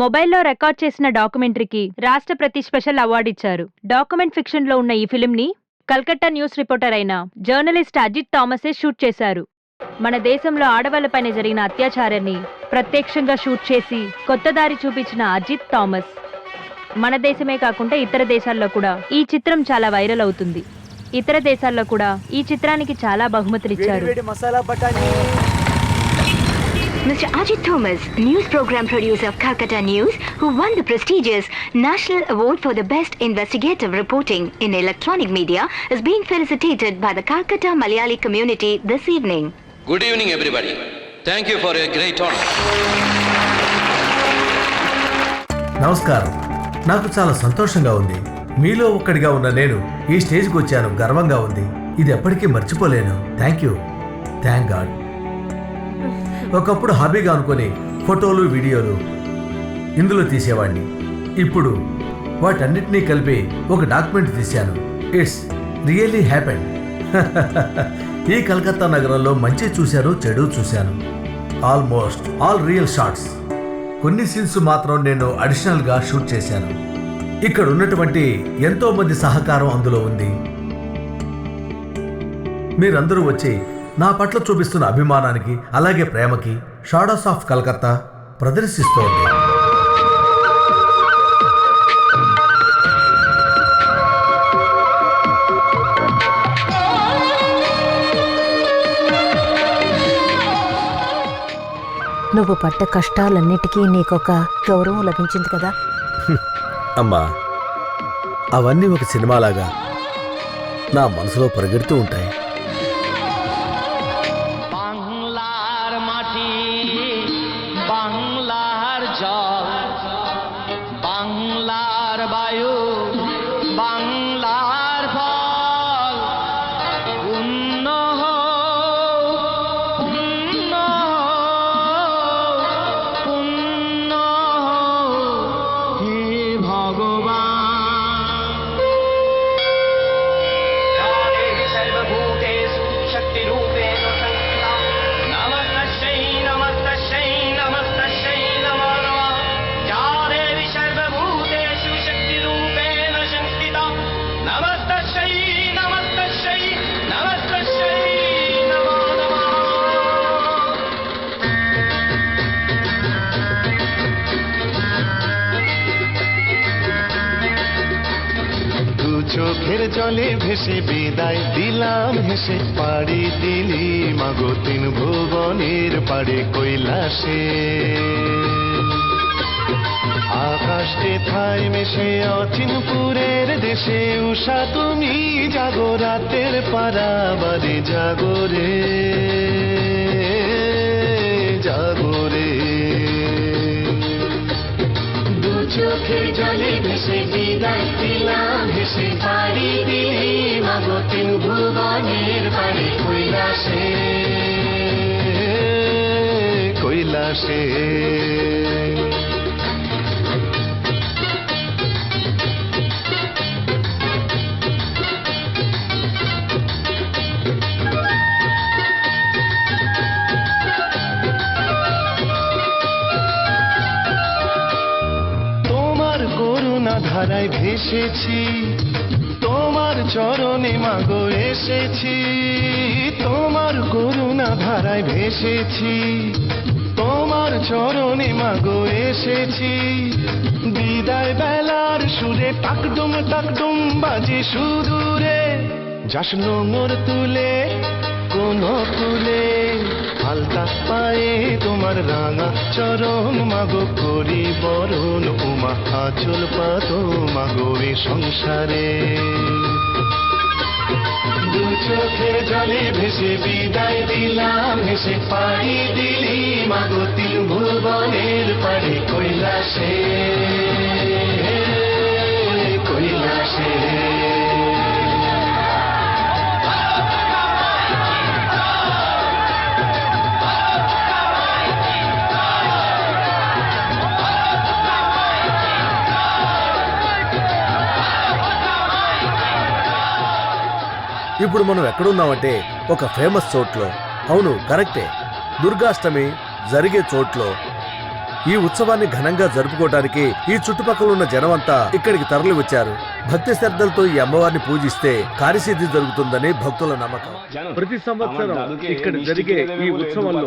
మొబైల్లో రికార్డ్ చేసిన డాక్యుమెంటరీకి రాష్ట్రపతి స్పెషల్ అవార్డు ఇచ్చారు. డాక్యుమెంట్ ఫిక్షన్ లో ఉన్న ఈ ఫిల్మ్ని కల్కట్టా న్యూస్ రిపోర్టర్ అయిన జర్నలిస్ట్ అజిత్ థామసే షూట్ చేశారు. మన దేశంలో ఆడవాళ్లపైన జరిగిన అత్యాచారాన్ని ప్రత్యక్షంగా షూట్ చేసి కొత్త దారి చూపించిన అజిత్ థామస్ మన దేశమే కాకుండా ఇతర దేశాల్లో కూడా ఈ చిత్రం చాలా వైరల్ అవుతుంది. ఇతర దేశాల్లో కూడా ఈ చిత్రానికి చాలా బహుమతులు ఇచ్చారు. Mr. Ajit Thomas, news program producer of Calcutta News, who won the prestigious National Award for the Best Investigative Reporting in Electronic Media, is being felicitated by the Calcutta Malayali community this evening. Good evening, everybody. Thank you for a great honor. నమస్కారం. నాకు చాలా సంతోషంగా ఉంది. మీలో ఒక్కడిగా ఉన్న నేను ఈ స్టేజ్కి వచ్చాను. గర్వంగా ఉంది. ఇది ఎప్పటికీ మర్చిపోలేను. Thank you. Thank God. ఒకప్పుడు హాబీగా అనుకుని ఫోటోలు వీడియోలు ఇందులో తీసేవాడిని. ఇప్పుడు వాటన్నిటినీ కలిపి ఒక డాక్యుమెంట్ తీశాను. It's really happened. ఈ కలకత్తా నగరంలో మంచి చూశాను, చెడు చూశాను. Almost all real shots. కొన్ని సీన్స్ మాత్రం నేను అడిషనల్గా షూట్ చేశాను. ఇక్కడ ఉన్నటువంటి ఎంతో మంది సహకారం అందులో ఉంది. మీరందరూ వచ్చి నా పట్ల చూపిస్తున్న అభిమానానికి అలాగే ప్రేమకి షాడోస్ ఆఫ్ కలకత్తా ప్రదర్శిస్తోంది. నువ్వు పడ్డ కష్టాలన్నిటికీ నీకొక గౌరవం లభించింది కదా అమ్మా. అవన్నీ ఒక సినిమాలాగా నా మనసులో పరిగెడుతూ ఉంటాయి. চোখের জলে ভেসে বিদায় দিলাম হেসে, পাড়ি দিলি মাগো তিন ভুবনের পাড়ে কৈলাসে। আকাশে থাই মেশে অচিনপুরের দেশে, উষা তুমি জাগো রাতের পারাবারে, জাগরে জাগরে। চোখের জলে ভেসে বিদায় দিলাম হেসে, পাড়ি দিলি মাগো তিন ভুবনের পাড়ে কৈলাসে কৈলাসে। ধারায় ভেসেছি, তোমার চরণে মাগো এসেছি। তোমার করুণা ধারায় ভেসেছি, তোমার চরণে মাগো এসেছি। বিদায় বেলার সুরে টাকডুম টাকডুম বাজে সুদূরে, যাস নোংর তুলে কোন কুলে। হালকা পায়ে তোমার রাঙা চরণ মাগো করি বরণ, উমা আচল পাত মাগো এ সংসারে। দু চোখের জলে ভেসে বিদায় দিলাম হেসে, পাড়ি দিলি মাগো তিন ভুবনের পাড়ে কৈলাসে কৈলাসে। ఇప్పుడు మనం ఎక్కడున్నామంటే ఒక ఫేమస్ చోట్లో. అవును, కరెక్టే. దుర్గాష్టమి జరిగే చోట్లో ఈ ఉత్సవాన్ని ఘనంగా జరుపుకోవడానికి ఈ చుట్టుపక్కల ఉన్న జనమంతా ఇక్కడికి తరలి వచ్చారు. భక్తి శ్రద్ధలతో ఈ అమ్మవారిని పూజిస్తే కార్యసిద్ధి జరుగుతుందని భక్తుల నమ్మకం. ప్రతి సంవత్సరం ఇక్కడ జరిగే ఈ ఉత్సవంలో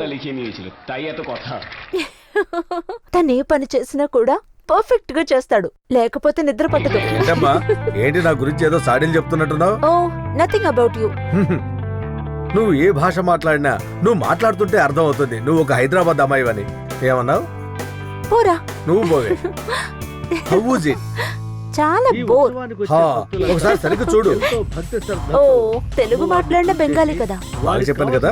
তাই এত কথা తనే పని చేసినా కూడా పర్ఫెక్ట్ గా చేస్తాడు, లేకపోతే నిద్ర పట్టదు. ఏంటమ్మా, ఏంటి నా గురించి ఏదో సాడీలు చెప్తున్నట్టున్నావు? ఓ నథింగ్ అబౌట్ యూ. నువ్వు ఏ భాష మాట్లాడినా నువ్వు మాట్లాడుతుంటే అర్థం అవుతుంది నువ్వు ఒక హైదరాబాద్ అమ్మాయివని. ఏమన్నావు? పోరా. నువ్వు పోవే. How was it? చాలా బోర్. ఒకసారి సరిగ్గా చూడు. ఓ తెలుగు మాట్లాడిన బెంగాలీ కదా. వాళ్ళు చెప్పాను కదా.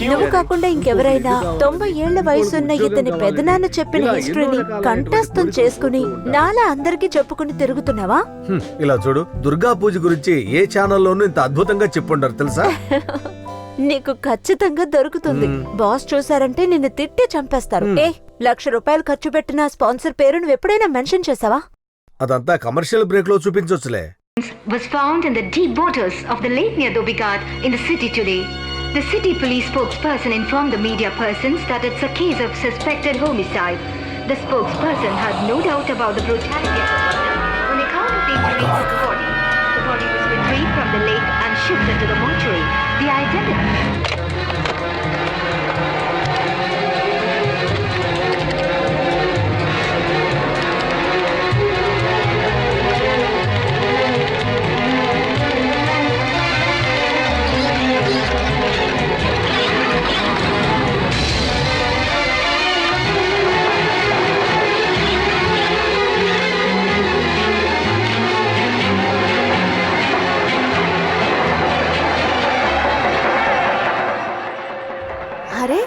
నువ్వు కాకుండా ఇంకెవరైనా 90 ఏళ్ల వయసున్న ఇతని పెదనాన్న చెప్పిన హిస్టరీని కంఠస్థం చేసుకుని నాలా అందరికీ చెప్పుకుని తిరుగుతున్నావా? ఇలా చూడు, దుర్గా పూజ గురించి ఏ ఛానల్లోనూ ఇంత అద్భుతంగా చెప్పుండరు తెలుసా? నీకు ఖచ్చితంగా దొరుకుతుంది. బాస్ చూసారంటే నిన్ను తిట్టి చంపేస్తారు. ₹1,00,000 ఖర్చు పెట్టిన స్పాన్సర్ పేరు నువ్వు ఎప్పుడైనా మెన్షన్ చేసావా? అదంతా కమర్షియల్ బ్రేక్ లో చూపించొచ్చులే. Was found in the deep waters of the lake near Dhobigat in the city today. The city police spokesperson informed the media persons that it's a case of suspected homicide. The spokesperson had no doubt about the brutality of the murder on account of the injuries to the body. The body was retrieved from the lake and shifted to the mortuary. The identity. అరే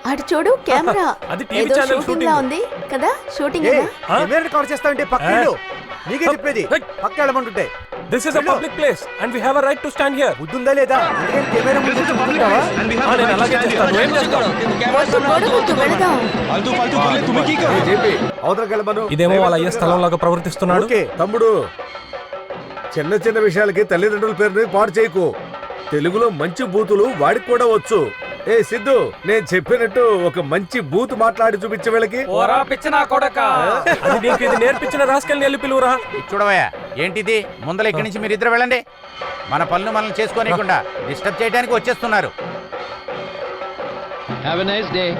అటు చూడు, camera అది TV ఏదో channel shooting లా ఉంది కదా. Shooting cover చేస్తావంటే పక్కడు నీకే చెప్పేది. పక్క వెళ్ళమంటుంటే this is a public place and we have a right to stand here. బుద్ధుందా లేదా? అందుకని కెమెరా ముందు వచ్చి కూర్చుంటావా? నేను అలాగే చేస్తాను. ఏం చేస్తావు? అవతలకి వెళ్ళమను. ఇదేమో వాళ్ళ అయ్యే స్థలంలాగా ప్రవర్తిస్తున్నాడు. ఓకే తమ్ముడు, చిన్న చిన్న విషయాలకి తల్లిదండ్రుల పేరుని పాడు చేయకు. తెలుగులో మంచి బూతులు వాడికి కూడా వచ్చు. ఏ సిద్ధు, నేను చెప్పినట్టు ఒక మంచి బూత్ మాట్లాడి చూపించే వీళ్ళకి. అది నీకు ఇది నేర్పించిన రాస్కల్ని వెళ్ళి పిలువురా. చూడవయ్యా, ఏంటిది? ముందర ఇక్కడి నుంచి మీరు ఇద్దరు వెళ్ళండి. మన పనులు మనం చేసుకోనికుండా డిస్టర్బ్ చేయడానికి వచ్చేస్తున్నారు. Have a nice day.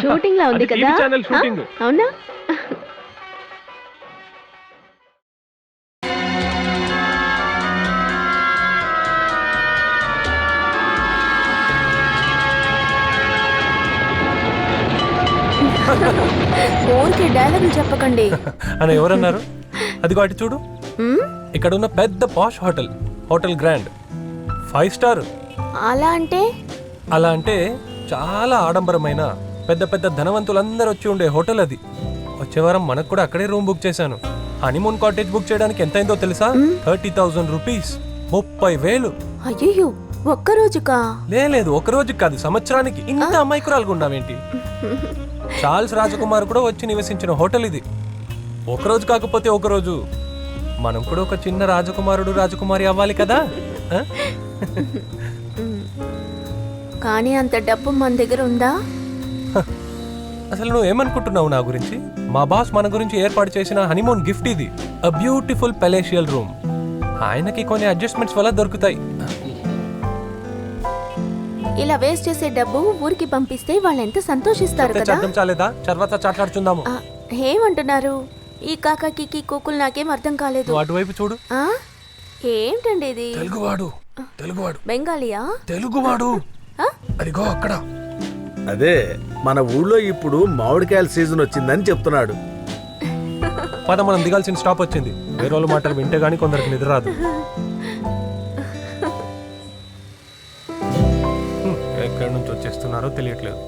Shooting లా ఉంది అది టీవీ కదా. Channel shooting. అవునా? ఊరికి డైలాగులు చెప్పకండి అని ఎవరన్నారు? అదిగో అటు చూడు, ఇక్కడ ఉన్న పెద్ద పాష్ హోటల్, హోటల్ గ్రాండ్ 5 స్టార్. అలా అంటే అలా అంటే చాలా ఆడంబరమైన పెద్ద పెద్ద ధనవంతులందరూ వచ్చి ఉండే హోటల్ అది. వచ్చే వారం మనకు కూడా అక్కడే రూమ్ బుక్ చేశాను. హనీమూన్ కాటేజ్ బుక్ చేయడానికి ఎంత అయిందో తెలుసా? 30,000 రూపీస్. 30,000. అయ్యో ఒక్కరోజుకా? లేదు, ఒక రోజు కాదు, సంవత్సరానికి. ఇంత అమాయకురాలుగా ఉన్నావేంటి? చార్ల్స్ రాజకుమార్ కూడా వచ్చి నివసించిన హోటల్ ఇది. ఒకరోజు కాకపోతే ఒకరోజు మనం కూడా ఒక చిన్న రాజకుమారుడు రాజకుమారి అవ్వాలి కదా. కానీ అంత డబ్బు మన దగ్గర ఉందా? అసలు నువ్వు ఏమనుకుంటున్నావు నా గురించి? మా బాస్ మన గురించి ఏర్పాటు చేసిన హనీమూన్ గిఫ్ట్ ఇది. A beautiful palatial room. ఆయనకి కొన్ని అడ్జస్ట్మెంట్స్ వల్ల దొరుకుతాయి. ఇలా వేస్ట్ చేసే డబ్బు ఊరికి పంపిస్తే వాళ్ళు ఎంత సంతోషిస్తారు కదా. అర్థం చాలేదా? తర్వాత చాట్లాడుచుందాము. ఏమంటున్నారు? ఈ కాకాకి కూకులు నాకేం అర్థం కాలేదు. నువ్వు అటువైపు చూడు. ఏంటండి ఇది? తెలుగువాడు. బెంగాలీయా? తెలుగువాడు. అదిగో అక్కడ. అదే మన ఊళ్ళో ఇప్పుడు మామిడికాయల సీజన్ వచ్చిందని చెప్తున్నాడు. పద, మనం దిగాల్సిన స్టాప్ వచ్చింది. వేరే వాళ్ళ మాటలు వింటే గానీ కొందరికి నిద్ర రాదు. ఎక్కడి నుంచి వచ్చేస్తున్నారో తెలియట్లేదు.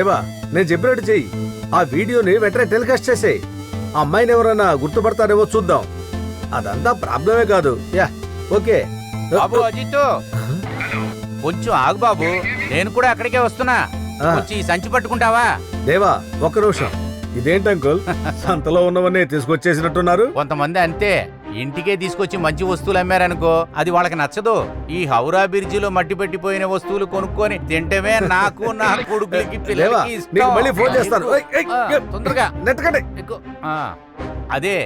దేవా, నేను చెప్పినట్టు చెయ్యి. ఆ వీడియోని వెంటనే టెలికాస్ట్ చేసేయి. ఆ అమ్మాయిని ఎవరైనా గుర్తుపడతారేమో చూద్దాం. అదంతా ప్రాబ్లమే కాదు. Yeah, okay. బాబు అజిత్, కొంచెం ఆగు బాబు, నేను కూడా అక్కడికే వస్తున్నా. కొంచెం ఈ సంచి పట్టుకుంటావా? దేవా, ఒక్క నిమిషం. ఇదేంటి అంకుల్, సంతలో ఉన్నవన్నీ తీసుకొచ్చేసినట్టున్నారు? కొంతమంది అంతే, ఇంటికే తీసుకొచ్చి మంచి వస్తువులు అమ్మారనుకో అది వాళ్ళకి నచ్చదు. ఈ హౌరా బ్రిడ్జిలో మట్టి పెట్టిపోయిన వస్తువులు కొనుక్కొని తింటమే నాకు నా కొడుకులకి దేవా, పిల్లలకి నీకు ఇష్టం. మళ్ళీ ఫోన్ చేస్తాను. తొందరగా నెట్టకండి. ఎక్కు. అదే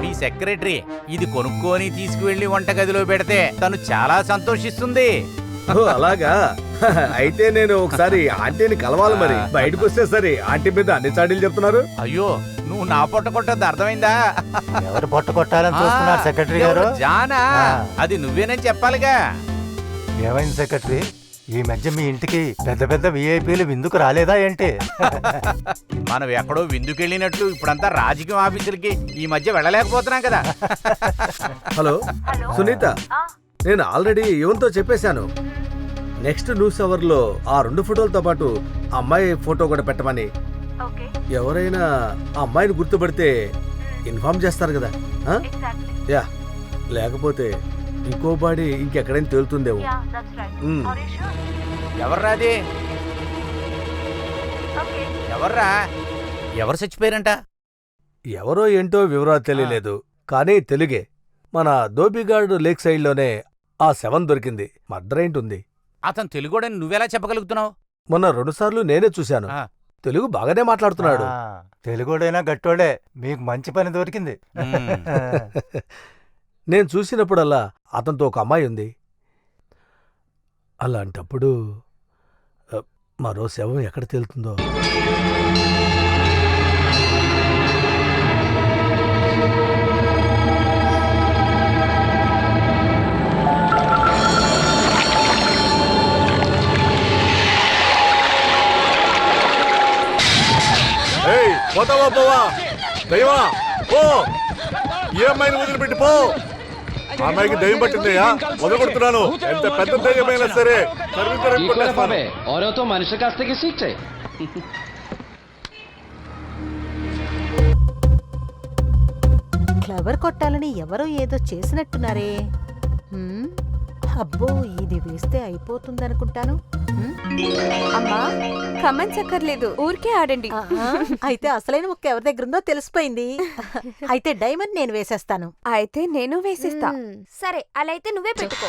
మీ సెక్రటరీ ఇది కొనుక్కొని తీసుకువెళ్లి వంటగదిలో పెడితే తను చాలా సంతోషిస్తుంది. ఓ, అలాగా? అయితే నేను ఒకసారి ఆంటీని కలవాలి. మరి బయటకు వస్తే సరే, ఆంటీ మీద అన్ని చాడీలు చెప్తున్నారు. అయ్యో, నువ్వు నా పొట్ట కొట్టద్దు, అర్థమైందా? ఎవరు పొట్ట కొట్టాలని చూస్తున్నారు సెక్రటరీ గారు? ఎవరు? జానా? అది నువ్వేనని చెప్పాలిగా. ఏమైంది సెక్రటరీ, ఈ మధ్య మీ ఇంటికి పెద్ద పెద్ద విఐపీలు విందుకు రాలేదా ఏంటి? మనం ఎక్కడో విందుకెళ్ళినట్లు ఇప్పుడంతా రాజకీయ ఆఫీసులకి ఈ మధ్య వెళ్ళలేకపోతున్నాం కదా. హలో సునీత, నేను ఆల్రెడీ యువన్తో చెప్పేశాను. నెక్స్ట్ న్యూస్ అవర్ లో ఆ 2 ఫోటోలతో పాటు ఆ అమ్మాయి ఫోటో కూడా పెట్టమని. ఎవరైనా ఆ అమ్మాయిని గుర్తుపడితే ఇన్ఫార్మ్ చేస్తారు కదా. యా, లేకపోతే ఇంకో బాడీ ఇంకెక్కడైనా తేలుతుందేమో. ఎవర్రాది? ఎవర్రా? ఎవరు చచ్చిపోయారంట? ఎవరో ఏంటో వివరాలు తెలియలేదు, కానీ తెలుగే. మన ధోబిగాడు లేక్ సైడ్ లోనే ఆ 7 దొరికింది. మర్డర్ ఏంటి ఉంది. అతను తెలుగోడని నువ్వెలా చెప్పగలుగుతున్నావు? మొన్న 2 సార్లు నేనే చూశాను. తెలుగు బాగానే మాట్లాడుతున్నాడు. తెలుగోడైనా గట్టోడే, మీకు మంచి పని దొరికింది. నేను చూసినప్పుడల్లా అతనితో ఒక అమ్మాయి ఉంది. అలాంటప్పుడు మరో శవం ఎక్కడ తేలుతుందో. పోతావా పోవా దయ్యమా, పో. ఈ అమ్మాయిని వదిలిపెట్టి పో. ఆ అమ్మాయికి దయ్యం పట్టిందయ్యా, వదలగొడుతున్నాను. ఎంత పెద్ద దయ్యమైనా సరే ఓరో మనిషి కాస్త శిక్ష. ఫ్లవర్ కొట్టాలని ఎవరో ఏదో చేసినట్టున్నారే. అబ్బో, ఇది వేస్తే అయిపోతుందనుకుంటాను. అమ్మా, కమెంట్స్ అక్కర్లేదు, ఊరికే ఆడండి. అయితే అసలైన ముక్క ఎవరి దగ్గర ఉందో తెలిసిపోయింది. అయితే డైమండ్ నేను వేసేస్తాను. అయితే నేను వేసేస్తా. సరే, అలా అయితే నువ్వే పెట్టుకో.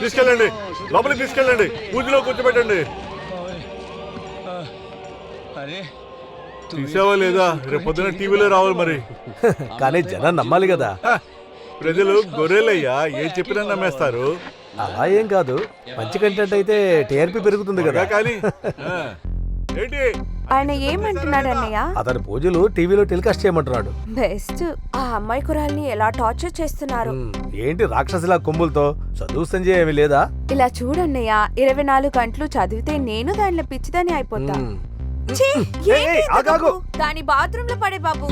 తీసుకెళ్ళండి, లోపలికి తీసుకెళ్ళండి, పూజలో కూర్చోబెట్టండి. తీసావా లేదా? రేపు పొద్దున టీవీలో రావాలి మరి. కానీ జనం నమ్మాలి కదా. ప్రజలు గొర్రెలయ్యా, ఏం చెప్పినా నమ్మేస్తారు. అలా ఏం కాదు, మంచి కంటెంట్ అయితే టీఆర్పీ పెరుగుతుంది కదా. కానీ ఏంటి ఆయన ఏమంటున్నాడు అన్నయ్య? అతని పూజలు టీవీలో టెలికాస్ట్ చేయమంటున్నాడు. బెస్ట్. ఆ అమ్మాయి కురాల్ని ఎలా టార్చర్ చేస్తున్నారు. ఏంటి రాక్షసులా కొమ్ములతో? చదువు సంజయ్ ఏమి లేదా? ఇలా చూడన్నయ్య, 24 గంటలు చదివితే నేను దానిలో పిచ్చిదాన్ని అయిపోతా. దాని బాత్రూమ్ లో పడే బాబు.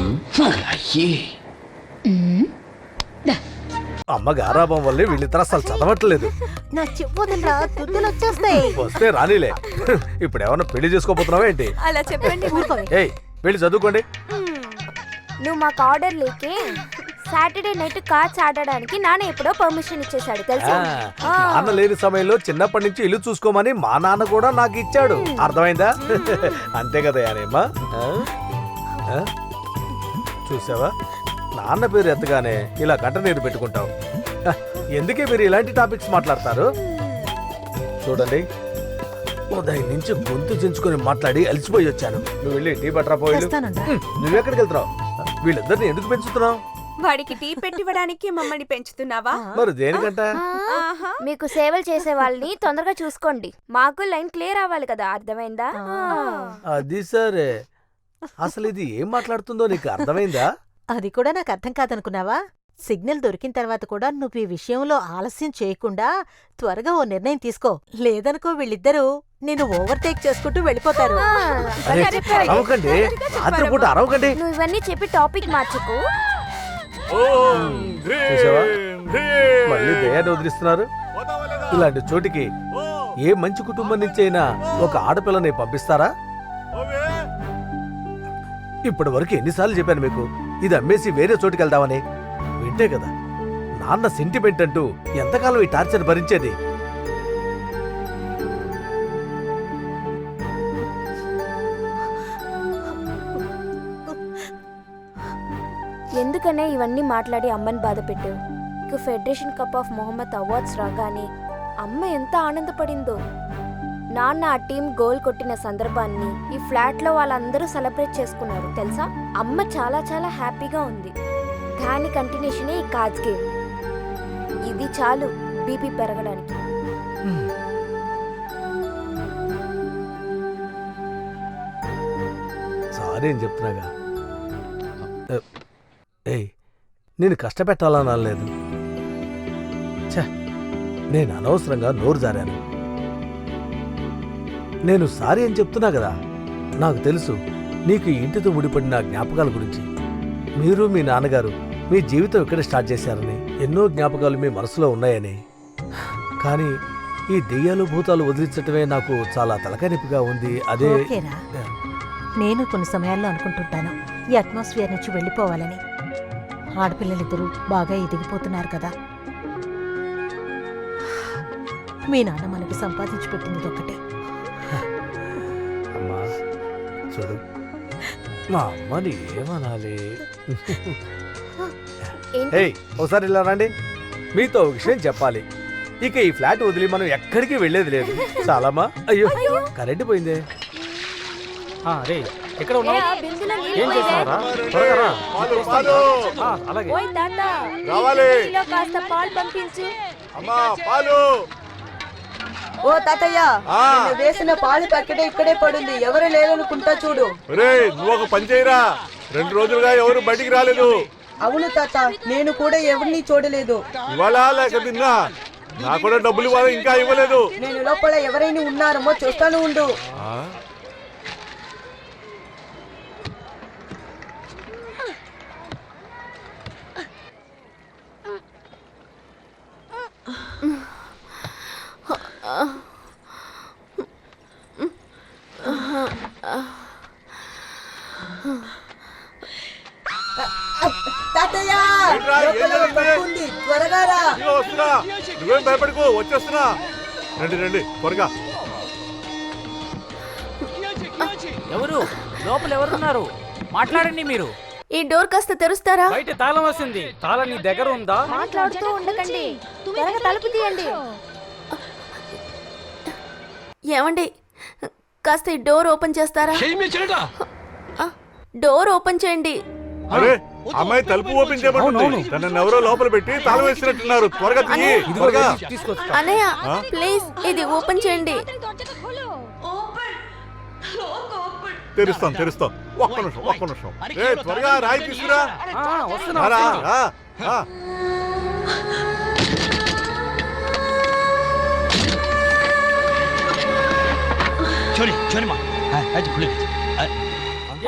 అమ్మ గారాబం వల్లే వీళ్ళిద్దరు అసలు చదవట్లేదు. నా చెప్పొద్దురా, తుద్దులు వచ్చేస్తాయి. వస్తే రానిలే. ఇప్పుడు ఏమన్నా పెళ్లి చేసుకోబోతున్నావా ఏంటి? అలా చెప్పండి. ఏయ్, వెళ్ళి చదువుకోండి. నువ్వు మాకు ఆర్డర్ లేకే సాటర్డే నైట్ కార్డ్స్ ఆడడానికి నాన్న ఎప్పుడో పర్మిషన్ ఇచ్చేసాడు తెలుసా? నాన్న లేని సమయంలో చిన్నప్పటి నుంచి ఇల్లు చూసుకోమని మా నాన్న కూడా నాకు ఇచ్చాడు. అర్థమైందా? అంతే కదా యానేమ్మా? చూసావా, నాన్న పేరు ఎత్తగానే ఇలా కంట నీరు పెట్టుకుంటావు. ఎందుకే మీరు ఇలాంటి టాపిక్స్ మాట్లాడతారు? చూడండి, ఉదయం నుంచి గొంతు చించుకొని మాట్లాడి అలసిపోయి వచ్చాను. నువ్వు వెళ్ళి టీ పట్టరా పోయి. నువ్వెక్కడికి వెళ్తున్నావు? వీళ్ళిద్దరిని ఎందుకు పెంచుతున్నావు? వాడికి టీ పెట్టివ్వడానికి మమ్మల్ని పెంచుతున్నావా? మరి దేనికంట? మీకు సేవలు చేసే వాళ్ళని తొందరగా చూసుకోండి, మాకు లైన్ క్లియర్ అవ్వాలి కదా. అర్థమైందా? అది సరే. అసలు ఇది ఏం మాట్లాడుతుందో నీకు అర్థమైందా? అది కూడా నాకు అర్థం కాదనుకున్నావా? సిగ్నల్ దొరికిన తర్వాత కూడా నువ్వు ఈ విషయంలో ఆలస్యం చేయకుండా త్వరగా ఓ నిర్ణయం తీసుకో. లేదనుకో వీళ్ళిద్దరూ నిన్ను ఓవర్టేక్ చేసుకుంటూ వెళ్ళిపోతారు. అరవకండి, రాత్రిపూట అరవకండి. నువ్వు ఇవన్నీ చెప్పి టాపిక్ మార్చుకో. చూసావా, మళ్ళీ దయాన్ని వదిలిస్తున్నారు. ఇలాంటి చోటికి ఏ మంచి కుటుంబం నుంచి అయినా ఒక ఆడపిల్లని పంపిస్తారా? ఇప్పటి వరకు ఎన్నిసార్లు చెప్పాను మీకు ఇది అమ్మేసి వేరే చోటుకి వెళ్దామని? వింటే కదా నాన్న సెంటిమెంట్ అంటూ ఎంతకాలం ఈ టార్చర్ భరించేది? ఎందుకనే ఇవన్నీ మాట్లాడి అమ్మని బాధ పెట్టావు? ఇక federation cup of Mohammad awards రాగానే అమ్మ ఎంత ఆనందపడిందో. నాన్న ఆ టీం గోల్ కొట్టిన సందర్భాన్ని ఈ ఫ్లాట్లో వాళ్ళందరూ సెలబ్రేట్ చేసుకున్నారు తెలుసా. అమ్మ చాలా చాలా హ్యాపీగా ఉంది. దాని కంటిన్యూషనే ఈ కార్డ్స్ గేమ్. ఇది చాలు బీపీ పెరగడానికి. సారీ అని చెప్తున్నాగా. ఏయ్, నేను కష్టపెట్టాలని అనలేదు. నేను అనవసరంగా నోరు జారాను. నేను సారీ అని చెప్తున్నా కదా. నాకు తెలుసు నీకు ఈ ఇంటితో ముడిపడిన జ్ఞాపకాల గురించి. మీరు మీ నాన్నగారు మీ జీవితం ఇక్కడ స్టార్ట్ చేశారని, ఎన్నో జ్ఞాపకాలు మీ మనసులో ఉన్నాయని. కానీ ఈ దెయ్యాలు భూతాలు వదిలించటమే నాకు చాలా తలకానిపిగా ఉంది. అదే ఓకేరా, నేను కొన్ని సమయాల్లో అనుకుంటుంటాను ఈ అట్మాస్ఫియర్ నుంచి వెళ్ళిపోవాలని. ఆడపిల్లలిద్దరూ బాగా ఎదిగిపోతున్నారు కదా. మీ నాన్న మనకి సంపాదించి పెట్టింది ఒకటే. అమ్మా చూడు, మా అమ్మని ఏమనాలి? ఒకసారి ఇలా రండి, మీతో ఒక విషయం చెప్పాలి. ఇక ఈ ఫ్లాట్ వదిలి మనం ఎక్కడికి వెళ్ళేది లేదు. చాలామా? అయ్యో కరెంట్ పోయిందే. ఎక్కడ ఉన్నావు? ఏం చేస్తున్నారా? త్వరగా రా. అలాగే ఓ తాతయ్య, వేసిన పాలు ప్యాకెట్ ఇక్కడే పడుంది, ఎవరు లేరనుకుంటా చూడు. నువ్వు ఒక పని చేయరా, 2 రోజులుగా ఎవరు బయటికి రాలేదు. అవును తాత, నేను కూడా ఎవరిని చూడలేదు. ఇవాళ లేక నిన్న నాకు కూడా డబ్బులు ఇవ్వాలి, ఇంకా ఇవ్వలేదు. నేను లోపల ఎవరైనా ఉన్నారేమో చూస్తాను ఉండు. తాతయ్య, త్వరగా రా. నువ్వేం భయపడుకో, వచ్చేస్తున్నా. రండి రండి త్వరగా. ఎవరు లోపల ఎవరున్నారు? మాట్లాడండి మీరు. ఈ డోర్ కాస్త తెరుస్తారా? బయట తాళం వస్తుంది. తాళం నీ దగ్గర ఉందా? మాట్లాడుతూ ఉండకండి, త్వరగా తలుపు తీయండి. ఏమండి, కాస్త ఈ డోర్ ఓపెన్ చేస్తారా? డోర్ ఓపెన్ చేయండి. అరే, అమ్మాయి తలుపు ఓపెన్ చేయబడుతుంది. తనని ఎవరో లోపల పెట్టి తాళం వేసినట్టున్నారు. త్వరగా తీయి. అన్నయ్య ప్లీజ్ ఇది ఓపెన్ చేయండి. తెరుస్తాం తెరుస్తాం. ఒక్క నిమిషం. త్వరగా రాయి తీసుకురా.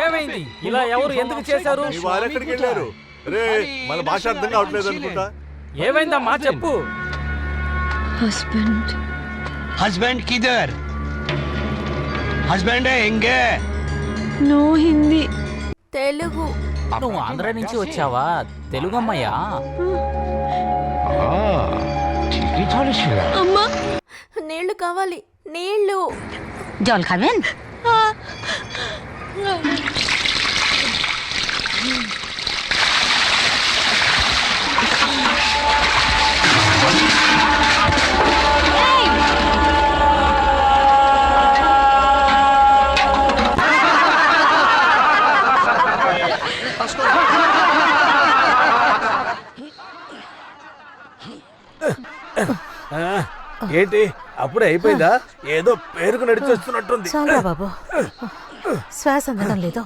ఏమైంది? ఇలా ఎవరు ఎందుకు చేశారు? వారెక్కడికి వెళ్ళారు? రే, మన భాష అర్థం కావట్లేదు అనుకుంటా. ఏమైందమ్మా చెప్పు. హస్బెండ్ కిదర్? హస్బెండ్ ఎంగే? నో హిందీ, తెలుగు. నువ్వు ఆంధ్ర నుంచి వచ్చావా? తెలుగు అమ్మాయా? అమ్మా నీళ్లు కావాలి, నీళ్లు. জল খাবেন? ఏంటి అప్పుడే అయిపోయిందా? ఏదో పేరుకు నడిచొస్తున్నట్టుంది. చాలా బాబు, శ్వాస అందడం లేదు.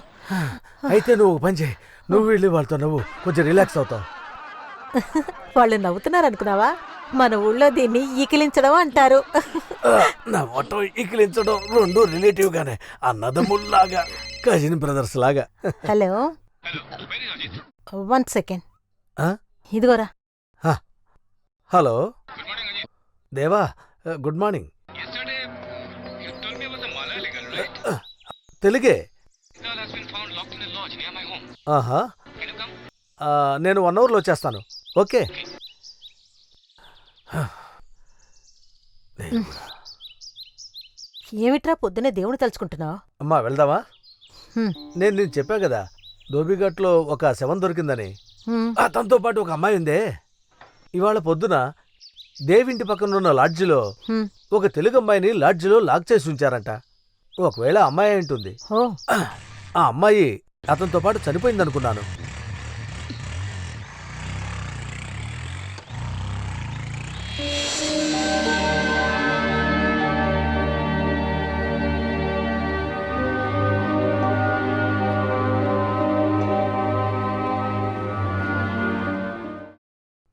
అయితే నువ్వు ఒక పని చేయి, నువ్వు వెళ్ళి వాళ్ళతో నువ్వు కొంచెం రిలాక్స్ అవుతావు. వాళ్ళు నవ్వుతున్నారు అనుకున్నావా? మన ఊళ్ళో దీన్ని ఈకిలించడం అంటారు. నవ్వటం ఈకిలించడం రెండు రిలేటివ్ గానే, అన్నదమ్ముల్లాగా, కజిన్ బ్రదర్స్ లాగా. Hello, 1 second. ఇదిగోరా. హలో దేవా, గుడ్ మార్నింగ్. తెలుగే. ఆహా, నేను 1 అవర్లో వచ్చేస్తాను. ఓకే. ఏమిట్రా పొద్దునే దేవుని తలుచుకుంటున్నావు? అమ్మా వెళ్దామా? నేను చెప్పా కదా ధోబిఘాట్లో ఒక శవం దొరికిందని. అతనితో పాటు ఒక అమ్మాయి ఉందే. ఇవాళ పొద్దున దేవింటి పక్కన ఉన్న లాడ్జిలో ఒక తెలుగు అమ్మాయిని లాడ్జిలో లాక్ చేసి ఉంచారంట. ఒకవేళ అమ్మాయి ఉంటుంది. ఆ అమ్మాయి అతనితో పాటు చనిపోయిందనుకున్నాను.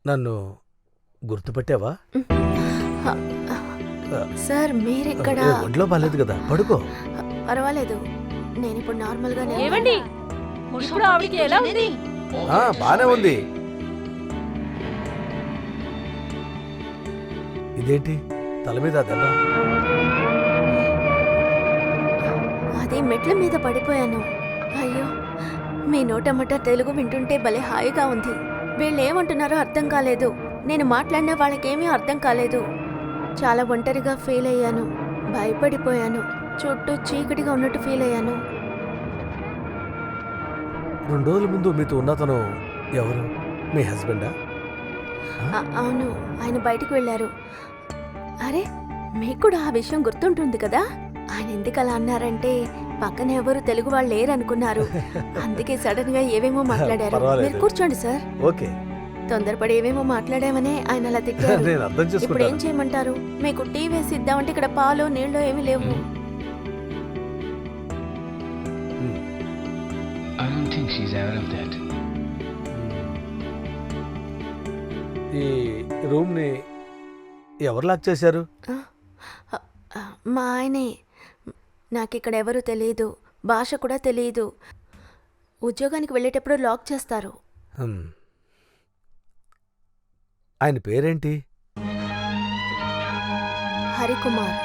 నన్ను గుర్తుపట్టావా? సార్ మీరెక్కడ? ఒంట్లో బాలేదు కదా, పడుకో. పర్వాలేదు, నేను ఇప్పుడు నార్మల్ గా. ఏవండి, ఇప్పుడు ఆవిడకి ఎలా ఉంది? బానే ఉంది. ఇదేంటి తల మీద దెబ్బ? అదే మెట్ల మీద పడిపోయాను. అయ్యో, మీ నోటమట తెలుగు వింటుంటే భలే హాయిగా ఉంది. వీళ్ళు ఏమంటున్నారో అర్థం కాలేదు. నేను మాట్లాడినా వాళ్ళకేమీ అర్థం కాలేదు. చాలా ఒంటరిగా ఫీల్ అయ్యాను. భయపడిపోయాను. చుట్టూ చీకటిగా ఉన్నట్టు ఫీల్ అయ్యాను. 2 రోజుల ముందు మీతో ఉన్నతను ఎవరు? మీ హస్బెండా? అవును, ఆయన బయటికి వెళ్ళారు. అరే, మీకు కూడా ఆ విషయం గుర్తుంటుంది కదా. ఆయన ఎందుకు అలా అన్నారంటే పక్కన ఎవరు తెలుగు వాళ్ళు లేరనుకున్నారు. అందుకే సడన్ గా ఏవేమో మాట్లాడారు. మీరు కూర్చోండి సార్. ఓకే. తొందరపడి ఏవేమో మాట్లాడామనే ఆయన అలా తిట్టారు. ఇప్పుడు ఏం చేయమంటారు? మీకు టీ వేసి ఇద్దామంటే ఇక్కడ పాలు నీళ్లు ఏమీ లేవు. ఈ రూమ్ ని ఎవరు లాక్ చేశారు? మా ఆయనే. నాకిక్కడ ఎవరు తెలియదు, భాష కూడా తెలియదు. ఉద్యోగానికి వెళ్ళేటప్పుడు లాక్ చేస్తారు. ఆయన పేరేంటి? హరికుమార్.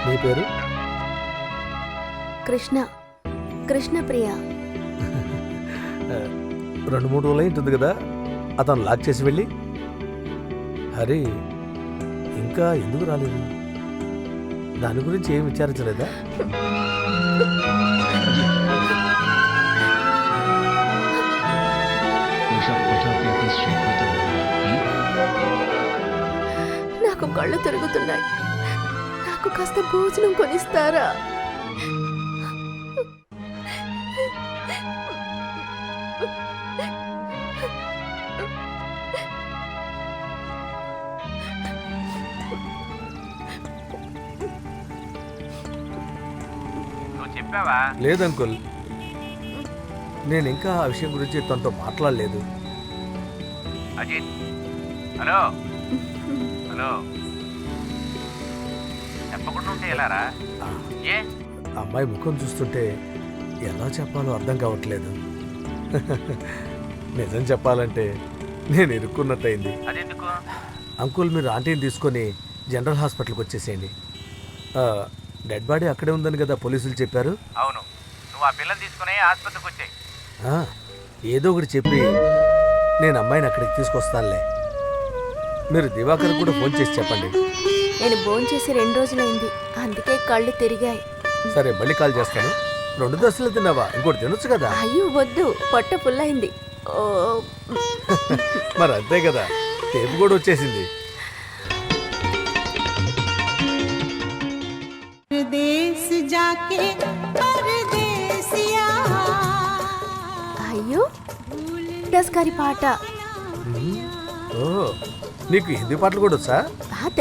మీ పేరు? కృష్ణ. కృష్ణప్రియ. 2-3 రోజులు ఉంటుంది కదా అతను లాక్ చేసి వెళ్ళి. హరి ఇంకా ఎందుకు రాలేదు? దాని గురించి ఏం విచారించలేదా? నాకు కళ్ళు తిరుగుతున్నాయి. నాకు కాస్త భోజనం కొనిస్తారా? లేదంకుల్, నేను ఇంకా ఆ విషయం గురించి తనతో మాట్లాడలేదు. అజిత్, హలో హలో, చెప్పకుండా ఉంటే ఎలారా? ఏ అమ్మాయి ముఖం చూస్తుంటే ఎలా చెప్పాలో అర్థం కావట్లేదు. నిజం చెప్పాలంటే నేను ఇరుక్కున్నట్టయింది. అదెందుకు? అంకుల్, మీరు ఆంటీని తీసుకొని జనరల్ హాస్పిటల్కి వచ్చేసేయండి. డెడ్ బాడీ అక్కడే ఉందని కదా పోలీసులు చెప్పారు. అవును, నువ్వు ఆ పిల్లని తీసుకుని ఆసుపత్రికి వచ్చాయి. ఏదో ఒకటి చెప్పి నేను అమ్మాయిని అక్కడికి తీసుకొస్తానులే. మీరు దివాకర్ కూడా ఫోన్ చేసి చెప్పండి. నేను ఫోన్ చేసి 2 రోజులైంది, అందుకే కళ్ళు తిరిగాయి. సరే, మళ్ళీ కాల్ చేస్తాను. 2 దశలు తిన్నావా? ఇంకోటి తినొచ్చు కదా. అయ్యో వద్దు, పొట్ట ఫుల్లయింది. మరి అంతే కదా, టేపు కూడా వచ్చేసింది. అయ్యో, దస్కారి పాట. నీకు హిందీ పాటలు కూడా వచ్చా?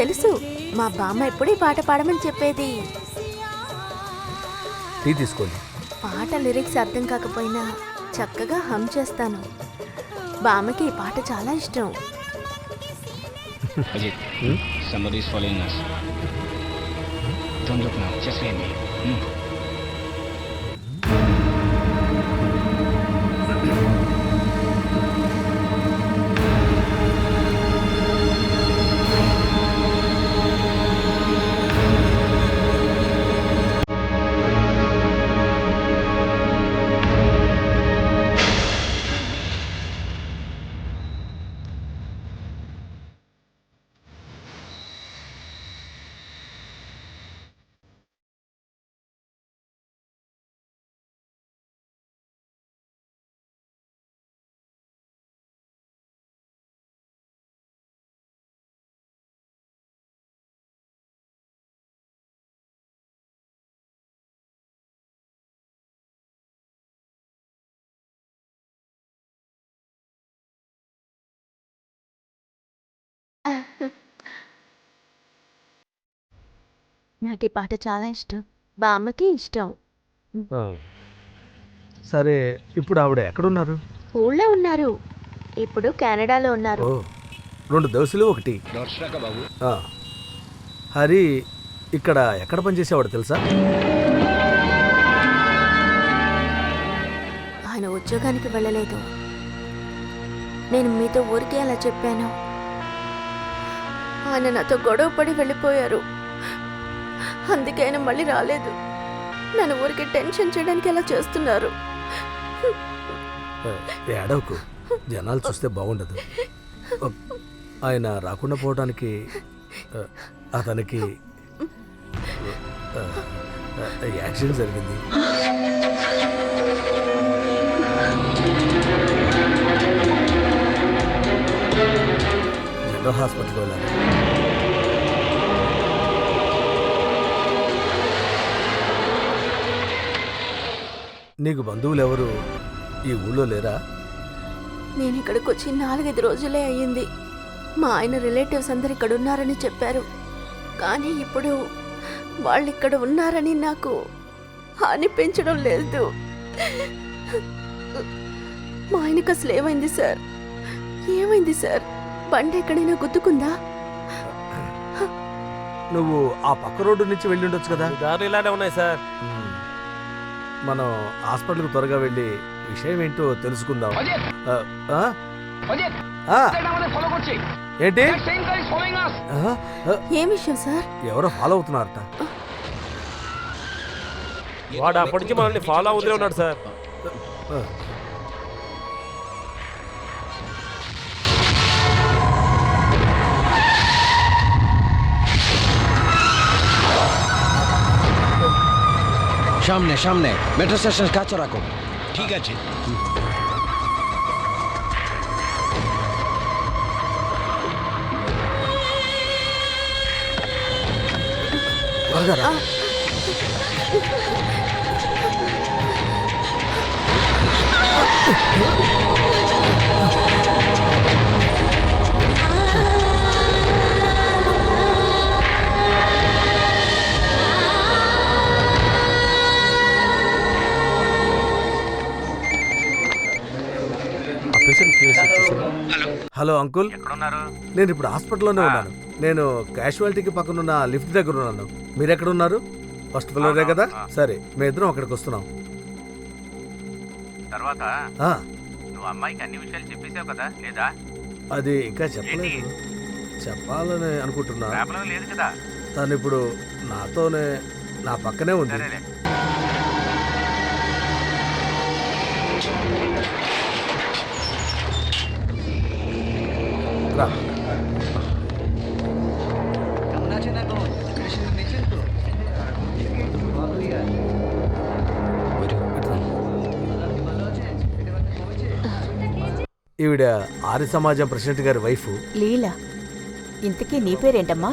తెలుసు, మా బామ్మ ఎప్పుడు ఈ పాట పాడమని చెప్పేది. టీ తీసుకోండి. పాట లిరిక్స్ అర్థం కాకపోయినా చక్కగా హమ్ చేస్తాను. బామ్మకి ఈ పాట చాలా ఇష్టం. Ajit, somebody is following us. Don't look now, just leave me. నాకు ఈ పాట చాలా ఇష్టం. బామ్మకి ఇష్టం. సరే, ఇప్పుడు ఆవిడ ఎక్కడున్నారు? ఊళ్ళో ఉన్నారు. ఇప్పుడు కెనడాలో ఉన్నారు. 2 దోశలు 1 దర్శక బాబు. హరి ఇక్కడ ఎక్కడ పనిచేసేవాడు తెలుసా? ఆయన ఉద్యోగానికి వెళ్ళలేదు. నేను మీతో ఊరికే అలా చెప్పాను. ఆయన నాతో గొడవ పడి వెళ్ళిపోయారు. అందుకే ఆయన మళ్ళీ రాలేదు. నన్ను ఊరికి టెన్షన్ చేయడానికి అలా చేస్తున్నారు. ఏడవకు, జనాలు చూస్తే బాగుండదు. ఆయన రాకుండా పోవడానికి అతనికి యాక్సిడెంట్ జరిగింది. జనరల్ హాస్పిటల్కి వెళ్ళాలి. నీకు బంధువులు ఎవరు ఈ ఊళ్ళో లేరా? నేను ఇక్కడికి వచ్చి 4-5 రోజులే అయ్యింది. మా ఆయన రిలేటివ్స్ అందరు ఇక్కడ ఉన్నారని చెప్పారు. కానీ ఇప్పుడు వాళ్ళు ఇక్కడ ఉన్నారని నాకు అనిపించడం లేదు. మా ఆయనకు అసలు ఏమైంది సార్? ఏమైంది సార్? బండి ఎక్కడైనా గుద్దుకుందా? నువ్వు ఆ పక్క రోడ్డు నుంచి వెళ్ళి ఉండొచ్చు కదా. దారులు ఇలానే ఉన్నాయి సార్. మనం హాస్పిటల్కి త్వరగా వెళ్ళి విషయం ఏంటో తెలుసుకుందాం. ఏంటి? ఏం విషయం సార్? ఎవరో ఫాలో అవుతున్నారట. వాడు అప్పటి నుంచి మనల్ని ఫాలో అవుతూనే ఉన్నాడు సార్. সামনে সামনে মেট্রো স্টেশন কাছে রাখো। ঠিক আছে। హలో అంకుల్, నేను ఇప్పుడు హాస్పిటల్లోనే ఉన్నాను. నేను క్యాషువాలిటీకి పక్కనున్న లిఫ్ట్ దగ్గర ఉన్నాను. మీరు ఎక్కడ ఉన్నారు? ఫస్ట్ ఫ్లోరే కదా. సరే, మేము ఇద్దరం అక్కడికి వస్తున్నాం. తర్వాత నువ్వు అమ్మాయికి అన్ని విషయాలు చెప్పేసావు కదా, లేదా? అది ఇంకా చెప్పలేదు. చెప్పాలని అనుకుంటున్నా. లేదు కదా. తను ఇప్పుడు నాతోనే, నా పక్కనే ఉంది. రా. ఈవిడ ఆర్య సమాజం ప్రెసిడెంట్ గారి వైఫ్ లీలా. ఇంతకీ నీ పేరేంటమ్మా?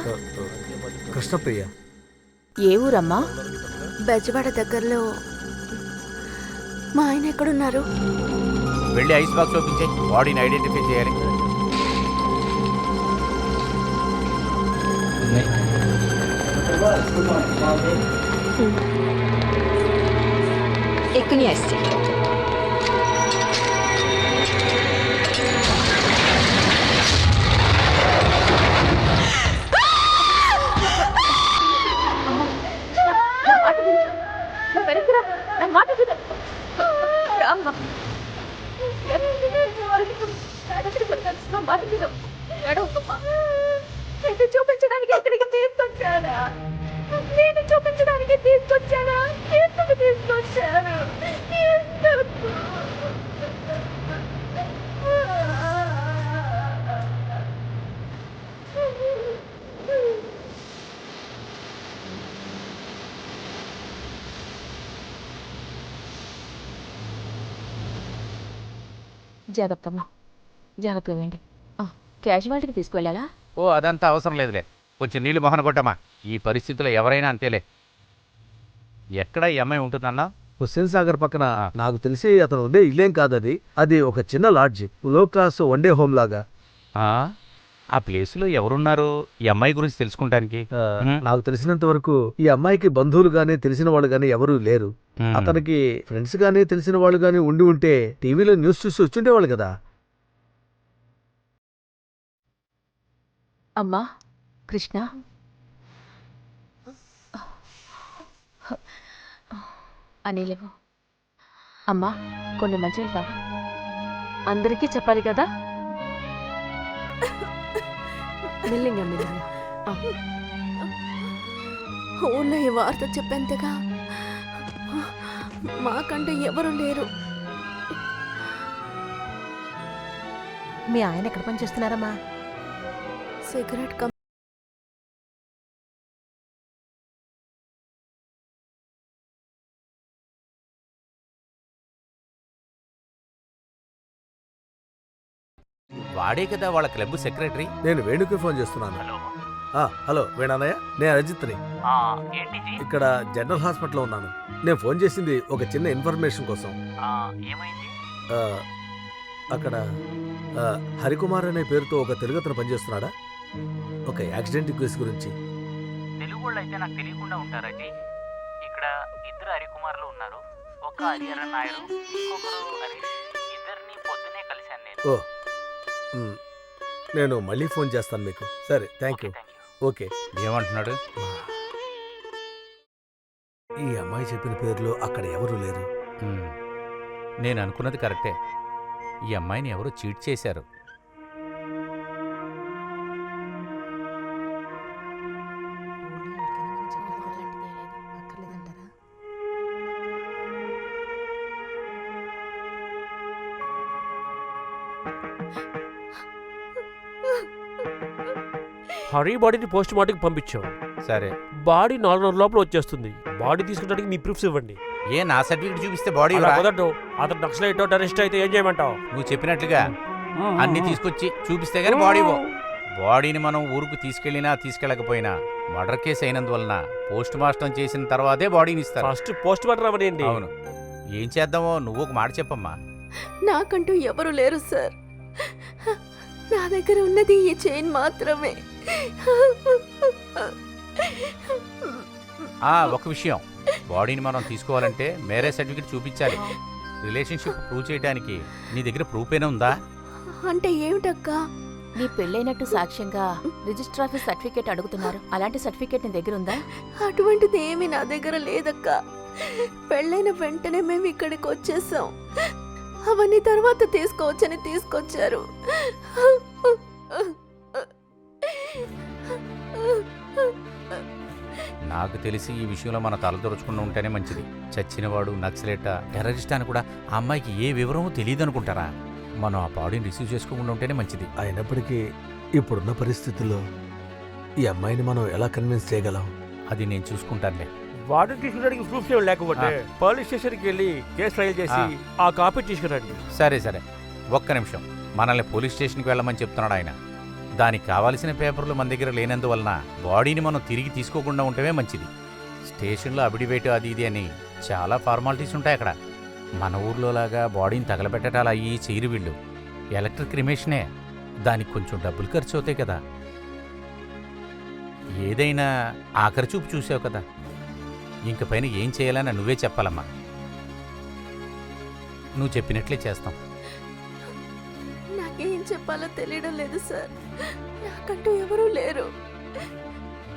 కృష్ణప్రియ. ఏ ఊరమ్మా? బెజవాడ దగ్గరలో. మా ఆయన ఎక్కడున్నారు? వెళ్ళి ఐస్ బాక్స్ ఓపెన్ చేయి, బాడీని ఐడెంటిఫై చేయాలి. ఎక్కని వస్తే చూపించడానికి ఎక్కడికి తీసుకొచ్చారా? నేను చూపించడానికి తీసుకొచ్చానా? ఎందుకు తీసుకొచ్చాను? జాగ్రత్తమ్మా, జాగ్రత్తగా వేయండి. క్యాజువాలిటీకి తీసుకువెళ్ళాలా? ఓ, అదంతా అవసరం లేదులే. కొంచెం నీళ్ళు మొహన కొట్టమ్మా. ఈ పరిస్థితుల్లో ఎవరైనా అంతేలే. ఎక్కడ ఈ అమ్మాయి ఉంటుందన్నా? హుస్సేన్ సాగర్ పక్కన. నాకు తెలిసి అతను ఉండే ఇల్లేం కాదు అది. అది ఒక చిన్న లాడ్జ్, లో క్లాస్ వన్ డే హోమ్ లాగా. ఆ ప్లేస్లో ఎవరున్నారు ఈ అమ్మాయి గురించి తెలుసుకుంటానికి? నాకు తెలిసినంత వరకు ఈ అమ్మాయికి బంధువులు గానీ తెలిసిన వాళ్ళు గానీ ఎవరూ లేరు. అతనికి ఫ్రెండ్స్ గానీ తెలిసిన వాళ్ళు గానీ ఉండి ఉంటే టీవీలో న్యూస్ చూసి వచ్చుండేవాళ్ళు కదా. అమ్మా కృష్ణ, అనిలేవు. అమ్మా కొన్ని మంచి వెళ్తావా? అందరికీ చెప్పాలి కదా. మెల్లింగా మెల్లింగా. ఊళ్ళో ఈ వార్త చెప్పేంతగా మాకంటే ఎవరు లేరు. మీ ఆయన ఎక్కడ పని చేస్తున్నారమ్మా? సిగరెట్ వాడే కదా వాళ్ళ క్లబ్ సెక్రటరీ. నేను వేణుకి ఫోన్ చేస్తున్నాను. హలో వేణానయ్య, నేను అజిత్ని. ఇక్కడ జనరల్ హాస్పిటల్లో ఉన్నాను. నేను ఫోన్ చేసింది ఒక చిన్న ఇన్ఫర్మేషన్ కోసం. అక్కడ హరికుమార్ అనే పేరుతో ఒక తెలుగుతను పనిచేస్తున్నాడా? ఒక యాక్సిడెంట్ కేసు గురించి. తెలుగు వాళ్ళు అయితే నాకు తెలియకుండా ఉంటారండి. ఇక్కడ ఇద్దరు హరికుమార్లు ఉన్నారు. ఒక హరిహరన్ నాయుడు, ఇంకొకరు హరీష్. ఇద్దరిని పొద్దునే కలిశాను నేను. నేను మళ్ళీ ఫోన్ చేస్తాను మీకు. సరే, థ్యాంక్ యూ. ఓకే. ఏమంటున్నాడు? ఈ అమ్మాయి చెప్పిన పేర్లో అక్కడ ఎవరు లేరు. నేను అనుకున్నది కరెక్టే. ఈ అమ్మాయిని ఎవరో చీట్ చేశారు. హరి బాడీని పోస్ట్ మార్టంకి పంపించాం. సరే, బాడీ 4 రోజుల లోపల వచ్చేస్తుంది. బాడీ తీసుకున్నడానికి మీ ప్రూఫ్స్ ఇవ్వండి. ఏ నా సర్టిఫికేట్ చూపిస్తే బాడీ కుదరదు. అతను నక్సలైట్ టెర్రరిస్ట్ అయితే ఏం చేయమంటావు? నువ్వు చెప్పినట్లుగా అన్ని తీసుకొచ్చి చూపిస్తే గానీ బాడీ బాడీని మనం ఊరుకు తీసుకెళ్ళకపోయినా మర్డర్ కేసు అయినందువలన పోస్ట్ మార్టం చేసిన తర్వాతే బాడీని ఇస్తారు. ఫస్ట్ పోస్ట్ మార్టం అవనండి. అవును. ఏం చేద్దామో నువ్వు ఒక మాట చెప్పమ్మా. నాకంటూ ఎవరు లేరు సార్. నా దగ్గర ఉన్నది ఈ చైన్ మాత్రమే. ఒక విషయం, బాడీని మనం తీసుకోవాలంటే మ్యారేజ్ సర్టిఫికేట్ చూపించాలి. రిలేషన్షిప్ ప్రూవ్ చేయడానికి నీ దగ్గర ప్రూఫ్ ఏనా ఉందా? అంటే ఏమిటక్కా? నీ పెళ్ళైనట్టు సాక్ష్యంగా రిజిస్టర్ ఆఫీస్ సర్టిఫికేట్ అడుగుతున్నారు. అలాంటి సర్టిఫికేట్ నీ దగ్గర ఉందా? అటువంటిది ఏమీ నా దగ్గర లేదక్కా. పెళ్ళైన వెంటనే మేము ఇక్కడికి వచ్చేసాం. అవన్నీ తర్వాత తీసుకోవచ్చని తీసుకొచ్చారు. నాకు తెలిసి ఈ విషయంలో మన తలదొరుచుకుండా ఉంటేనే మంచిది. చచ్చినవాడు నక్సలేట టెర్రరిస్ట్ అని కూడా ఆ అమ్మాయికి ఏ వివరమూ తెలియదు అనుకుంటారా? మనం ఆ బాడీని రిసీవ్ చేసుకోకుండా ఉంటేనే మంచిది. అయినప్పటికీ ఇప్పుడున్న పరిస్థితుల్లో ఈ అమ్మాయిని మనం ఎలా కన్విన్స్ చేయగలం? అది నేను చూసుకుంటానులే. బాడీని తీసుకురావడానికి ప్రూఫ్స్ ఏమి లేకపోతే పోలీస్ స్టేషన్కి వెళ్ళి కేసు ఫైల్ చేసి ఆ కాపీ తీసుకురండి. సరే, ఒక్క నిమిషం. మనల్ని పోలీస్ స్టేషన్కి వెళ్ళమని చెప్తున్నాడు ఆయన. దానికి కావాల్సిన పేపర్లు మన దగ్గర లేనందువలన బాడీని మనం తిరిగి తీసుకోకుండా ఉంటమే మంచిది. స్టేషన్లో అబిడివేట్ అది ఇది అని చాలా ఫార్మాలిటీస్ ఉంటాయి అక్కడ. మన ఊర్లో లాగా బాడీని తగలబెట్టడాలు అయ్యి చేయరు వీళ్ళు. ఎలక్ట్రిక్ క్రిమేషనే. దానికి కొంచెం డబ్బులు ఖర్చు అవుతాయి కదా. ఏదైనా ఆఖరి చూపు చూసావు కదా. ఇంక పైన ఏం చేయాలని నువ్వే చెప్పాలమ్మా. నువ్వు చెప్పినట్లే చేస్తాం. నాకేం చెప్పాలో తెలియడం లేదు సార్. నాకంటూ ఎవరూ లేరు.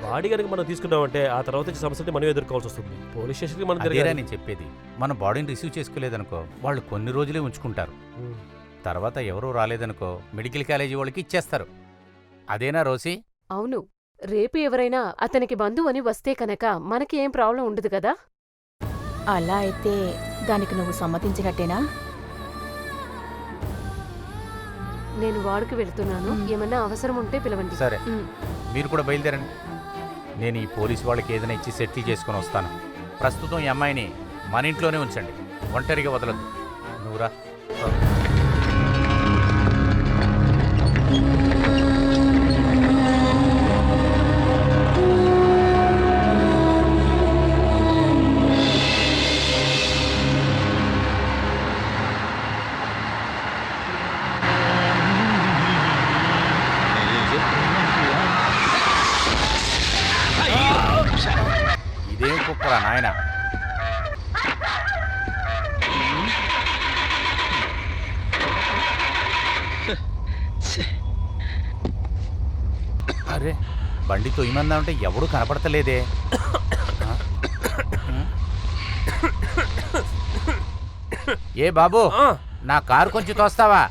బాడీ కనుక మనం తీసుకున్నామంటే ఆ తర్వాత సమస్యని మనం ఎదుర్కోవాల్సి వస్తుంది. పోలీస్ స్టేషన్కి మనం అదేరా నేను చెప్పేది. మన బాడీని రిసీవ్ చేసుకోలేదనుకో వాళ్ళు కొన్ని రోజులే ఉంచుకుంటారు. తర్వాత ఎవరూ రాలేదనుకో మెడికల్ కాలేజీ వాళ్ళకి ఇచ్చేస్తారు. అదేనా రోసి? అవును. రేపు ఎవరైనా అతనికి బంధువు అని వస్తే కనుక మనకి ఏం ప్రాబ్లం ఉండదు కదా. అలా అయితే దానికి నువ్వు సమ్మతించినట్టేనా? నేను వాడుకు వెళ్తున్నాను. ఏమన్నా అవసరం ఉంటే పిలవండి. సరే, మీరు కూడా బయలుదేరండి. నేను ఈ పోలీసు వాళ్ళకి ఏదైనా ఇచ్చి సెటిల్ చేసుకొని వస్తాను. ప్రస్తుతం ఈ అమ్మాయిని మన ఇంట్లోనే ఉంచండి. ఒంటరిగా వదలద్దు. నువ్వురా. అరే బండి తొయ్యమందామంటే ఎవడూ కనపడతలేదే. ఏ బాబు, నా కారు కొంచెం తోస్తావా?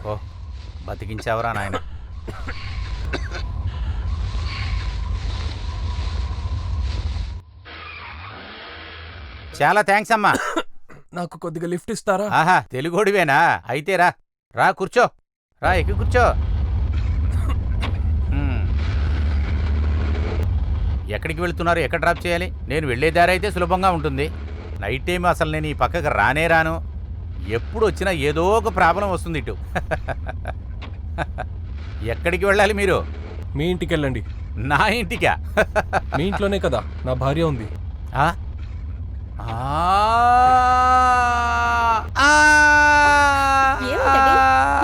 ఓ బతికించావరా నాయన. చాలా థ్యాంక్స్ అమ్మా. నాకు కొద్దిగా లిఫ్ట్ ఇస్తారా? ఆహా, తెలుగోడివేనా? అయితే రా రా కూర్చో, రా ఎక్కి కూర్చో. ఎక్కడికి వెళ్తున్నారు? ఎక్కడ డ్రాప్ చేయాలి? నేను వెళ్ళే దారి అయితే సులభంగా ఉంటుంది. నైట్ టైం అసలు నేను ఈ పక్కకు రానే రాను. ఎప్పుడు వచ్చినా ఏదో ఒక ప్రాబ్లం వస్తుంది ఇటు. ఎక్కడికి వెళ్ళాలి మీరు? మీ ఇంటికి వెళ్ళండి. నా ఇంటికా? మీ ఇంట్లోనే కదా నా భార్య ఉంది.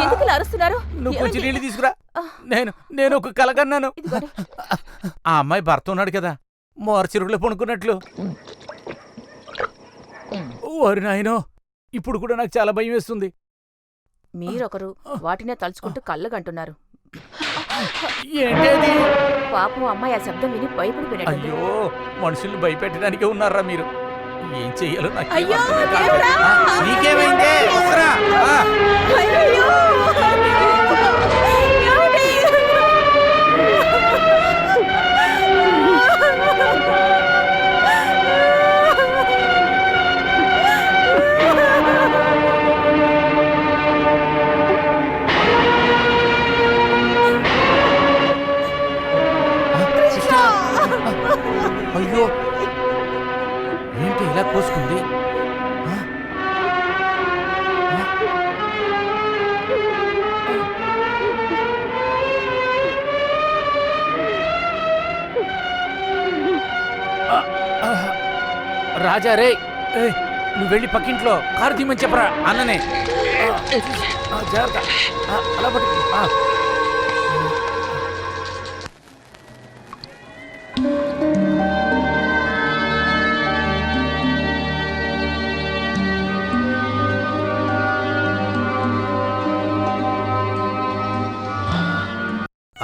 ఎందుకు అరుస్తున్నారు? నువ్వు కొంచెం నీళ్ళు తీసుకురా. నేను ఒక కలగన్నాను. ఆ అమ్మాయి భర్త ఉన్నాడు కదా, మోర్చెరువులో పడుకున్నట్లు. ఓరి నాయనో, ఇప్పుడు కూడా నాకు చాలా భయం వేస్తుంది. మీరొకరు వాటినే తలుచుకుంటూ కళ్ళగంటున్నారు. ఏంటది? పాపం అమ్మాయి ఆ శబ్దం విని భయపడిపోయినట్టు. అయ్యో, మనుషుల్ని భయపెట్టడానికే ఉన్నారా మీరు? ఏం చెయ్యాలో నాకు నీకేమైందే? అయ్యో, ఏంటి ఇలా కోసుకుంది? రాజా రే, నువ్వు వెళ్ళి పక్కింట్లో కారు తీమని చెప్పరా అన్ననే. జాగ్రత్త, అలా పట్టు.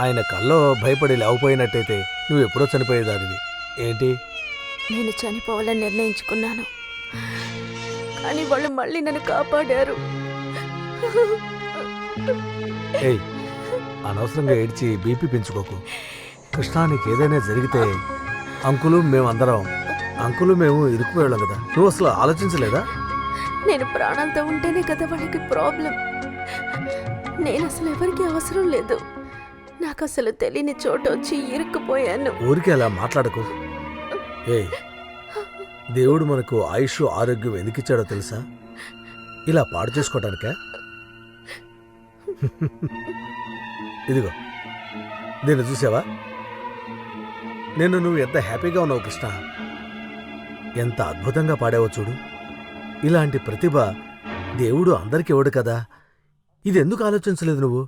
ఆయన కల్లో భయపడి లేకపోయినట్టయితే నువ్వు ఎప్పుడో చనిపోయేదానివి. ఏంటి? నేను చనిపోవాలని నిర్ణయించుకున్నాను, కానీ వాళ్ళు మళ్ళీ నన్ను కాపాడారు. ఏయ్, అనవసరంగా ఏడ్చి బీపీ పెంచుకోకు. కృష్ణానికి ఏదైనా జరిగితే అంకులు మేము ఇరుక్కుపోయాం కదా. నువ్వు అసలు ఆలోచించలేదా? నేను ప్రాణాలతో ఉంటేనే కదా వాళ్ళకి ప్రాబ్లం. నేను అసలు ఎవరికి అవసరం లేదు. నాకు అసలు తెలియని చోట వచ్చి ఇరుక్కుపోయాను. ఊరికే అలా మాట్లాడకు. ఏయ్, దేవుడు మనకు ఆయుష్ ఆరోగ్యం ఎందుకిచ్చాడో తెలుసా? ఇలా పాడు చేసుకోవటానికా? ఇదిగో దీన్ని చూసావా? నువ్వు ఎంత హ్యాపీగా ఉన్నావు కృష్ణ. ఎంత అద్భుతంగా పాడావో చూడు. ఇలాంటి ప్రతిభ దేవుడు అందరికీ ఇవ్వడు కదా. ఇది ఎందుకు ఆలోచించలేదు నువ్వు?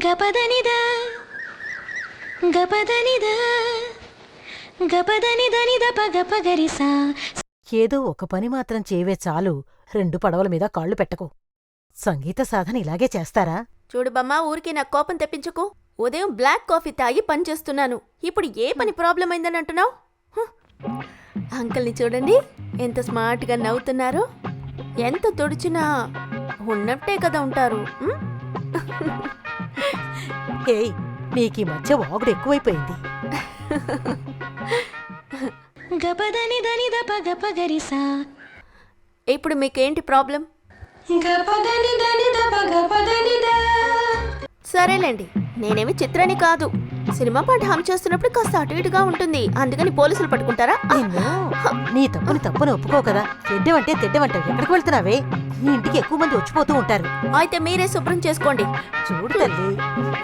గపదనిదా గపదనిదా గపదనిదనిద పగపగరిసా. ఏదో ఒక పని మాత్రం చేయవే చాలు. 2 పడవల మీద కాళ్ళు పెట్టకు. సంగీత సాధన ఇలాగే చేస్తారా? చూడు బమ్మా, ఊరికి నాకు కోపం తెప్పించుకు. ఉదయం బ్లాక్ కాఫీ తాగి పని చేస్తున్నాను. ఇప్పుడు ఏ పని ప్రాబ్లం అయిందని అంటున్నావు? అంకల్ని చూడండి, ఎంత స్మార్ట్గా నవ్వుతున్నారు. ఎంత తుడిచినా ఉన్నట్టే కదా ఉంటారు. ఏయ్, నీకీ మధ్య వాగుడు ఎక్కువైపోయింది. గపదనిదనిద పగపగరిసా. ఇప్పుడు మీకేంటి ప్రాబ్లం? సరేలేండి, నేనేమి చిత్రాన్ని కాదు. సినిమా పాట హమ్ చేస్తున్నప్పుడు కాస్త అటు ఇటుగా ఉంటుంది, అందుకని పోలీసులు పట్టుకుంటారా? నీ తప్పును ఒప్పుకో కదా. తెడ్డవంటే ఎక్కడికి వెళ్తున్నావే? నీ ఇంటికి ఎక్కువ మంది వచ్చిపోతూ ఉంటారు. అయితే మీరే శుభ్రం చేసుకోండి. చూడు తల్లి,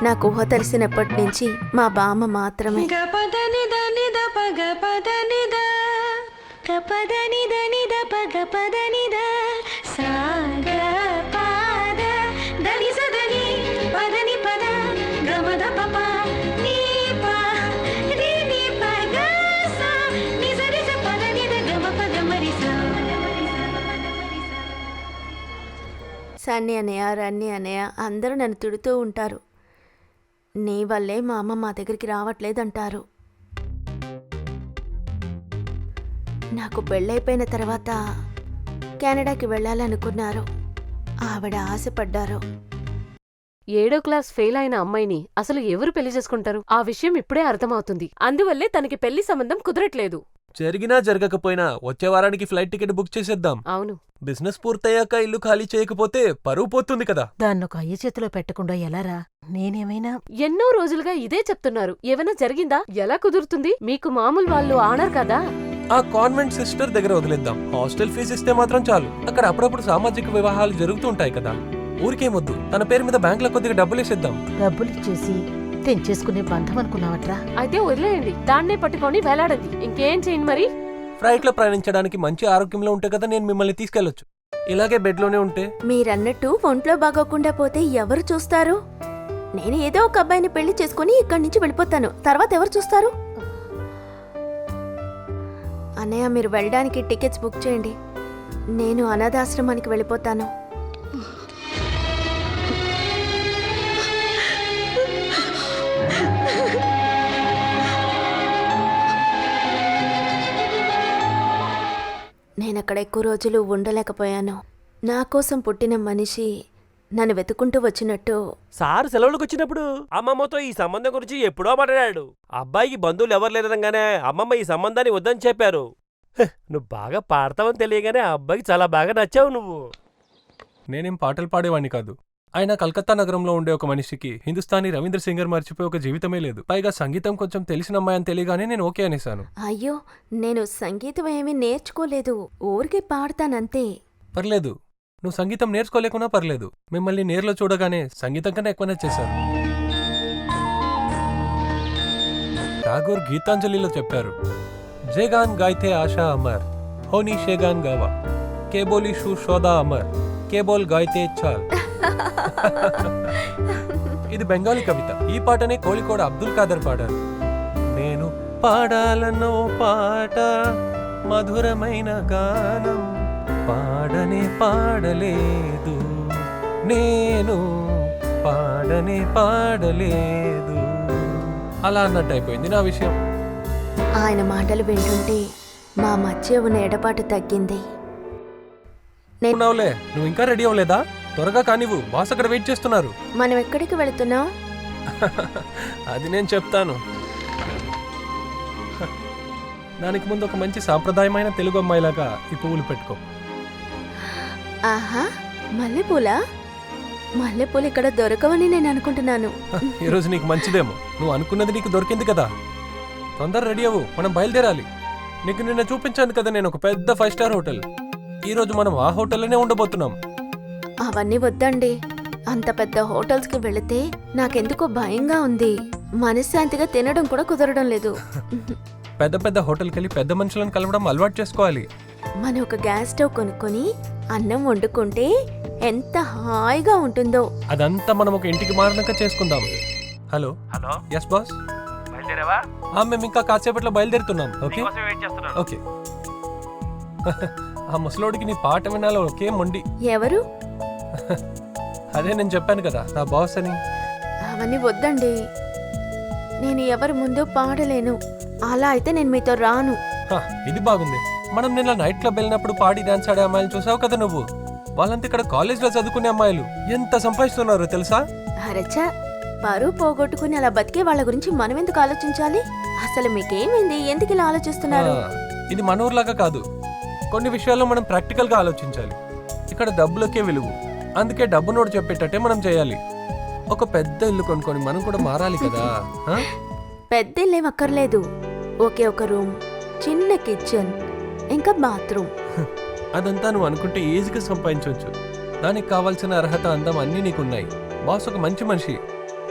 నాకు ఊహ తెలిసినప్పటి నుంచి మా బామ్మ మాత్రమే. సన్ని అనయ్య, రన్ని అనయ్య అందరూ నన్ను తిడుతూ ఉంటారు. నీ వల్లే మా అమ్మ మా దగ్గరికి రావట్లేదంటారు. నాకు పెళ్ళైపోయిన తర్వాత కెనడాకి వెళ్ళాలనుకున్నారు. ఆవిడ ఆశపడ్డారు. 7వ క్లాస్ ఫెయిల్ అయిన అమ్మాయిని అసలు ఎవరు పెళ్లి చేసుకుంటారు? ఆ విషయం ఇప్పుడే అర్థమవుతుంది. అందువల్లే తనకి పెళ్లి సంబంధం కుదరట్లేదు. జరిగినా జరగకపోయినా వచ్చే వారానికి ఫ్లైట్ టికెట్ బుక్ చేసేద్దాం. అవును. బిజినెస్ పూర్తయ్యాక ఇల్లు ఖాళీ చేయకపోతే పరువు పోతుంది కదా. దాన్నొక అయ్య చేతిలో పెట్టకుండా ఎలారా? నేనేమైనా ఎన్నో రోజులుగా ఇదే చెప్తున్నారు. ఏమైనా జరిగిందా? ఎలా కుదురుతుంది? మీకు మామూలు వాళ్ళు ఆనర్ కదా. ఆ కాన్వెంట్ సిస్టర్ దగ్గర వదిలేద్దాం. హాస్టల్ ఫీజు ఇస్తే మాత్రం చాలు. అక్కడ అప్పుడప్పుడు సామాజిక వివాహాలు జరుగుతూ ఉంటాయి కదా. ఊరికేమొద్దు, తన పేరు మీద బ్యాంకులో కొద్దిగా డబ్బులు వేసేద్దాం. డబ్బులిచ్చేసి తెంచేసుకునే బంధం అనుకున్నావట్రా? అయితే వదిలేయండి, దాన్నే పట్టుకొని వేలాడండి. ఇంకేం చేయండి మరి. ఫ్లైట్ లో ప్రయాణించడానికి మంచి ఆరోగ్యంలో ఉంటే కదా నేను మిమ్మల్ని తీసుకెళ్లొచ్చు. ఇలాగే బెడ్ లోనే ఉంటే మీరన్నట్టు ఒంట్లో బాగోకుండా పోతే ఎవరు చూస్తారు? నేను ఏదో ఒక అబ్బాయిని పెళ్లి చేసుకుని ఇక్కడి నుంచి వెళ్ళిపోతాను. తర్వాత ఎవరు చూస్తారు? అన్నయ్య, మీరు వెళ్ళడానికి టికెట్స్ బుక్ చేయండి. నేను అనాథాశ్రమానికి వెళ్ళిపోతాను. నేనక్కడ ఎక్కువ రోజులు ఉండలేకపోయాను. నా కోసం పుట్టిన మనిషి నన్ను వెతుకుంటూ వచ్చినట్టు. సార్ సెలవులకు వచ్చినప్పుడు అమ్మమ్మతో ఈ సంబంధం గురించి ఎప్పుడో మాట్లాడాడు. అబ్బాయికి బంధువులు ఎవరు లేదంగానే అమ్మమ్మ ఈ సంబంధాన్ని వద్దని చెప్పారు. నువ్వు బాగా పాడతావని తెలియగానే ఆ అబ్బాయికి చాలా బాగా నచ్చావు నువ్వు. నేనేం పాటలు పాడేవాణ్ణి కాదు. ఆయన కలకత్తా నగరంలో ఉండే ఒక మనిషికి హిందుస్థానీ రవీంద్ర సింగర్ మర్చిపోయి ఒక జీవితమే లేదు. పైగా సంగీతం కొంచెం తెలిసిన అమ్మాయని తెలియగానే నేను ఓకే అనేశాను. అయ్యో, నేను సంగీతం ఏమీ నేర్చుకోలేదు. ఊరికే పాడతానంతే. పర్లేదు, నువ్వు సంగీతం నేర్చుకోలేకున్నా పర్లేదు. మిమ్మల్ని నేర్లో చూడగానే సంగీతం కన్నా ఎక్కువ నచ్చేశాను. ఠాగూర్ గీతాంజలిలో చెప్పారు, జేగాన్ గాయితే ఆశా అమర్ హోనీ షేగాన్ గావా కేబోలి షూ షోదా అమర్ కేబోల్ గాయితే చాల్. ఇది బెంగాలీ కవిత. ఈ పాటనే కోళికోడ అబ్దుల్ ఖాదర్ పాడారు. నేను పాడాలన్నో పాట మధురమైన గానం పాడనే పాడలేదు, నేను పాడనే పాడలేదు. అలా అన్నట్టు అయిపోయింది నా విషయం. ఆయన మాటలు వింటుంటే మా మధ్య ఉన్న ఎడబాటు తగ్గింది. నవ్వులే, నువ్వు ఇంకా రెడీ అవ్వలేదా? త్వరగా కానివ్వు, బాస్ అక్కడ వెయిట్ చేస్తున్నారు. మనం ఎక్కడికి వెళుతున్నాం? అది నేను చెప్తాను. దానికి ముందు ఒక మంచి సాంప్రదాయమైన తెలుగు అమ్మాయిలాగా ఈ పువ్వులు పెట్టుకో. ఆహా, మల్లెపూలా? మల్లెపూలు ఇక్కడ దొరకవని నేను అనుకుంటున్నాను. ఈరోజు నీకు మంచిదేమో. నువ్వు అనుకున్నది నీకు దొరికింది కదా. తొందర రెడీ అవ్వు, మనం బయలుదేరాలి. నీకు నిన్న చూపించాను కదా నేను ఒక పెద్ద 5 స్టార్ హోటల్. ఈరోజు మనం ఆ హోటల్లోనే ఉండబోతున్నాం. అవన్నీ వద్దండి. అంత పెద్ద హోటల్స్కి వెళితే నాకెందుకో భయంగా ఉంది. మనశ్శాంతిగా తినడం కూడా కుదరడం లేదు. పెద్ద పెద్ద హోటల్కి వెళ్ళి పెద్ద మనుషులను కలవడం అలవాటు చేసుకోవాలి. మనం ఒక గ్యాస్ స్టవ్ కొనుక్కొని అన్నం వండుకుంటే ఎంత హాయిగా ఉంటుందో. అదంతా మనం ఒక ఇంటికి మారినాక చేసుకుందాం. Hello hello, yes boss. బయలుదేరావా? మేము ఇంకా కాసేపట్లో బయలుదేరుతున్నాం. ఓకే నీకోసం వెయిట్ చేస్తున్నాను. ఓకే. ఆ ముసలోడికి నీ పాట వినాలో ఒకే మొండి. ఎవరు? అదే నేను చెప్పాను కదా, నా బాస్ అని. అవన్నీ వద్దండి. నేను ఎవరి ముందు పాడలేను. అలా అయితే నేను మీతో రాను. ఇది బాగుంది. మనం నిన్న నైట్ క్లబ్ వెళ్ళినప్పుడు పాడి డాన్స్ ఆడే అమ్మాయిలు చూసావు కదా నువ్వు. వాళ్ళంతా ఇక్కడ కాలేజ్లో చదువుకునే అమ్మాయిలు. ఎంత సంపాదిస్తున్నారో తెలుసా? అరచా, పరువు పోగొట్టుకుని అలా బతికే వాళ్ళ గురించి మనం ఎందుకు ఆలోచించాలి? అసలు మీకేమైంది? ఎందుకు ఇలా ఆలోచిస్తున్నారు? ఇది మన ఊర్లాగా కాదు. కొన్ని విషయాల్లో మనం ప్రాక్టికల్ గా ఆలోచించాలి. ఇక్కడ డబ్బులకే విలువ. అందుకే డబ్బు నోడు చెప్పేటట్టే మనం చేయాలి. ఒక పెద్ద ఇల్లు కొనుక్కొని మనం కూడా మారాలి కదా. పెద్ద ఇల్లేం అక్కర్లేదు. ఒకే ఒక రూమ్, చిన్న కిచెన్, ఇంకా బాత్రూమ్. అదంతా నువ్వు అనుకుంటే ఈజీగా సంపాదించవచ్చు. దానికి కావాల్సిన అర్హత, అందం అన్నీ నీకున్నాయి. బాస్ ఒక మంచి మనిషి.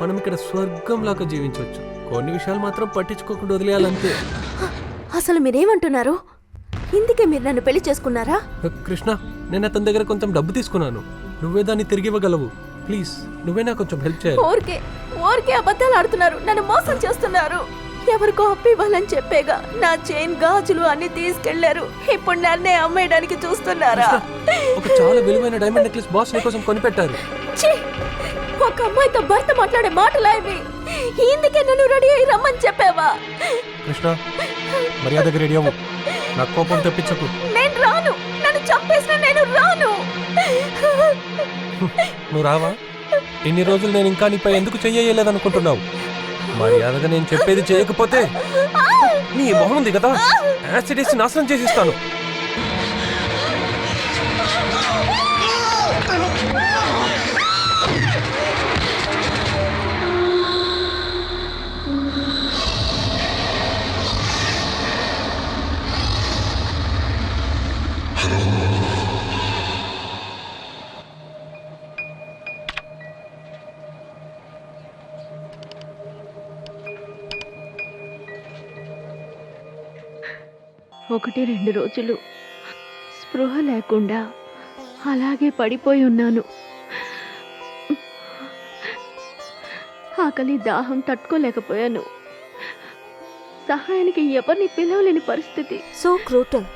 మనం ఇక్కడ స్వర్గంలాగా జీవించవచ్చు. కొన్ని విషయాలు మాత్రం పట్టించుకోకుండా వదిలేయాలంతే. అసలు మీరేమంటున్నారు? ఇందుకే మీరు నన్ను పెళ్లి చేసుకున్నారా? కృష్ణ, నేను అతని దగ్గర కొంచెం డబ్బు తీసుకున్నాను. నువ్వే దాన్ని తిరిగి ఇవ్వగలవు. ప్లీజ్, నువ్వే నాకు కొంచెం హెల్ప్ చేయాలి. ఊరికే అబద్ధాలు ఆడుతున్నారు. నన్ను మోసం చేస్తున్నారు. ఎవరికో అప్పు ఇవ్వాలని చెప్పేగా నా చైన్, గాజులు అన్ని తీసుకెళ్లారు. ఇప్పుడు నన్నే అమ్మేయడానికి చూస్తున్నారా? ఒక చాలా విలువైన డైమండ్ నెక్లెస్ బాస్ నీ కోసం కొనిపెట్టారు. ఛీ! ఒక అమ్మాయితో భర్త మాట్లాడే మాటలా ఇవి? ఇందుకే నన్ను రెడీ అయ్యి రమ్మని చెప్పావా? కృష్ణ, మర్యాదగా రెడీ అవ్వు. నాకు కోపం తెప్పించకు. నేను రాను. నన్ను చంపేసిన నేను రాను. నువ్వు రావా? ఇన్ని రోజులు నేను ఇంకా నీపై ఎందుకు చెయ్యలేదనుకుంటున్నావు? మర్యాదగా నేను చెప్పేది చేయకపోతే నీ మొహం ఉంది కదా, యాసిడ్ వేసి నాశనం చేసిస్తాను. ఒకటి 2 రోజులు స్పృహ లేకుండా అలాగే పడిపోయి ఉన్నాను. ఆకలి దాహం తట్టుకోలేకపోయాను. సహాయానికి ఎవరిని పిలవలేని పరిస్థితి. సో క్రూటల్.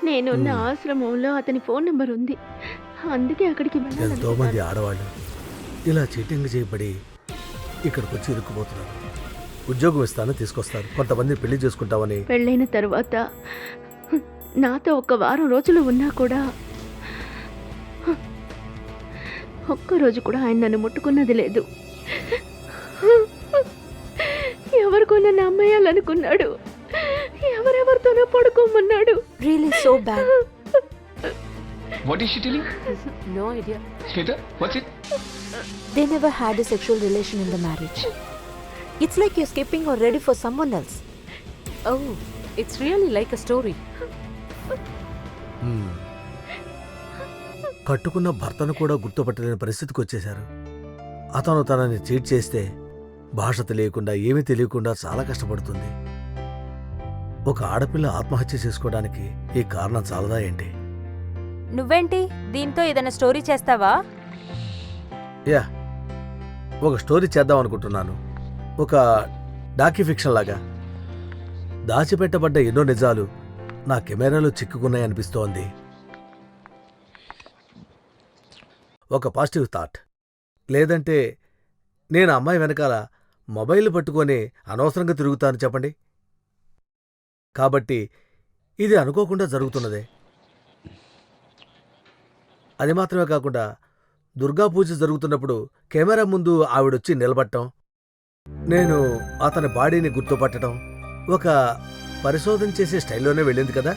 నేనున్న ఆశ్రమంలో అతని ఫోన్ నెంబర్ ఉంది. అందుకే అక్కడికి ఎంతో మంది ఆడవాళ్ళు ఇలా చీటింగ్ చేయబడి ఇక్కడికి వచ్చి ఇరుక్కుపోతున్నారు. ఉద్యోగం ఇస్తాను తీసుకొస్తారు, కొంతమంది పెళ్లి చేసుకుంటామని. పెళ్ళైన తర్వాత నాతో 1 వారం రోజులు ఉన్నా కూడా ఒక్కరోజు కూడా ఆయన నన్ను ముట్టుకున్నది లేదు. ఎవరికో నన్ను అమ్మేయాలనుకున్నాడు. ఎవరెవరితోనో పడుకోమన్నాడు. Really so bad. What is she telling? No idea. Shweta, what's it? They never had a sexual relation in the marriage. It's like you're skipping or ready for someone else. Oh, it's really like a story. కట్టుకున్న భర్తను కూడా గుర్తుపట్టలేని పరిస్థితికి వచ్చేశారు. అతను తనని cheat చేస్తే భాష తెలియకుండా ఏమీ తెలియకుండా చాలా కష్టపడుతుంది. ఒక ఆడపిల్ల ఆత్మహత్య చేసుకోవడానికి ఈ కారణం చాలదా ఏంటి? నువ్వేంటి దీంతో ఏదైనా స్టోరీ చేస్తావా? యా, ఒక స్టోరీ చేద్దాం అనుకుంటున్నాను. ఒక డాక్యుఫిక్షన్ లాగా. దాచిపెట్టబడ్డ ఎన్నో నిజాలు నా కెమెరాలో చిక్కుకున్నాయనిపిస్తోంది. ఒక పాజిటివ్ థాట్. లేదంటే నేను అమ్మాయి వెనకాల మొబైల్ పట్టుకొని అనవసరంగా తిరుగుతాను చెప్పండి. కాబట్టి ఇది అనుకోకుండా జరుగుతున్నదే. అది మాత్రమే కాకుండా దుర్గా పూజ జరుగుతున్నప్పుడు కెమెరా ముందు ఆవిడొచ్చి నిలబడటం, నేను అతని బాడీని గుర్తుపట్టడం ఒక పరిశోధన చేసే స్టైల్లోనే వెళ్ళింది కదా.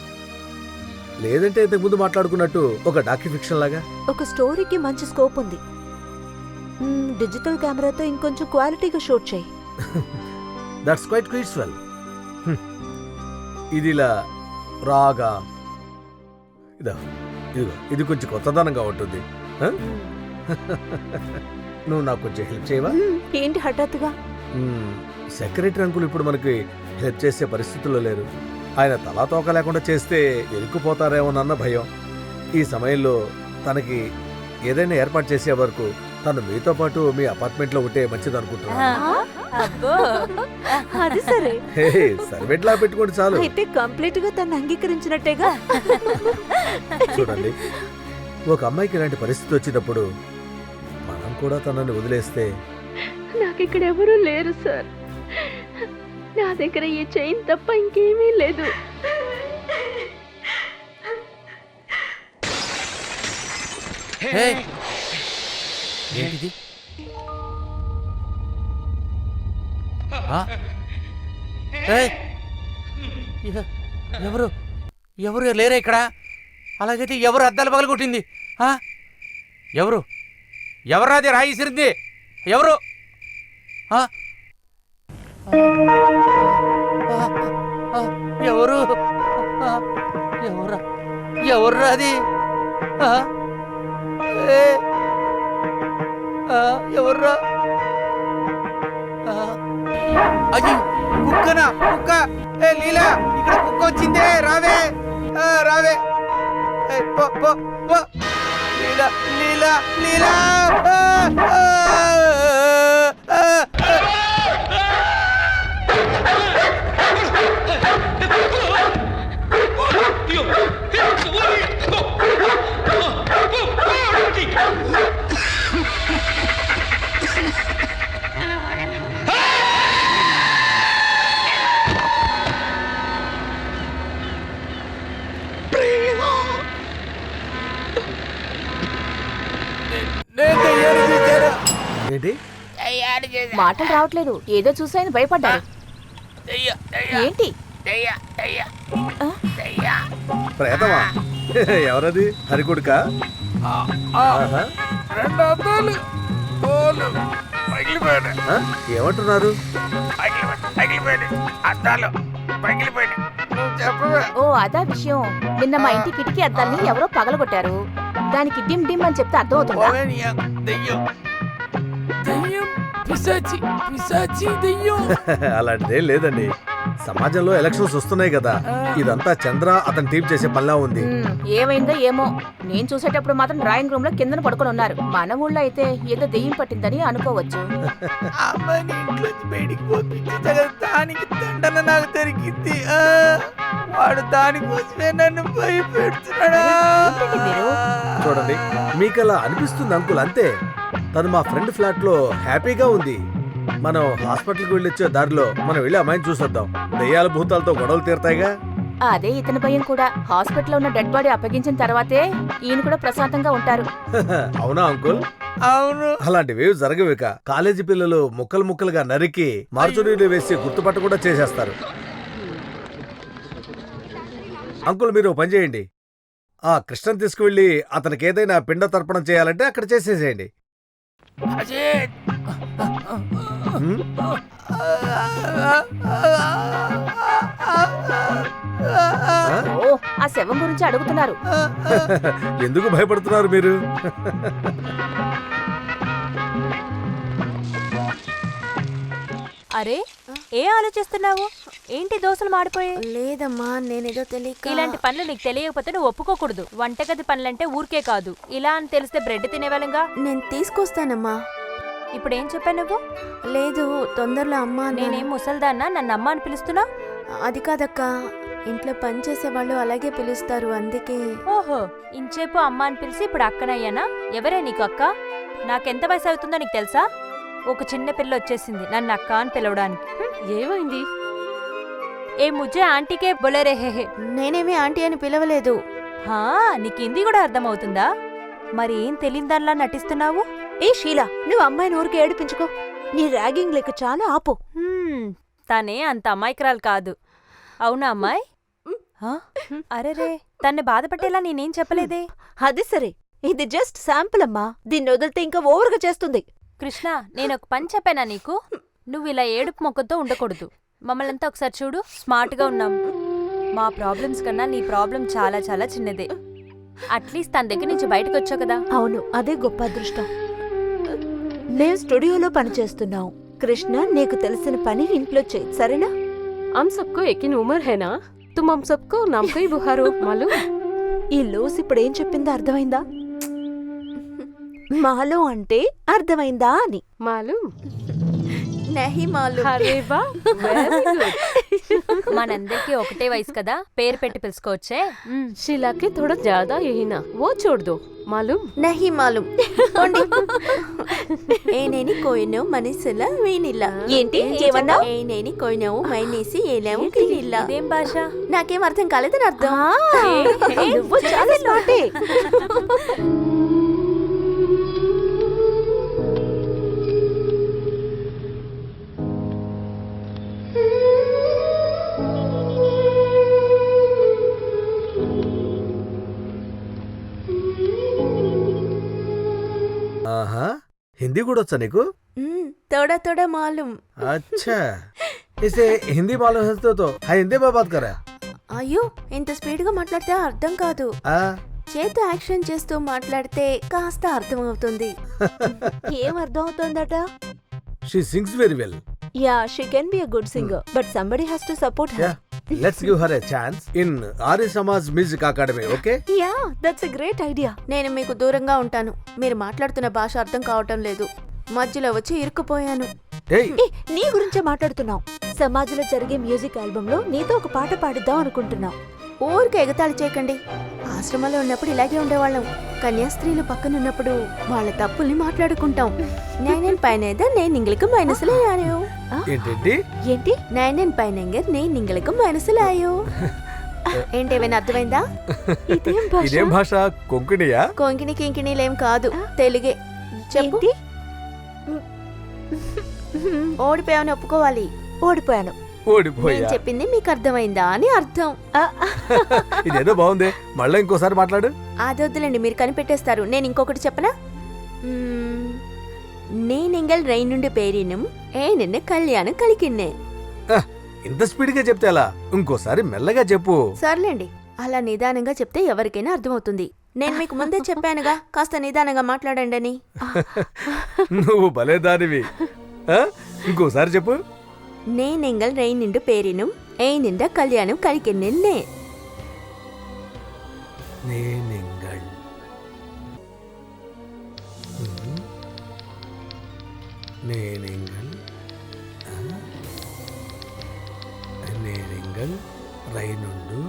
లేదంటే ఇంతకుముందు మాట్లాడుకున్నట్టు ఒక డాక్యుఫిక్షన్ లాగా. ఒక స్టోరీకి మంచి స్కోప్ ఉంది. డిజిటల్ కెమెరాతో ఇంకొంచెం క్వాలిటీగా షూట్ చేయి. That's quite quite swell. ఇది ఇలా రాగా ఇదిగో ఇది కొంచెం కొత్తదనంగా ఉంటుంది. నువ్వు నాకు కొంచెం హెల్ప్ చేయవా? ఏంటి హఠాత్తుగా? సెక్రటరీ అంకుల్ ఇప్పుడు మనకి హెల్ప్ చేసే పరిస్థితుల్లో లేరు. ఆయన తలా తోక లేకుండా చేస్తే ఇరుక్కుపోతారేమోనన్న భయం. ఈ సమయంలో తనకి ఏదైనా ఏర్పాటు చేసే వరకు తను మీతో పాటు మీ అపార్ట్మెంట్లో ఉంటే మంచిది అనుకుంటున్నాను. అది సరే. సర్వెంట్లా పెట్టుకోండి చాలు. అయితే కంప్లీట్ గా తను అంగీకరించినట్టేగా. చూడండి, ఒక అమ్మాయికి ఇలాంటి పరిస్థితి వచ్చినప్పుడు మనం కూడా తనని వదిలేస్తే. నాకు ఇక్కడ ఎవరూ లేరు సార్. నా దగ్గర ఈ చైన్ తప్ప ఇంకేమీ లేదు. ఏంటిది? ఎవరు ఎవరు లేరా ఇక్కడ? అలాగైతే ఎవరు అద్దాలు పగలగొట్టింది? ఎవరు ఎవరాది రాయి ఇసిరింది? ఎవరు? ఎవరు ఎవరా ఎవరు అది? ఎవర్రా? అది కుక్కనా? కుక్క? లీలా, ఇక్కడ కుక్క వచ్చిందే. రావే రావే. లీలా లీలా లీలా. ఏంటి మాటలు రావట్లేదు, ఏదో చూసాయని భయపడ్డారు. ఏంటి? ప్రేతమా? ఎవరది? హరికొడుకా? ఏమంటున్నారు? ఓ అదా విషయం. నిన్న మా ఇంటి కిటికీ అద్దాల్ని ఎవరో పగలగొట్టారు. దానికి డిమ్ డిమ్ అని చెప్తే అర్థం అవుతుందా? అలాంటిదేం లేదండి. సమాజంలో ఎలక్షన్స్ వస్తున్నాయి కదా, ఇదంతా చంద్ర అతని టీం చేసే పనిలా ఉంది. ఏమైందో ఏమో, నేను చూసేటప్పుడు మాత్రం డ్రాయింగ్ రూమ్ లో కిందన పడుకొని ఉన్నారు. మన ఊళ్ళో అయితే ఏదో దెయ్యం పట్టిందని అనుకోవచ్చు. దానికి దండన నాకు దొరికింది. వాడు దానికోసమే నన్ను భయపెడుతున్నాడా? చూడండి, మీకు అలా అనిపిస్తుంది అంకుల్, అంతే. తను మా ఫ్రెండ్ ఫ్లాట్ లో హ్యాపీగా ఉంది. మనం హాస్పిటల్కి వెళ్ళొచ్చే దారిలో మనం వెళ్ళి అమ్మాయిని చూసొద్దాం. దెయ్యాల భూతాలతో గొడవలు తీరుతాయిగా. అదే ఇతని భయం కూడా. హాస్పిటల్లో ఉన్న డెడ్ బాడీ అప్పగించిన తర్వాతే ఈయన కూడా ప్రశాంతంగా ఉంటారు. అవునా అంకుల్? అవును. అలాంటివి జరగవిక. కాలేజీ పిల్లలు ముక్కలు ముక్కలుగా నరికి మార్చురీలు వేసి గుర్తుపట్ట కూడా చేసేస్తారు. అంకుల్, మీరు పని చేయండి. ఆ కృష్ణని తీసుకువెళ్ళి అతనికి ఏదైనా పిండ తర్పణం చేయాలంటే అక్కడ చేసేసేయండి. ఆ శవం గురించి అడుగుతున్నారు. ఎందుకు భయపడుతున్నారు మీరు? అరే, ఏ ఆలోచిస్తున్నావు? ఏంటి దోశలు మాడిపోయాయి? లేదమ్మా, నేనేదో తెలియక. ఇలాంటి పనులు నీకు తెలియకపోతే నువ్వు ఒప్పుకోకూడదు. వంటగది పనులంటే ఊరికే కాదు, ఇలా అని తెలిస్తే బ్రెడ్ తినేవాళ్ళంగా. నేను తీసుకొస్తానమ్మా. ఇప్పుడు ఏం చెప్పా నువ్వు? లేదు, తొందరలో అమ్మా. నేనేం ముసల్దాన్నా నన్ను అమ్మ అని పిలుస్తున్నా? అది కాదక్క, ఇంట్లో పని చేసేవాళ్ళు అలాగే పిలుస్తారు, అందుకే. ఓహో, ఇంచేపు అమ్మ అని పిలిచి ఇప్పుడు అక్కనయ్యానా? ఎవరే నీకు అక్క? నాకెంత వయసు అవుతుందో నీకు తెలుసా? ఒక చిన్న పిల్ల వచ్చేసింది నన్ను అక్క అని పిలవడానికి. ఏమైంది? ఏ ముజ్జే ఆంటీకే బొలరే హే. నేనేమి ఆంటీ అని పిలవలేదు. నీకు హిందీ కూడా అర్థమవుతుందా? మరి ఏం తెలియదానిలా నటిస్తున్నావు? ఏ షీలా, నువ్వు అమ్మాయిని ఊరికి ఏడిపించుకో. నీ ర్యాగింగ్ లెక్క చాలా ఆపు. తనే అంత అమాయకురాలు కాదు. అవునా అమ్మాయి? అరేరే, తన్ని బాధపట్టేలా నేనేం చెప్పలేదే. అది సరే, ఇది జస్ట్ శాంపుల్ అమ్మా. దీన్ని వదిలితే ఇంకా ఓవర్గా చేస్తుంది. కృష్ణ, నేను ఒక పని చెప్పానా నీకు? నువ్వు ఇలా ఏడుపు మొక్కతో ఉండకూడదు. మమ్మల్నంతా ఒకసారి చూడు, స్మార్ట్గా ఉన్నాం. మా ప్రాబ్లమ్స్ కన్నా నీ ప్రాబ్లం చాలా చాలా చిన్నదే. అట్లీస్ట్ తన దగ్గర నుంచి బయటకు వచ్చావు కదా. అవును, అదే గొప్ప అదృష్టం. మేము స్టూడియోలో పనిచేస్తున్నాం. కృష్ణ, నీకు తెలిసిన పని ఇంట్లో చేయి, సరేనా? हम सबको एक ही उम्र है ना, तुम हम सबको नाम का ही बुखारो मालूम. ఈ లూస్ ఇప్పుడు ఏం చెప్పిందో అర్థమైందా? మాలో అంటే అర్థమైందా అని. मालूम నహీ మాలూమ్. अरे वाह, वेरी गुड. మనందరికీ ఒకటే వయసు కదా, పేరు పెట్టి పిలుచుకోవచ్చే. शीला के थोड़ा ज्यादा यही ना, वो छोड़ दो. मालूम నహీ మాలూమ్. ఏనేని కోయినో మనసుల వీనిల్ల. ఏంటి ఏమన్నా? ఏనేని కోయినో మైనేసి ఏలేవు కినిల్ల. ఇదేం భాష? నాకేం అర్థం కాలేదని అర్థం. నువ్వు చాలా స్మార్టే. ఆహా, హిందీ కూడా వచ్చా నీకు? थोड़ा थोड़ा मालूम. अच्छा, इसे हिंदी मालूम है तो हिंदी में बात करा. అయ్యో, ఇంత స్పీడ్ గా మాట్లాడితే అర్థం కాదు. చేతి యాక్షన్ చేస్తూ మాట్లాడితే కాస్త అర్థం అవుతుంది. ఏం అర్థం అవుతుందట? She sings very well. Yeah, she can be a good singer, but somebody has to support her. Yeah, let's give her a chance in Arya Samaj Music Academy, okay? Yeah, that's a great idea. నేను మీకు దూరంగా ఉంటాను. మీరు మాట్లాడుతున్న భాష అర్థం కావటం లేదు. మధ్యలో వచ్చి ఇరుక్కుపోయాను. నీ గురించే మాట్లాడుతున్నావు. సమాజంలో జరిగే మ్యూజిక్ ఆల్బమ్ లో నీతో ఒక పాట పాడిద్దాం అనుకుంటున్నాం. ఊరికి ఎగతాళి చేయకండి. ఆశ్రమంలో ఉన్నప్పుడు ఇలాగే ఉండేవాళ్ళం. కన్యాస్త్రీలు పక్కనున్నప్పుడు వాళ్ళ తప్పుల్ని మాట్లాడుకుంటాం. నేను పైన నేను ఇంగ్లీకు మైనసులయ్యాను. ఏంటి? నేను పైన నేను ఇంగ్లీకు మైనసులయ్యో. ఏంటేమైనా అర్థమైందా? ఇదేం భాష? కొంకణియా? కొంకిని కింకిణీలేం కాదు, తెలుగే. చెప్పు. ఓడిపోయావని ఒప్పుకోవాలి. ఓడిపోయాను. నేను చెప్పింది మీకు అర్థమైందా అని అర్థం. ఇదేదో బాగుంది, మళ్ళీ ఇంకోసారి మాట్లాడు. అది వద్దులేండి, మీరు కనిపెట్టేస్తారు. నేను ఇంకొకటి చెప్పనా? నేనెంగల్ రైనుండి పేరినం ఏ నిన్న కళ్యాణం కలికిన్నే. ఇంత స్పీడ్ గా చెప్తే అలా, ఇంకోసారి మెల్లగా చెప్పు. సర్లేండి, అలా నిదానంగా చెప్తే ఎవరికైనా అర్థమవుతుంది. నేను మీకు ముందే చెప్పానుగా కాస్త నిదానంగా మాట్లాడండి అని. నువ్వు భలే దానివి. ఇంకోసారి చెప్పు. నేనెంగల్ రైనుండి పేరినం ఏ నిండా కళ్యాణం కలికిన్నే. నేనెంగల్ నేనెంగల్ నేనెంగల్ రైనుండు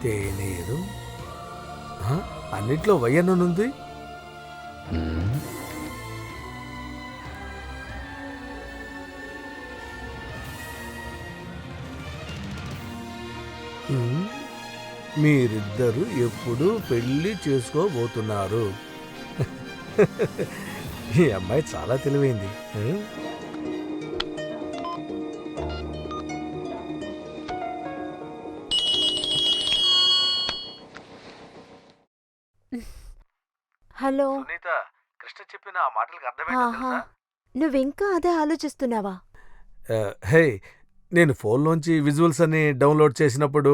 తేనేరు. అన్నిట్లో వయ్యనుంది. మీరిద్దరు ఎప్పుడు పెళ్లి చేసుకోబోతున్నారు? ఈ అమ్మాయి చాలా తెలివైంది. హలో సునీత, కృష్ణ చెప్పిన ఆ మాటలకు అర్థమేంటో తెలుసా? నువ్వింకా అదే ఆలోచిస్తున్నావా? హే, నేను ఫోన్లోంచి విజువల్స్ అన్ని డౌన్లోడ్ చేసినప్పుడు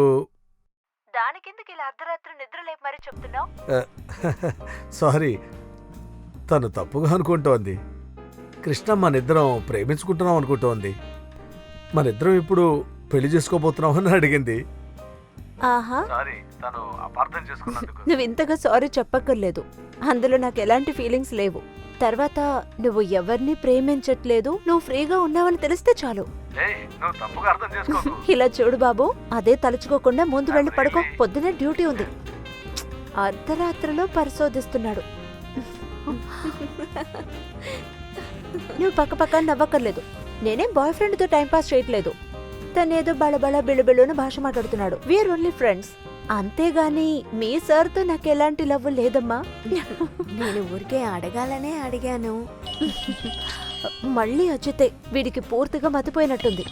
దానికెందుకు ఇలా అర్ధరాత్రి నిద్ర లేపు మరీ చెప్తున్నావు? సారీ, తను తప్పుగా అనుకుంటోంది. కృష్ణ మనిద్దరం ప్రేమించుకుంటున్నాం అనుకుంటోంది. మనిద్దరం ఇప్పుడు పెళ్లి చేసుకోబోతున్నాం అని అడిగింది. ఆహా, సారీ, తను అపార్థం చేసుకున్నందుకు. నువ్వు ఇంతగా సారీ చెప్పక్కర్లేదు. అందులో నాకు ఎలాంటి ఫీలింగ్స్ లేవు. తర్వాత నువ్వు ఎవరిని ప్రేమించట్లేదు, నువ్వు ఫ్రీగా ఉన్నావని తెలిస్తే చాలు. నువ్వు తప్పుగా అర్థం చేసుకోకు. ఇలా చూడు బాబు, అదే తలుచుకోకుండా ముందు వెళ్ళి పడుకో. పొద్దునే డ్యూటీ ఉంది. అర్ధరాత్రిలో పరిశోధిస్తున్నాడు. నువ్వు పక్క నవ్వక్కర్లేదు. నేనేం బాయ్ ఫ్రెండ్తో టైంపాస్ చేయట్లేదు. తనేదో బళబళ బిళబిళున భాష మాట్లాడుతున్నాడు. వీఆర్ ఓన్లీ ఫ్రెండ్స్, అంతేగాని మీ సార్తో నాకు ఎలాంటి లవ్ లేదమ్మా. నేను ఊరికే అడగాలనే అడిగాను. మళ్ళీ అచ్చితే వీడికి పూర్తిగా మతిపోయినట్టుంది.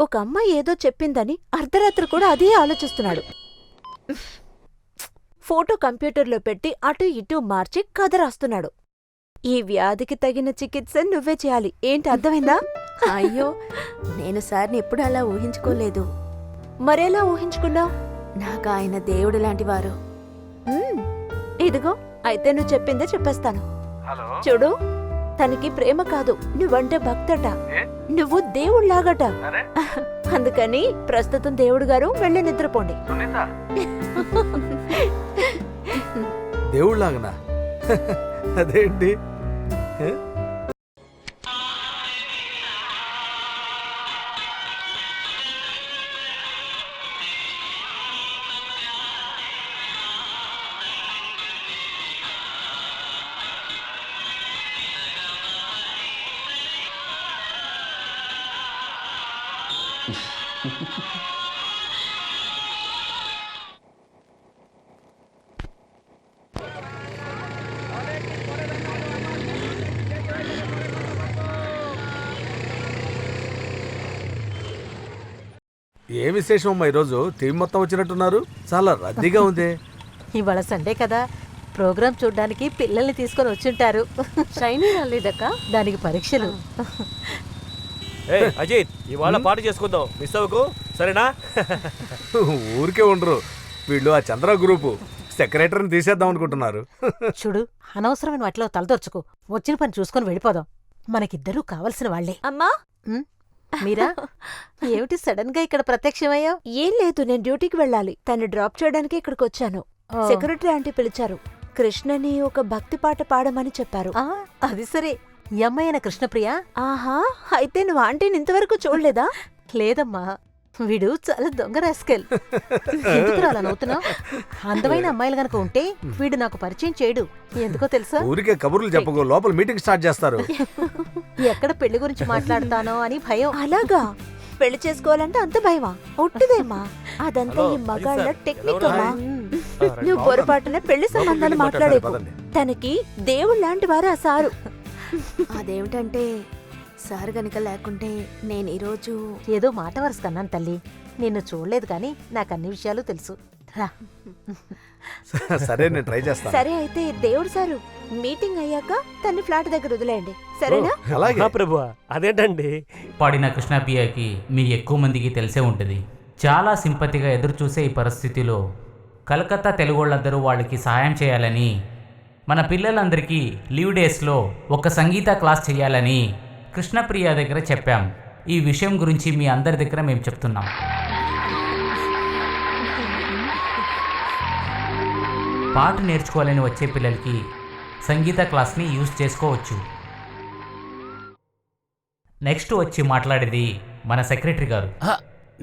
ఒక అమ్మాయి ఏదో చెప్పిందని అర్ధరాత్రి కూడా అదే ఆలోచిస్తున్నాడు. ఫోటో కంప్యూటర్లో పెట్టి అటు ఇటు మార్చి కథ రాస్తున్నాడు. ఈ వ్యాధికి తగిన చికిత్స నువ్వే చేయాలి. ఏంటి, అర్థమైందా? అయ్యో, నేను సార్ని ఎప్పుడు అలా ఊహించుకోలేదు. మరేలా ఊహించుకున్నావు? నాకు ఆయన దేవుడు లాంటి వారు. ఇదిగో, అయితే నువ్వు చెప్పిందే చెప్పేస్తాను. చూడు, తనకి ప్రేమ కాదు, నువ్వంటే భక్తట. నువ్వు దేవుళ్లాగట. అందుకని ప్రస్తుతం దేవుడు గారు వెళ్ళి నిద్రపోండి. దేవుళ్ళలాగనా? అదేంటి? ఏ విశేషం అమ్మా, ఈరోజు టీం మొత్తం వచ్చినట్టున్నారు. చాలా రద్దీగా ఉంది. ఇవాళ సండే కదా, ప్రోగ్రాం చూడ్డానికి పిల్లల్ని తీసుకొని వచ్చుంటారు. షైనీ రాలేదక్క? దానికి పరీక్షలు. అజిత్, ఇవాళ పాట చేసుకుందాం, మిస్ అవ్వకు, సరేనా? ఊరికే ఉండరు వీళ్ళు. ఆ చంద్ర గ్రూపు సెక్రటరీని తీసేద్దాం అనుకుంటున్నారు. చూడు, అనవసరమైన వాటిలో తలదొర్చుకో. వచ్చిన పని చూసుకొని వెళ్ళిపోదాం. మనకిద్దరూ కావలసిన వాళ్లే. అమ్మా, మీరా? ఏమిటి సడన్ గా ఇక్కడ ప్రత్యక్షమయ్యావు? ఏం లేదు, నేను డ్యూటీకి వెళ్ళాలి. తను డ్రాప్ చేయడానికి ఇక్కడికి వచ్చాను. సెక్రటరీ ఆంటీ పిలిచారు. కృష్ణని ఒక భక్తి పాట పాడమని చెప్పారు. అది సరే, ఈ అమ్మాయిన కృష్ణప్రియ? ఆహా, అయితే నువ్వు ఆంటీని ఇంతవరకు చూడలేదా? లేదమ్మా, వీడు చాలా దొంగ రాస్కెల్. ఎందుకు అలా నవ్వుతున్నావు? అందమైన అమ్మాయిలు గనక ఉంటే వీడు నాకు పరిచయం చేయడు. ఎందుకో తెలుసా? ఊరికే కబుర్లు చెప్పకు, లోపల మీటింగ్ స్టార్ట్ చేస్తారు. ఎక్కడ పెళ్లి గురించి మాట్లాడతానో అని భయం. అలాగా? పెళ్లి చేసుకోవాలంటే అంత భయమా? ఒట్టిదేమ్మా, అదంతా ఈ మగాళ్ళ టెక్నిక్ అమ్మా. నువ్వు పొరపాటున పెళ్లి సంబంధాలు మాట్లాడేకు. తనకి దేవుడు లాంటి వారు ఆ సారు. అదేమిటంటే సార్ గనుక లేకుంటే నేను ఈరోజు ఏదో మాట వరుస కన్నాను తల్లి. నిన్ను చూడలేదు కానీ నాకు అన్ని విషయాలు తెలుసు. రా. సరే, నేను ట్రై చేస్తాను. సరే అయితే దేవుడు సారు మీటింగ్ అయ్యాక తన్ని ఫ్లాట్ దగ్గర వదిలేయండి, సరేనా? ప్రభు అదేంటండి? పాడిన కృష్ణప్రియకి మీ ఎక్కువ మందికి తెలిసే ఉంటుంది. చాలా సింపతిగా ఎదురు చూసే ఈ పరిస్థితిలో కలకత్తా తెలుగోళ్ళందరూ వాళ్ళకి సహాయం చేయాలని, మన పిల్లలందరికీ లీవ్ డేస్లో ఒక సంగీత క్లాస్ చేయాలని కృష్ణప్రియ దగ్గర చెప్పాం. ఈ విషయం గురించి మీ అందరి దగ్గర మేము చెప్తున్నాం. పాట నేర్చుకోవాలని వచ్చే పిల్లలకి సంగీత క్లాస్ని యూజ్ చేసుకోవచ్చు. నెక్స్ట్ వచ్చి మాట్లాడేది మన సెక్రటరీ గారు.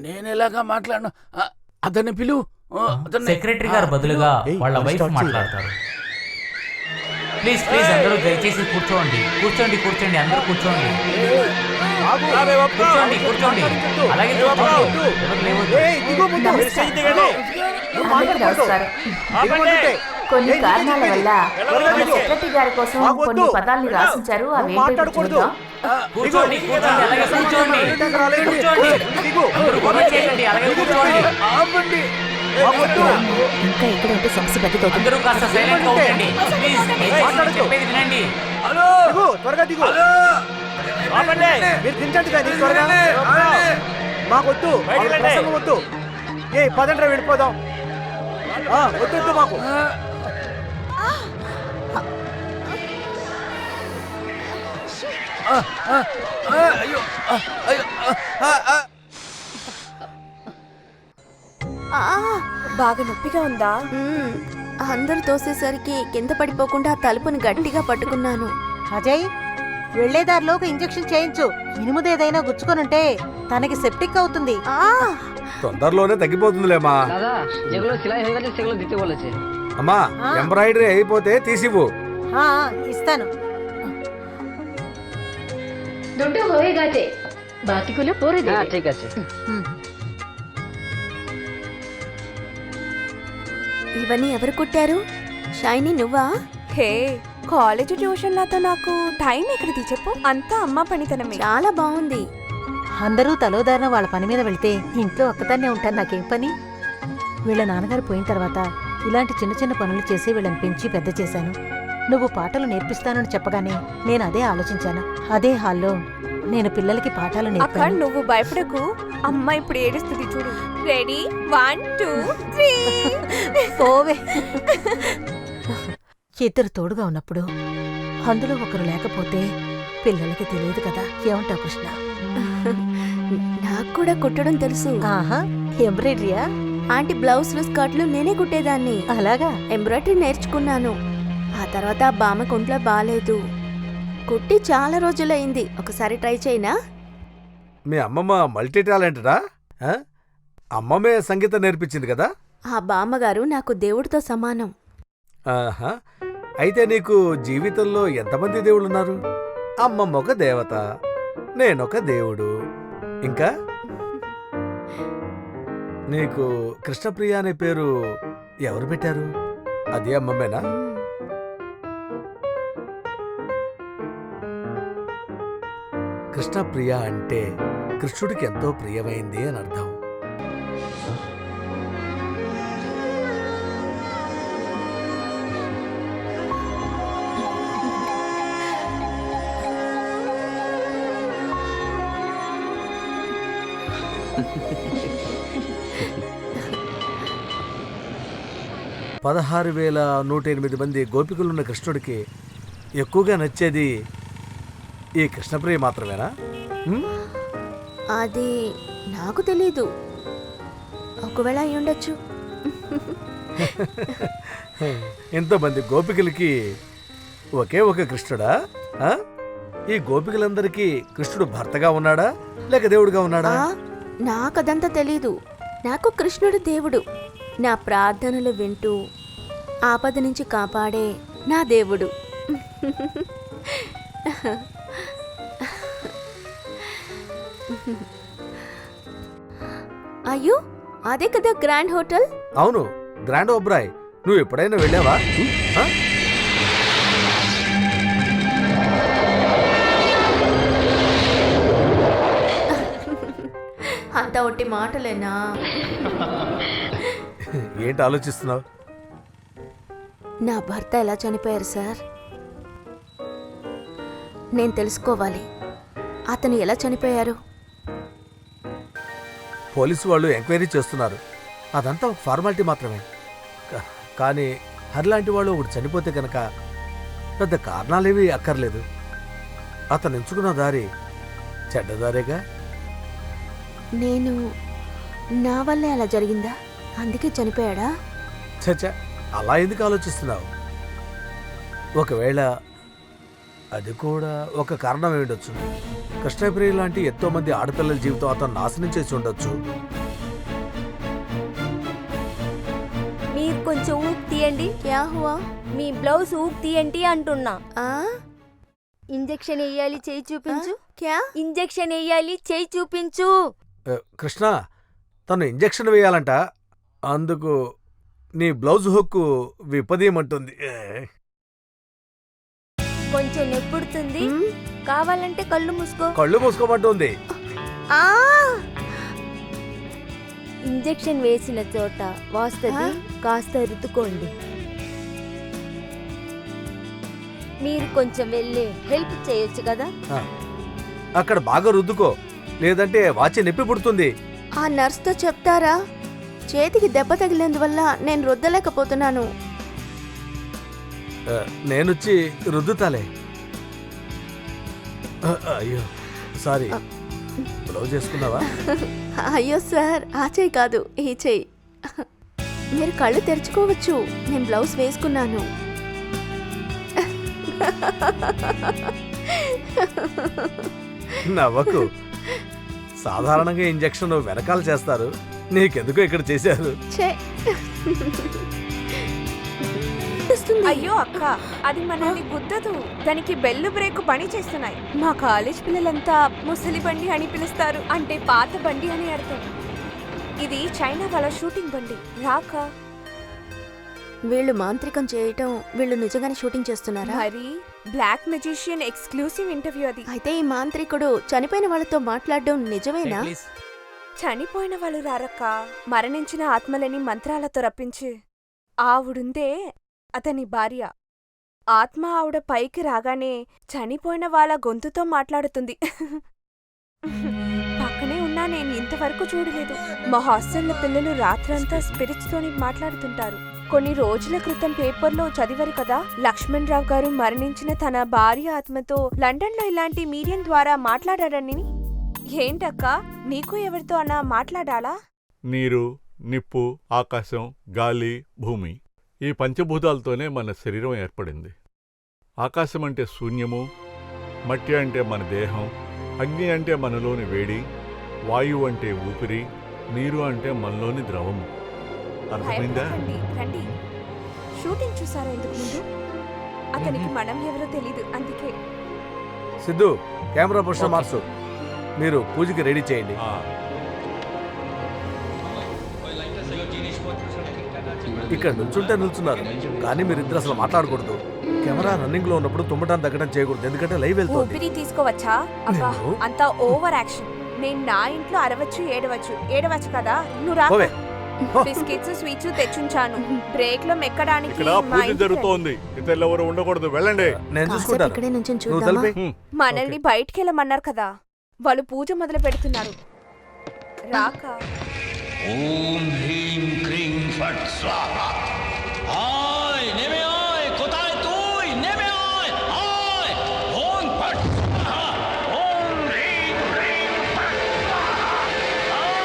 నేను ఎలాగా మాట్లాడను, అతన్ని పిలువు. సెక్రటరీ గారు బదులుగా వాళ్ళ వైఫ్ మాట్లాడతారు. ప్లీజ్ ప్లీజ్ అందరూ దయచేసి కూర్చోండి, కూర్చోండి, కూర్చోండి, అందరూ కూర్చోండి, కూర్చోండి, కూర్చోండి, అలాగే కొన్ని కారణాల వల్ల మన సెక్రటరీ గారి కోసం కొన్ని పదాలను రాసించారు. అవేంటో చూద్దాం. కూర్చోండి, కూర్చోండి, అలాగే కూర్చోండి, కూర్చోండి, అందరూ గొడవ చేయకండి, అలాగే కూర్చోండి. ఇంకా ఇక్కడ ఉంటే సమస్య పెద్దదవుతుంది. అందరూ కాస్త సైలెంట్ గా ఉండండి ప్లీజ్. చెప్పేది వినండి. త్వరగా దిగు. మీరు దించండి కానీ త్వరగా. మాకొద్దు, వద్దు. ఏ పదండ్రా వెళ్ళిపోదాం. వద్దు మాకు. అయ్యో బాగా నొప్పిగా ఉందా? అందరూ తోసేసరికి కింద పడిపోకుండా తలుపుని గట్టిగా పట్టుకున్నాను. అజయ్, వెళ్లేదారిలో ఒక ఇంజెక్షన్ చేయించు. ఇనుముదేదైనా గుచ్చుకొనుంటే తనకి సెప్టిక్ అవుతుంది. తొందరలోనే తగ్గిపోతుందిలేమా. అమ్మా, ఎంబ్రాయిడరీ అయిపోతే తీసివ్వు. ఇస్తాను. দুটো হয়ে গেছে, বাকিগুলো পরে দেবে। ঠিক আছে। ఇవన్నీ ఎవరు కుట్టారు? షైనీ నువ్వా? హే, కాలేజ్ ట్యూషన్లతో నాకు టైం ఎక్కడిది చెప్పు? అంతా అమ్మ పనితనమే. చాలా బాగుంది. అందరూ తలోదారిన వాళ్ళ పని మీద వెళ్తే ఇంట్లో ఒక్కదాన్నే ఉంటాను. నాకేం పని? వీళ్ళ నాన్నగారు పోయిన తర్వాత ఇలాంటి చిన్న చిన్న పనులు చేసి వీళ్ళని పెంచి పెద్ద చేశాను. నువ్వు పాటలు నేర్పిస్తానని చెప్పగానే నేను అదే ఆలోచించాను. అదే హాల్లో నేను పిల్లలకి పాఠాలు నేర్పాను. నువ్వు భయపడకు, అమ్మ ఇప్పుడు ఏడుస్తుంది చూడు. రెడీ, 1 2 3 పోవే. ఇద్దరు తోడుగా ఉన్నప్పుడు అందులో ఒకరు లేకపోతే పిల్లలకి తెలియదు కదా. ఏమంటావు కృష్ణ? నాకు కూడా కుట్టడం తెలుసు. ఆహా, ఎంబ్రాయిడరీయా? ఆంటీ బ్లౌజ్లు స్కర్ట్లు నేనే కుట్టేదాన్ని. అలాగా? ఎంబ్రాయిడరీ నేర్చుకున్నాను. ఆ తర్వాత బామ్మకు ఒంట్లో బాగాలేదు. కుట్టి చాలా రోజులైంది. ఒకసారి ట్రై చేయనా? మీ అమ్మమ్మ మల్టీ టాలెంటెడా? అమ్మమ్మే సంగీతం నేర్పించింది కదా? ఆ బామ్మగారు నాకు దేవుడితో సమానం. ఆహా, అయితే నీకు జీవితంలో ఎంతమంది దేవుళ్ళున్నారు? అమ్మమ్మ ఒక దేవత, నేనొక దేవుడు. ఇంకా నీకు కృష్ణప్రియ అనే పేరు ఎవరు పెట్టారు? అది అమ్మమ్మేనా? కృష్ణప్రియ అంటే కృష్ణుడికి ఎంతో ప్రియమైంది అని అర్థం. $16,108 మంది గోపికలున్న కృష్ణుడికి ఎక్కువగా నచ్చేది ఈ కృష్ణప్రియ మాత్రమేనా? అది నాకు తెలీదు. ఒకవేళ అయి ఉండొచ్చు. ఎంతోమంది గోపికలకి ఒకే ఒక కృష్ణుడా? ఈ గోపికలందరికీ కృష్ణుడు భర్తగా ఉన్నాడా లేక దేవుడుగా ఉన్నాడా? నాకదంతా తెలీదు. నాకు కృష్ణుడు దేవుడు. నా ప్రార్థనలు వింటూ ఆపద నుంచి కాపాడే నా దేవుడు. అయ్యో అదే కదా గ్రాండ్ హోటల్. అవును, గ్రాండ్ ఓబ్రాయ్. నువ్వు ఎప్పుడైనా వెళ్ళావా? ఆ? అంతా ఒట్టి మాటలేనా? ఏంటి ఆలోచిస్తున్నావు? నా భర్త ఎలా చనిపోయారు సార్? నేను తెలుసుకోవాలి. అతను ఎలా చనిపోయారు? పోలీసు వాళ్ళు ఎంక్వైరీ చేస్తున్నారు. అదంతా ఒక ఫార్మాలిటీ మాత్రమే. కానీ హరిలాంటి వాళ్ళు ఒకటి చనిపోతే కనుక పెద్ద కారణాలేవి అక్కర్లేదు. అతను ఎంచుకున్న దారి చెడ్డదారేగా. నా వల్లే అలా జరిగిందా? అందుకే చనిపోయాడా? చచ్చా, అలా ఎందుకు ఆలోచిస్తున్నావు? ఒకవేళ అది కూడా ఒక కారణం ఉండొచ్చు. కృష్ణప్రియ లాంటి ఎంతో మంది ఆడపిల్లల జీవితం అతను నాశనం చేసి ఉండొచ్చు. మీరు కొంచెం ఊపు తీయండి. క్యా హువా? మీ బ్లౌజ్ ఊపు తీయండి అంటున్నా. ఇంజెక్షన్ వేయాలి, చేయి చూపించు. క్యా? ఇంజెక్షన్ వేయాలి, చేయి చూపించు. కృష్ణ, తను ఇంజెక్షన్ వేయాలంట. అందుకు నీ బ్లౌజ్ హుక్కు విపదీయమంటుంది. కొంచెం నెప్పుడుతుంది. కావాలంటే కళ్ళు మూసుకో. కళ్ళు మూసుకోమంటుంది. ఇంజెక్షన్ వేసిన చోట వాస్తది, కాస్త రుద్దుకోండి. మీరు కొంచెం వెళ్ళి హెల్ప్ చేయొచ్చు కదా. అక్కడ బాగా రుద్దుకో, లేదంటే వాచి నొప్పి పుడుతుంది. ఆ నర్స్తో చెప్తారా? చేతికి దెబ్బ తగిలేందువల్ల నేను రుద్దలేకపోతున్నాను. నేనొచ్చి రుద్దుతాలే. అయ్యో సారీ, బ్లౌజ్ వేసుకున్నావా? అయ్యో సార్, ఆ చెయ్యి కాదు, ఈ చెయ్యి. మీరు కళ్ళు తెరుచుకోవచ్చు. నేను బ్లౌజ్ వేసుకున్నాను. నవ్వకు. సాధారణంగా ఇంజెక్షన్ వెనకాల చేస్తారు, నీకెందుకు ఇక్కడ చేశారు? అయ్యో అక్క, అది మనల్ని గుద్దదు. దానికి బెల్లు బ్రేక్ పని చేస్తున్నాయి. మా కాలేజ్ పిల్లలంతా ముసలి బండి అని పిలుస్తారు. అంటే పాత బండి అని అర్థం. ఇది చైనా వాళ్ళ షూటింగ్ బండి. రాక వీళ్ళు మాంత్రికం చేయటం, వీళ్ళు నిజంగానే షూటింగ్ చేస్తున్నారా? మరి బ్లాక్ మెజిషియన్ ఎక్స్క్లూసివ్ ఇంటర్వ్యూ అది. అయితే ఈ మాంత్రికుడు చనిపోయిన వాళ్ళతో మాట్లాడడం నిజమేనా? చనిపోయిన వాళ్ళు రారక్క, మరణించిన ఆత్మలని మంత్రాలతో రప్పించి. ఆవిడుందే అతని భార్య. ఆత్మ ఆవిడ పైకి రాగానే చనిపోయిన వాళ్ళ గొంతుతో మాట్లాడుతుంది. పక్కనే ఉన్నా నేను ఇంతవరకు చూడలేదు. మా హాస్టల్లో పిల్లలు రాత్రంతా స్పిరిట్స్తోని మాట్లాడుతుంటారు. కొన్ని రోజుల క్రితం పేపర్లో చదివారు కదా, లక్ష్మణ్ రావు గారు మరణించిన తన భార్య ఆత్మతో లండన్లో ఇలాంటి మీడియం ద్వారా మాట్లాడారని. ఏంటక్క, నీకు ఎవరితో అన్నా మాట్లాడాలా? నీరు, నిప్పు, ఆకాశం, గాలి, భూమి, ఈ పంచభూతాలతోనే మన శరీరం ఏర్పడింది. ఆకాశం అంటే శూన్యము, మట్టి అంటే మన దేహం, అగ్ని అంటే మనలోని వేడి, వాయువు అంటే ఊపిరి, నీరు అంటే మనలోని ద్రవము. అర్థమైందా? రండి, షూటింగ్ చూసారా ఇంతకు ముందు? అతనికి మనం ఎవరో తెలీదు, అందుకే. సిద్ధు, కెమెరా పొజిషన్ మార్చు. మీరు పూజకి రెడీ చేయండి. ఇక్కడ నిల్చుంటే నిల్చున్నారు, కానీ మీరిద్దరు అసలు మాట్లాడకూడదు. కెమెరా రన్నింగ్ లో ఉన్నప్పుడు తుమ్మటం తగ్గడం చేయకూడదు, ఎందుకంటే లైవ్ వెళ్తుంది. ఊపిరి తీసుకోవచ్చా? అబ్బా, అంతా ఓవర్ యాక్షన్. నేను నా ఇంట్లో అరవచ్చు, ఏడవచ్చు కదా. నువ్వు రా. Biscuits, sweets తెచ్చుంచాను. బ్రేక్ లో మెక్కడానికి. జరుగుతోంది, ఇతరులు ఎవరు ఉండకూడదు. వెళ్ళండి, నేను చూసుకుంటాను. మనల్ని బయటికి వెళ్ళమన్నారు కదా, వాళ్ళు పూజ మొదలు పెడుతున్నారు. రాక. ఓం హ్రీం క్రీం ఫట్ స్వాహా. ఆయ్ నేమే ఆయ్ కోతాయ్ తుయ్ నేమే ఆయ్ ఆయ్ ఓం ఫట్ స్వాహా. ఓం హ్రీం క్రీం ఫట్ స్వాహా.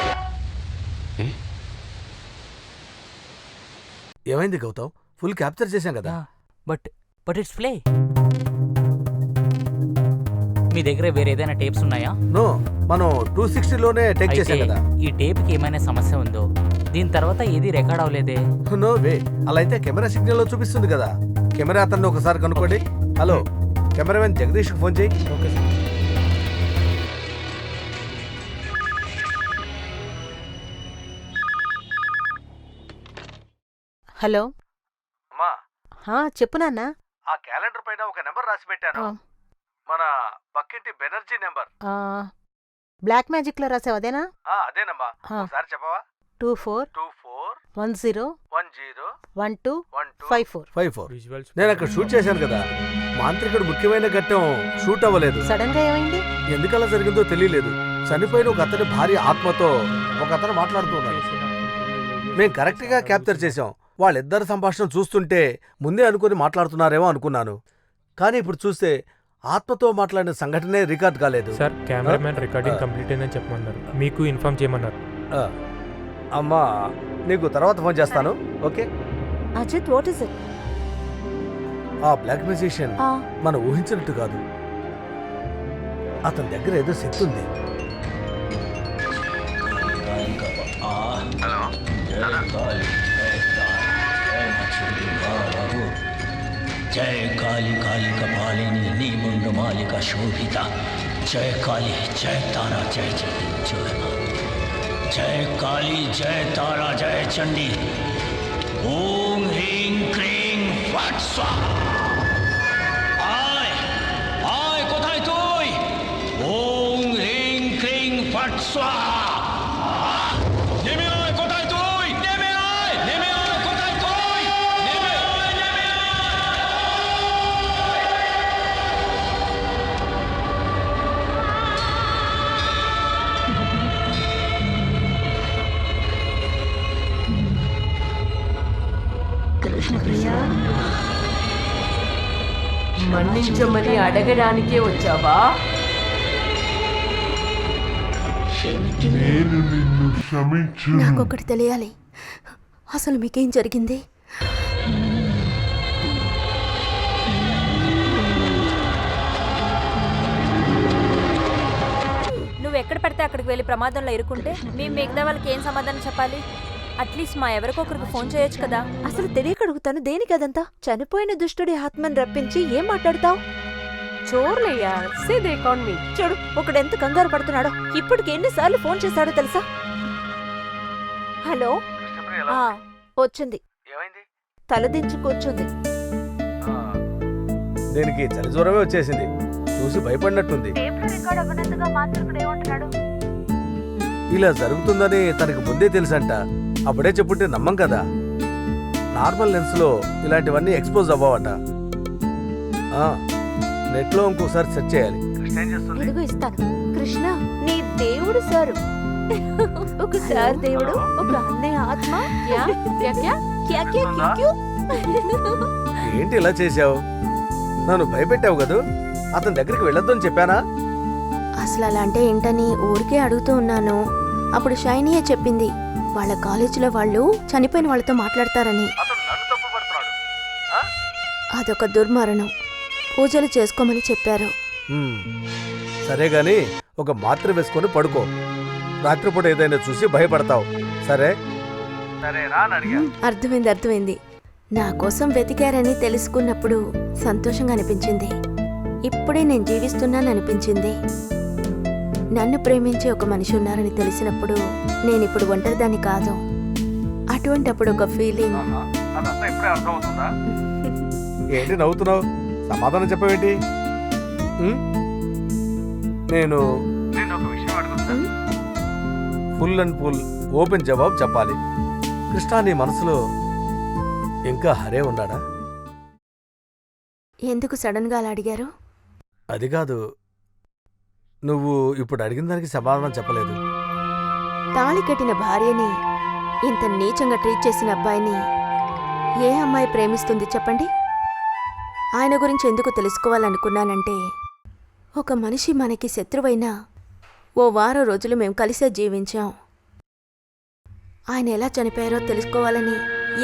ఏమైంది గౌతమ్? ఫుల్ క్యాప్చర్ చేశాం కదా. But it's play. మీ దగ్గర వేరే ఏదైనా టేప్స్ ఉన్నాయా? నో, మనం 260లోనే టేక్ చేశాం కదా. ఈ టేప్కి ఏమైనా సమస్య ఉందో? దీని తర్వాత ఏది రికార్డ్ అవ్వలేదే. No way. అలా అయితే కెమెరా సిగ్నల్ లో చూపిస్తుంది కదా. కెమెరా అతన్ని ఒకసారి కనుక్కోండి. హలో, కెమెరామెన్ జగదీష్ ఫోన్ చేయి. Okay sir. హలో అమ్మా చెప్పు నాన్న. ఆ క్యాలెండర్ పైన ఒక నెంబర్ రాసి పెట్టాను. మన పక్కింటి బెనర్జీ నెంబర్. బ్లాక్ మ్యాజిక్ లో రాసావు అదేనా? అదేనమ్మా. ఒకసారి చెప్పవా? 2410101254. నేను అక్కడ షూట్ చేశాను కదా. మాంత్రికుడు ముఖ్యమైన ఘట్టం షూట్ అవ్వలేదు. సడన్ గా ఏమైంది? ఎందుకలా జరిగిందో తెలియలేదు. చనిపోయిన ఒక అతని భార్య ఆత్మతో ఒక అతను మాట్లాడుతున్నాడు. మేం కరెక్ట్ గా క్యాప్చర్ చేశాం. వాళ్ళిద్దరు సంభాషణ చూస్తుంటే ముందే అనుకుని మాట్లాడుతున్నారేమో అనుకున్నాను. కానీ ఇప్పుడు చూస్తే ఆత్మతో మాట్లాడిన సంఘటనే రికార్డ్ కాలేదు. సార్, కెమెరామెన్ రికార్డింగ్ కంప్లీట్ అయిందని చెప్పమన్నారు. మీకు ఇన్ఫార్మ్ చేయమన్నారు. అమ్మా, నీకు తర్వాత ఫోన్ చేస్తాను. Okay Ajit, what is it? ఆ బ్లాక్ మ్యూజిషియన్ మనం ఊహించినట్టు కాదు. అతని దగ్గర ఏదో శక్తి ఉంది. జయ కాళీ కాళీ కపాలిని నీ ముందు మాలిక శోభిత. జయ కాళీ జయ తారా జయ చండి. జయ కాళీ జయ తారా జయ చండి. ఓం హ్రీం క్రీం ఫట్ స్వాహా. আয় আয় কোথায় তুই? ওম হ্রিং ক্রিং ফট স্বাহা. নেমে আয়, কোথায় তুই? নেমে আয়, নেমে আয়, কোথায় তুই? নেমে আয়, নেমে మన్నించమని అడగడానికే వచ్చావా? నేను నిన్ను క్షమించను. నాకొకటి తెలియాలి, అసలు మీకేం జరిగింది? నువ్వు ఎక్కడ పడితే అక్కడికి వెళ్ళి ప్రమాదంలో ఇరుక్కుంటే మేము మిగతా వాళ్ళకి ఏం సమాధానం చెప్పాలి? అట్లీస్ట్ మా ఎవరికొకరికి ఫోన్ చేయొచ్చు కదా. అసలు తెలియక అడుగుతాను, దేనికి అదంతా? చనిపోయిన దుష్టుడి ఆత్మని రప్పించి ఏం మాట్లాడతావు? చోర్లయ్యా, సే దే కాల్ మీ. చూడు, ఒకడు ఎంత కంగారు పడుతున్నాడో. ఇప్పటికి ఎన్నిసార్లు ఫోన్ చేశాడో తెలుసా? హలో, వచ్చింది. తలదించి కూర్చుంది. దీనికి చలి జ్వరమే వచ్చేసింది. చూసి భయపడినట్టుంది. ఇలా జరుగుతుందని తనకు ముందే తెలుసంట. అప్పుడే చెప్పుంటే నమ్మం కదా. నార్మల్ లెన్స్ లో ఇలాంటివన్నీ ఎక్స్పోజ్ అవ్వవట. నెట్ లో ఇంకోసారి సెర్చ్ చేయాలి. ఇదిగో ఇస్తాను. కృష్ణ, నీ దేవుడు సారు. ఒకసారి దేవుడు, ఒక అన్నయ్య ఆత్మ. ఏంటి ఇలా చేశావు? నన్ను భయపెట్టావు కదూ. అతని దగ్గరికి వెళ్ళొద్దని చెప్పానా? అసలు అలా అంటే ఏంటని ఊరికే అడుగుతూ ఉన్నాను. అప్పుడు షైనీయే చెప్పింది వాళ్ళ కాలేజీలో వాళ్ళు చనిపోయిన వాళ్ళతో మాట్లాడతారని. అదొక దుర్మరణం, పూజలు చేసుకోమని చెప్పారు. సరే గాని ఒక మాత్ర వేసుకొని పడుకో. రాత్రిపూట ఏదైనా చూసి భయపడతావు. సరే అర్థమైంది, అర్థమైంది. నా కోసం వెతికారని తెలుసుకున్నప్పుడు సంతోషంగా అనిపించింది. ఇప్పుడే నేను జీవిస్తున్నాను అనిపించింది. నన్ను ప్రేమించే ఒక మనిషి ఉన్నారని తెలిసినప్పుడు నేను ఇప్పుడు ఒంటరిదాన్ని కాదు. అటువంటప్పుడు ఒక ఫీలింగ్. ఏంటి నవ్వుతున్నావు? సమాధానం చెప్పవేంటి? నేను ఫుల్ అండ్ ఫుల్ ఓపెన్ జవాబు చెప్పాలి. కృష్ణ, నీ మనసులో ఇంకా హరే ఉన్నాడా? ఎందుకు సడన్ గా అలా అడిగారు? అది కాదు, నువ్వు ఇప్పుడు అడిగిన దానికి సమాధానం చెప్పలేదు. తాళి కట్టిన భార్యని ఇంత నీచంగా ట్రీట్ చేసిన అబ్బాయిని ఏ అమ్మాయి ప్రేమిస్తుంది చెప్పండి? ఆయన గురించి ఎందుకు తెలుసుకోవాలనుకున్నానంటే, ఒక మనిషి మనకి శత్రువైనా ఓ వారం రోజులు మేము కలిసే జీవించాం. ఆయన ఎలా చనిపోయారో తెలుసుకోవాలని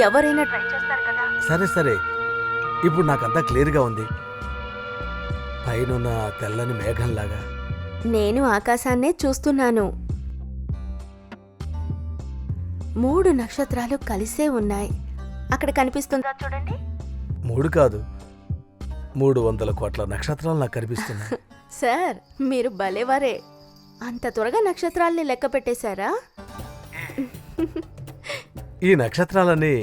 ఎవరైనా ట్రై చేస్తారు కదా. సరే సరే, ఇప్పుడు నాకంతా క్లియర్గా ఉంది. పైనున్న తెల్లని మేఘంలాగా నేను ఆకాశాన్నే చూస్తున్నాను. 3 నక్షత్రాలు కలిసే ఉన్నాయి. అక్కడ కనిపిస్తుందా చూడండి. 3 కాదు, 300 కోట్ల నక్షత్రాలు నాకు కనిపిస్తున్నాయి. సార్, మీరు భలేవారే. అంత త్వరగా నక్షత్రాల్ని లెక్క పెట్టేశారా? ఈ నక్షత్రాలన్నీ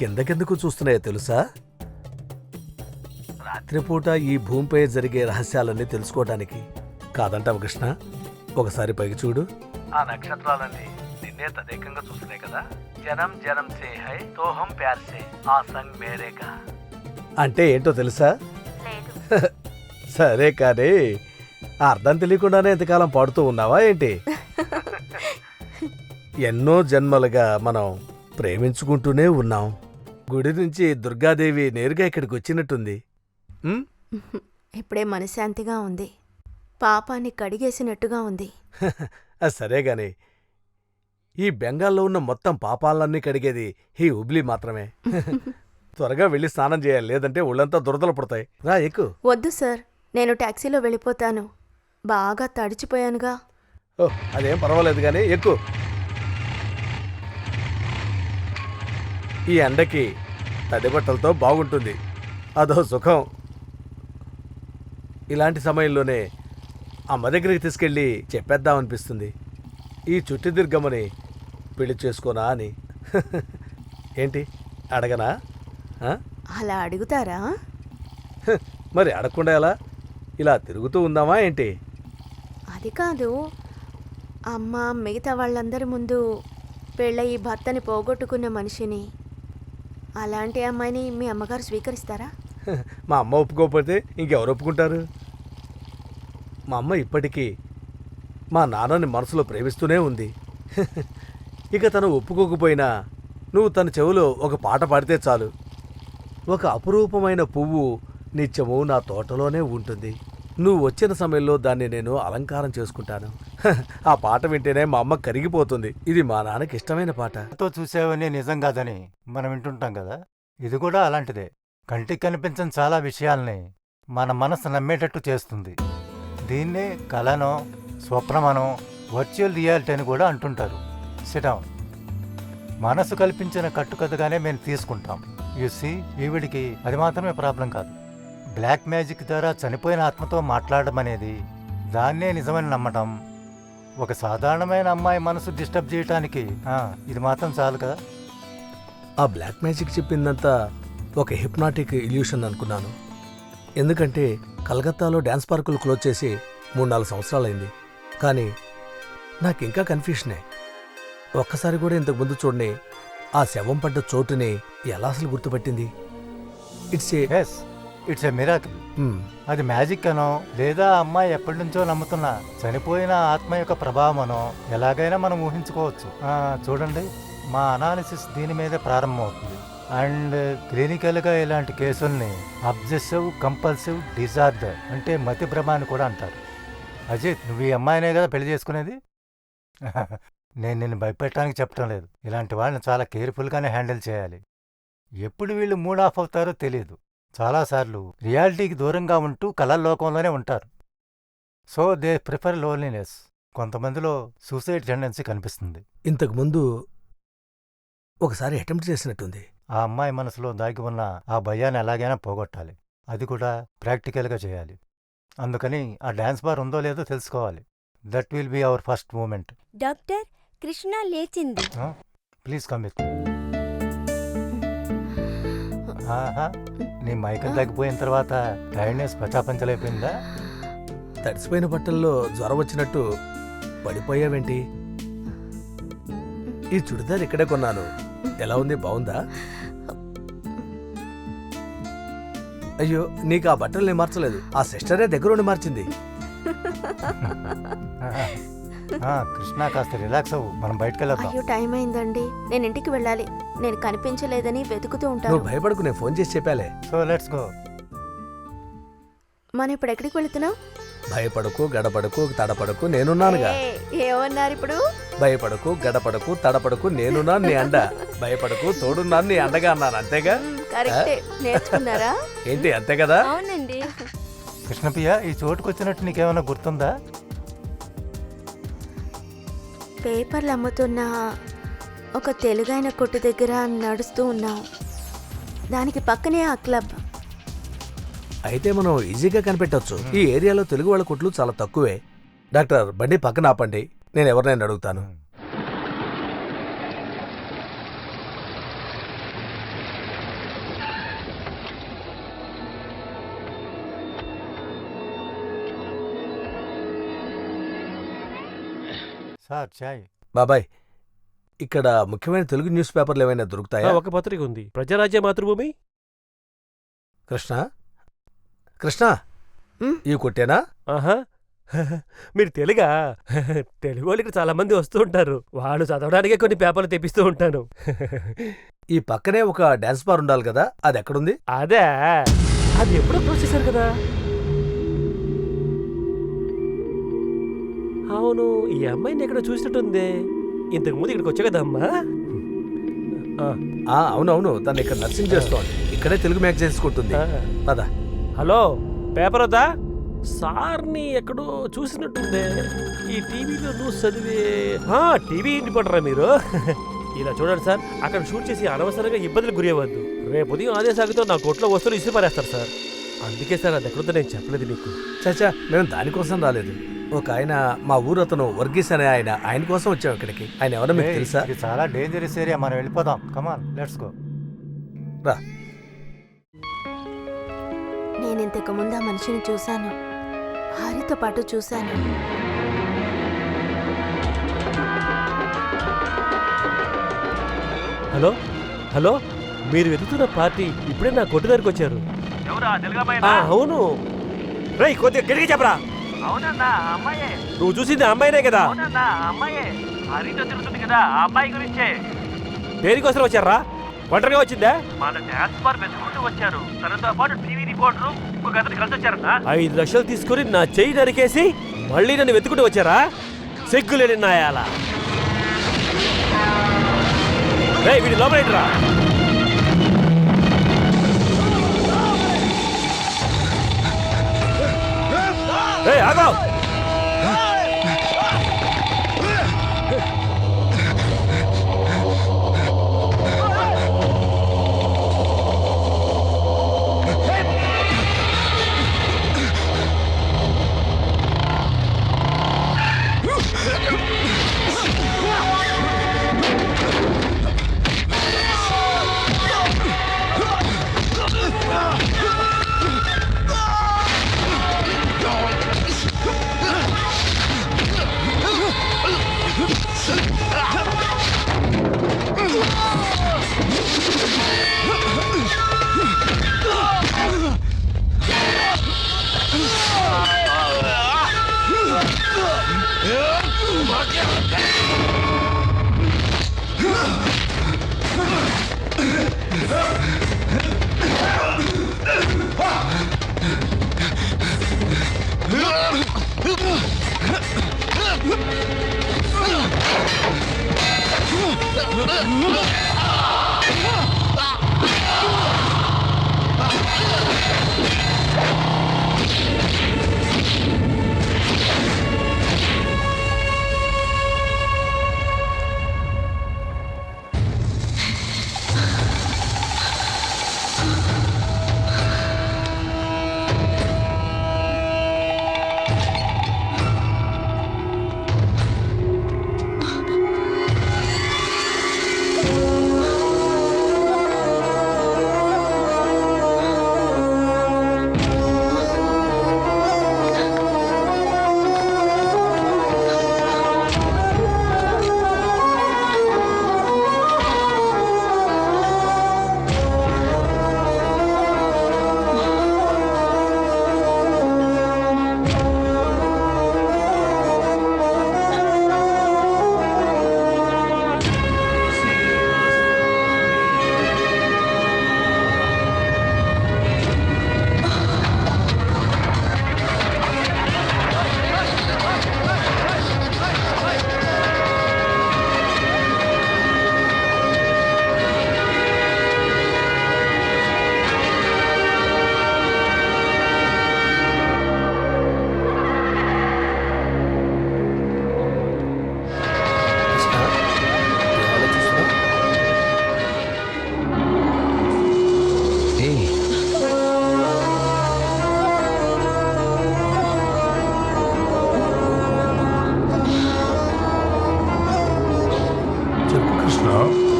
కిందకెందుకు చూస్తున్నాయో తెలుసా? రాత్రిపూట ఈ భూమిపై జరిగే రహస్యాలన్నీ తెలుసుకోవటానికి. కాదంటావు కృష్ణ? ఒకసారి పైకి చూడు. ఆ నక్షత్రాలన్నీ నిన్నే తదేకంగా చూస్తున్నాయి కదా. జనం జనం సే హై తోహం ప్యార్ సే ఆ సంగ్ మేరేగా అంటే ఏంటో తెలుసా? సరే కానీ అర్థం తెలియకుండానే ఎంతకాలం పాడుతూ ఉన్నావా ఏంటి? ఎన్నో జన్మలుగా మనం ప్రేమించుకుంటూనే ఉన్నాం. గుడి నుంచి దుర్గాదేవి నేరుగా ఇక్కడికి వచ్చినట్టుంది. ఇప్పుడే మనశ్శాంతిగా ఉంది. పాపాన్ని కడిగేసినట్టుగా ఉంది. సరే గాని ఈ బెంగాల్లో ఉన్న మొత్తం పాపాలన్నీ కడిగేది ఈ హుబ్లీ మాత్రమే. త్వరగా వెళ్ళి స్నానం చేయాలి, లేదంటే ఒళ్ళంతా దురదలు పడతాయి. రా ఎక్కు. వద్దు సార్, నేను టాక్సీలో వెళ్ళిపోతాను. బాగా తడిచిపోయానుగా. ఓ అదేం పర్వాలేదు కానీ ఎక్కు. ఈ ఎండకి తడిబట్టలతో బాగుంటుంది, అదో సుఖం. ఇలాంటి సమయంలోనే అమ్మ దగ్గరికి తీసుకెళ్ళి చెప్పేద్దామనిపిస్తుంది, ఈ చుట్టి దుర్గమ్మని పెళ్లి చేసుకోనా అని. ఏంటి అడగనా? అలా అడుగుతారా? మరి అడగకుండా ఎలా? ఇలా తిరుగుతూ ఉందామా ఏంటి? అది కాదు, అమ్మ మిగతా వాళ్ళందరి ముందు పెళ్ళయి భర్తని పోగొట్టుకున్న మనిషిని, అలాంటి అమ్మాయిని మీ అమ్మగారు స్వీకరిస్తారా? మా అమ్మ ఒప్పుకోకపోతే ఇంకెవరు ఒప్పుకుంటారు? మా అమ్మ ఇప్పటికీ మా నాన్నని మనసులో ప్రేమిస్తూనే ఉంది. ఇక తను ఒప్పుకోకపోయినా నువ్వు తన చెవులో ఒక పాట పాడితే చాలు, ఒక అపురూపమైన పువ్వు నిత్యము నా తోటలోనే ఉంటుంది. నువ్వు వచ్చిన సమయంలో దాన్ని నేను అలంకారం చేసుకుంటాను. ఆ పాట వింటేనే మా అమ్మ కరిగిపోతుంది. ఇది మా నాన్నకి ఇష్టమైన పాట. చూసావని నిజం కాదని మనం వింటుంటాం కదా, ఇది కూడా అలాంటిదే. కంటికి కనిపించని చాలా విషయాల్ని మన మనసు నమ్మేటట్టు చేస్తుంది. దీన్నే కళనో స్వప్నమనో వర్చువల్ రియాలిటీ అని కూడా అంటుంటారు. సిడౌన్. మనసు కల్పించిన కట్టుకథగానే మేము తీసుకుంటాం. యూసీ ఈవిడికి అది మాత్రమే ప్రాబ్లం కాదు. బ్లాక్ మ్యాజిక్ ద్వారా చనిపోయిన ఆత్మతో మాట్లాడడం అనేది, దాన్నే నిజమని నమ్మటం, ఒక సాధారణమైన అమ్మాయి మనసు డిస్టర్బ్ చేయటానికి ఇది మాత్రం చాలు కదా. ఆ బ్లాక్ మ్యాజిక్ చెప్పిందంతా ఒక హిప్నాటిక్ ఇల్యూషన్ అనుకున్నాను. ఎందుకంటే కలకత్తాలో డ్యాన్స్ పార్కులు క్లోజ్ చేసి 3-4 సంవత్సరాలైంది. కానీ నాకింకా కన్ఫ్యూషనే. ఒక్కసారి కూడా ఇంతకుముందు చూడని ఆ శవం పడ్డ చోటుని ఎలా అసలు గుర్తుపట్టింది? It's a miracle. అది మ్యాజిక్ అనో లేదా అమ్మాయి ఎప్పటి నుంచో నమ్ముతున్న చనిపోయిన ఆత్మ యొక్క ప్రభావమనో ఎలాగైనా మనం ఊహించుకోవచ్చు. చూడండి, మా అనాలిసిస్ దీని మీదే ప్రారంభమవుతుంది. అండ్ క్లినికల్గా ఇలాంటి కేసుల్ని అబ్జెసివ్ కంపల్సివ్ డిజార్డర్ అంటే మతి భ్రమ అని కూడా అంటారు. అజిత్, నువ్వు ఈ అమ్మాయినే కదా పెళ్లి చేసుకునేది? నేను నిన్ను భయపెట్టడానికి చెప్పడం లేదు. ఇలాంటి వాళ్ళని చాలా కేర్ఫుల్గానే హ్యాండిల్ చేయాలి. ఎప్పుడు వీళ్ళు మూడ్ ఆఫ్ అవుతారో తెలియదు. చాలాసార్లు రియాలిటీకి దూరంగా ఉంటూ కళల్లోకంలోనే ఉంటారు. So they prefer loneliness. కొంతమందిలో సూసైడ్ టెండెన్సీ కనిపిస్తుంది. ఇంతకుముందు ఒకసారి అటెంప్ట్ చేసినట్టుంది. ఆ అమ్మాయి మనసులో దాగి ఉన్న ఆ భయాన్ని ఎలాగైనా పోగొట్టాలి. అది కూడా ప్రాక్టికల్గా చేయాలి. అందుకని ఆ డాన్స్ బార్ ఉందో లేదో తెలుసుకోవాలి. That will be our first moment. Doctor, Krishna లేచింది. Please come with. నీ మైకం తగ్గిపోయిన తర్వాత టైర్డ్నెస్ పచాపంచలైపోయిందా? తడిసిపోయిన బట్టల్లో జ్వరం వచ్చినట్టు పడిపోయావేంటి? ఈ చుడిదార్ ఇక్కడే కొన్నాను. ఎలా ఉంది? బాగుందా? అయ్యో, నీకు ఆ బట్టలు నేను మార్చలేదు, ఆ సిస్టరే దగ్గరుండి మార్చింది. కృష్ణ, కాస్త రిలాక్స్ అవ్వు, మనం బయటకు వెళ్దాం. అయ్యో, టైం అయిందండి, నేను ఇంటికి వెళ్ళాలి. నేను కనిపించలేదని వెతుకుతూ ఉంటాను. నువ్వు భయపడకు, నేను ఫోన్ చేసి చెప్పాలే. So let's go. మనం ఇప్పుడు ఎక్కడికి వెళుతున్నాం? భయపడకు, గడపడకు, తడపడకు, నేనున్నానుగా. ఏమన్నారు ఇప్పుడు? భయపడకు, గడపడకు, తడపడకు, నేనున్నాను నీ అండ. భయపడకు, తోడున్నాను నీ అండగా అన్నాను, అంతేగా? కరెక్టే. నేర్చుకున్నారా? ఏంటి, అంతే కదా? అవునండి. కృష్ణప్రియ, ఈ చోటుకు వచ్చినట్టు నీకేమైనా గుర్తుందా? పేపర్లు అమ్ముతున్న ఒక తెలుగైన కొట్టు దగ్గర నడుస్తూ ఉన్నాం. దానికి పక్కనే ఆ క్లబ్. అయితే మనం ఈజీగా కనిపెట్టవచ్చు. ఈ ఏరియాలో తెలుగు వాళ్ళ కొట్లు చాలా తక్కువే. డాక్టర్, బండి పక్కన ఆపండి, నేను ఎవరినైనా అడుగుతాను. సార్ చాయ్. బాబాయ్, ఇక్కడ ముఖ్యమైన తెలుగు న్యూస్ పేపర్లు ఏమైనా దొరుకుతాయా? ఒక పత్రిక ఉంది, ప్రజారాజ్య మాతృభూమి. కృష్ణ కృష్ణ, ఇవి కొట్టేనా? ఆహా, మీరు తెలుగా? తెలుగు వాళ్ళు ఇక్కడ చాలా మంది వస్తూ ఉంటారు, వాళ్ళు చదవడానికే కొన్ని పేపర్లు తెప్పిస్తూ ఉంటాను. ఈ పక్కనే ఒక డాన్స్ బార్ ఉండాలి కదా, అది ఎక్కడుంది? అదే, అది ఎప్పుడో క్లోజ్ చేశారు కదా. అవును, ఈ అమ్మాయిని ఎక్కడ చూసినట్టుంది. ఇంతకు ముందు ఇక్కడికి వచ్చా కదా అమ్మా. అవునవును, తను ఇక్కడ నర్సింగ్ చేస్తోంది. ఇక్కడే తెలుగు మ్యాగజైన్స్ కొట్టుంది. పద. హలో, పేపర్ వద్దా? సార్ని ఎక్కడో చూసినట్టుందే. ఈ టీవీలో న్యూస్ చదివే టీవీ ఇంటి పడరా మీరు? ఇలా చూడండి సార్, అక్కడ షూట్ చేసి అనవసరంగా ఇబ్బందులు గురవ్వద్దు. రేపు ఉదయం అదే సాగుతో నా కొట్లో వస్తువులు ఇసి పారేస్తారు సార్. అందుకే సార్ అది ఎక్కడుందో నేను చెప్పలేదు మీకు. చాచా, మేము దానికోసం రాలేదు. ఒక ఆయన, మా ఊరు అతను వర్గీస్ అనే ఆయన కోసం వచ్చాం ఇక్కడికి. ఆయన ఎవరో మీకు తెలుసా? ఇది చాలా డేంజరస్ ఏరియా, మనం వెళ్ళిపోదాం. కమాన్, లెట్స్ గో. రా. నేను ఇంతకు ముందు ఆ మనిషిని చూశాను, హారితో పాటు చూశాను. హలో హలో, మీరు వెతుకుతున్న పార్టీ ఇప్పుడే నా కొట్టు దగ్గరికి వచ్చారు. అవును. రేయ్, కొద్దిగా గట్టిగా చెప్పరా. నువ్వు చూసింది అమ్మాయినే కదా? దేనికోసం వచ్చారా? ఒంటరిగా వచ్చిందా? 5 లక్షలు తీసుకుని నా చెయ్యి నరికేసి మళ్ళీ నన్ను వెతుకుంటూ వచ్చారా? సిగ్గులేని నాయాలా. రేయ్, వీడి లోపలేట్రా. రేయ్, ఆగో.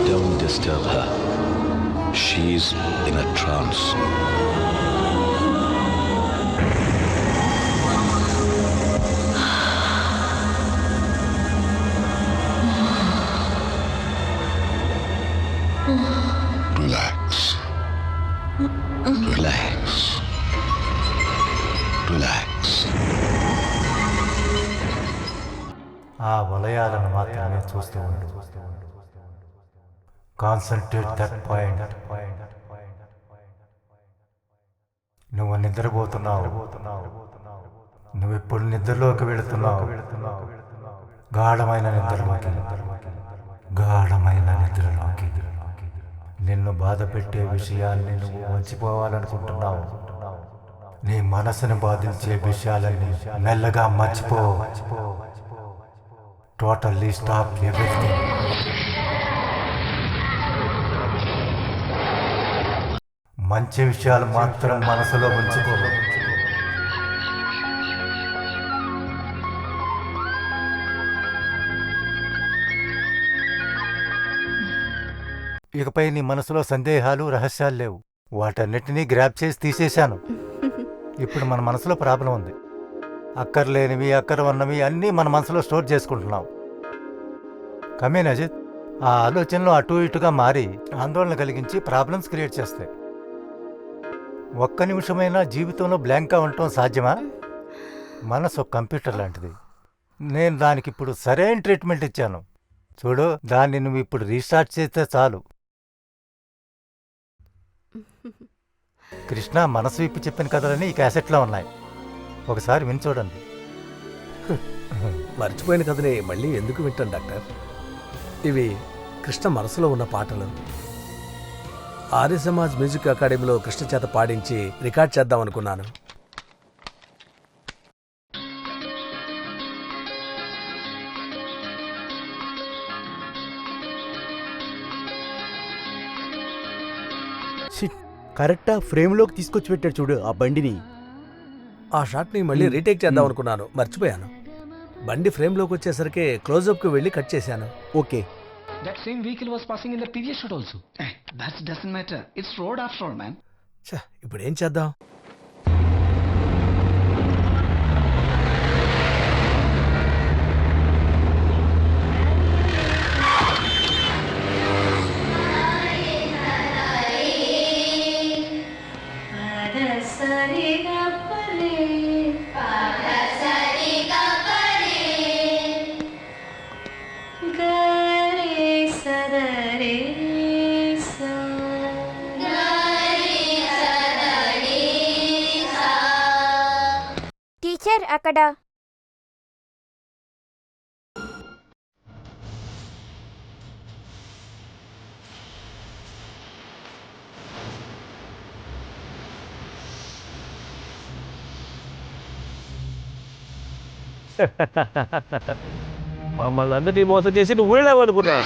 Don't disturb her. She's in a trance. Relax relax. ఆ వలయాలను మాత్రమే చూస్తూ ఉండు. Concentrate that point. నువ్వు నిద్రపోతున్నావు. నువ్వు ఇప్పుడు నిద్రలోకి వెళుతున్నావు. గాఢమైన నిద్రలోకి. గాఢమైన నిద్రలోకి. నిన్ను బాధ పెట్టే విషయాన్ని నువ్వు మర్చిపోవాలనుకుంటున్నావు. నీ మనసును బాధించే విషయాలన్నీ మెల్లగా మర్చిపో. Totally stop everything. మంచి విషయాలు మాత్రం మనసులో ఉంచుకో. ఇకపై నీ మనసులో సందేహాలు రహస్యాలు లేవు. వాటన్నిటినీ గ్రాప్ చేసి తీసేశాను. ఇప్పుడు మన మనసులో ప్రాబ్లం ఉంది. అక్కర్లేనివి అక్కర ఉన్నవి అన్నీ మన మనసులో స్టోర్ చేసుకుంటున్నాం. కమేన్ అజిత్, ఆ ఆలోచనలు అటు ఇటుగా మారి ఆందోళన కలిగించి ప్రాబ్లమ్స్ క్రియేట్ చేస్తాయి. ఒక్క నిమిషమైనా జీవితంలో బ్లాంక్గా ఉండటం సాధ్యమా? మనసు కంప్యూటర్ లాంటిది. నేను దానికి ఇప్పుడు సరైన ట్రీట్మెంట్ ఇచ్చాను. చూడు, దాన్ని నువ్వు ఇప్పుడు రీస్టార్ట్ చేస్తే చాలు. కృష్ణ మనసు విప్పి చెప్పిన కథలని ఈ క్యాసెట్లో ఉన్నాయి. ఒకసారి విని చూడండి. మర్చిపోయిన కథని మళ్ళీ ఎందుకు వింటాను డాక్టర్? ఇవి కృష్ణ మనసులో ఉన్న పాటలు. ఆర్య సమాజ్ మ్యూజిక్ అకాడమీలో కృష్ణ చేత పాడించి రికార్డ్ చేద్దాం అనుకున్నాను. కరెక్టా ఫ్రేమ్లోకి తీసుకొచ్చి పెట్టాడు చూడు ఆ బండిని. ఆ షాట్ని మళ్ళీ రీటేక్ చేద్దాం అనుకున్నాను, మర్చిపోయాను. బండి ఫ్రేమ్లోకి వచ్చేసరికి క్లోజప్కి వెళ్ళి కట్ చేశాను. Okay. That same vehicle was passing in the previous shot also. That doesn't matter. It's road after all, man. ఇప్పుడు ఏం చేద్దాం? టీచర్ అక్కడ. మమ్మల్ని అందరినీ మోసం చేసి నువ్వు వెళ్ళావనుకున్నా.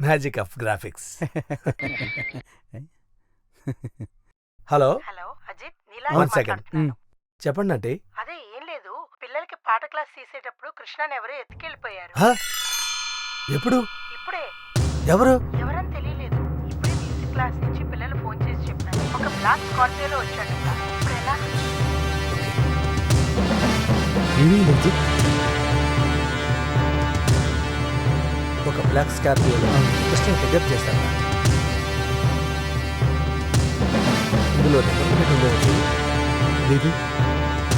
Magic of graphics. Hello hello Ajith, one second చెప్పండి అంటే. అదే ఏం లేదు, పిల్లలకి పాట క్లాస్ తీసేటప్పుడు కృష్ణని ఎవరో ఎత్తుకెళ్ళిపోయారు. ఎప్పుడు? ఇప్పుడే. ఎవరు? ఎవరని తెలియలేదు. ఇప్పుడే మ్యూజిక్ క్లాస్ నుంచి పిల్లలు ఫోన్ చేసి చెప్పారు. ఒక బ్లాక్ స్కార్పియోలో వచ్చాడు. ఇప్పుడు ఎలా? ఒక బ్లాక్ స్కార్పియోలో కృష్ణ కిడ్నాప్ చేశారు. ఇందులో లేదు.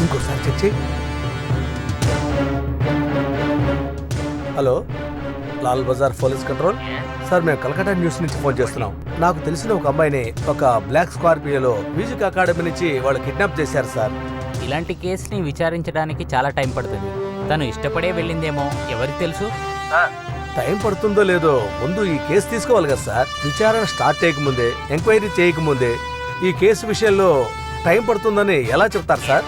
ఇంకోసారి చెక్ చేయి. Hello, Lal Bazar police control sir, మేము కలకత్తా న్యూస్ నుంచి ఫోన్ చేస్తున్నాం. నాకు తెలిసిన ఒక అమ్మాయిని ఒక బ్లాక్ స్కార్పియోలో మ్యూజిక్ అకాడమీ నుంచి వాళ్ళు కిడ్నాప్ చేశారు సార్. ఇలాంటి కేసుని విచారించడానికి చాలా టైం పడుతుంది. తను ఇష్టపడే వెళ్ళిందేమో, ఎవరికి తెలుసు? టైం పడుతుందో లేదో ముందు ఈ కేసు తీసుకోవాలి కదా సార్. విచారణ స్టార్ట్ చేయకముందే, ఎంక్వైరీ చేయకముందే ఈ కేసు విషయంలో టైం పడుతుందని ఎలా చెప్తారు సార్?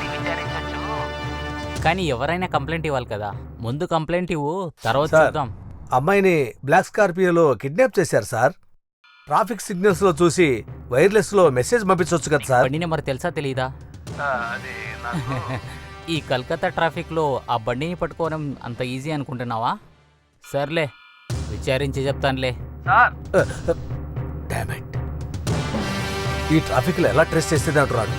కానీ ఎవరైనా కంప్లైంట్ ఇవ్వాలి కదా. ముందు కంప్లైంట్ ఇవ్వు, తర్వాత చూద్దాం. అమ్మాయిని బ్లాక్ స్కార్పియోలో కిడ్నాప్ చేశారు సార్. ట్రాఫిక్ సిగ్నల్స్లో చూసి వైర్లెస్లో మెసేజ్ పంపించవచ్చు కదా సార్. బండి నెంబర్ తెలుసా తెలీదా? ఈ కలకత్తా ట్రాఫిక్లో ఆ బండిని పట్టుకోవడం అంత ఈజీ అనుకుంటున్నావా? సర్లే, విచారించి చెప్తానులే. Damn it. ఈ ట్రాఫిక్లో ఎలా ట్రేస్ చేసేది అంటున్నాడు.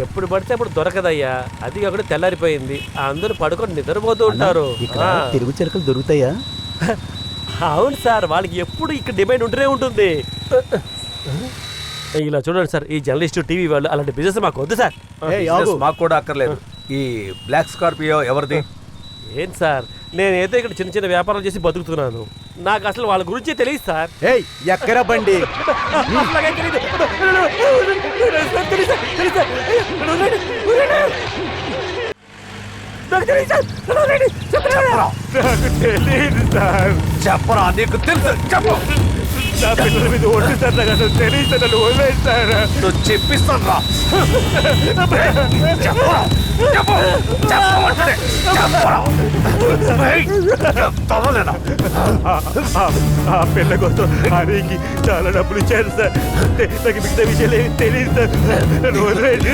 ఎప్పుడు పడితే అప్పుడు దొరకదయ్యా. అది కాకుండా తెల్లారిపోయింది, అందరూ పడుకొని నిద్రపోతూ ఉంటారు. తిరుగు చెరకలు దొరుకుతాయా? అవును సార్, వాళ్ళకి ఎప్పుడు ఇక్కడ డిమాండ్ ఉంటూనే ఉంటుంది. ఇలా చూడండి సార్, ఈ జర్నలిస్ట్ టీవీ వాళ్ళు అలాంటి బిజినెస్ మాకు వద్దు సార్. మాకు కూడా అక్కర్లేదు. ఈ బ్లాక్ స్కార్పియో ఎవరిది? ఏం సార్, నేనైతే ఇక్కడ చిన్న చిన్న వ్యాపారాలు చేసి బతుకుతున్నాను. నాకు అసలు వాళ్ళ గురించి తెలియదు సార్. ఎక్కరా బండి? చెప్పరా, నీకు తెలుసు. చెప్పు. నా పిల్లల మీద ఒట్టు సార్, నాకు అసలు తెలియదు సార్, నన్ను వదిలేస్తారా? నువ్వు చెప్పిస్తాను రా. ఆ పిల్ల కోసం హరికి చాలా డబ్బులు ఇచ్చారు సార్. నాకు మిగతా విషయాలు ఏమి తెలియదు సార్, నన్ను వదిలేయండి.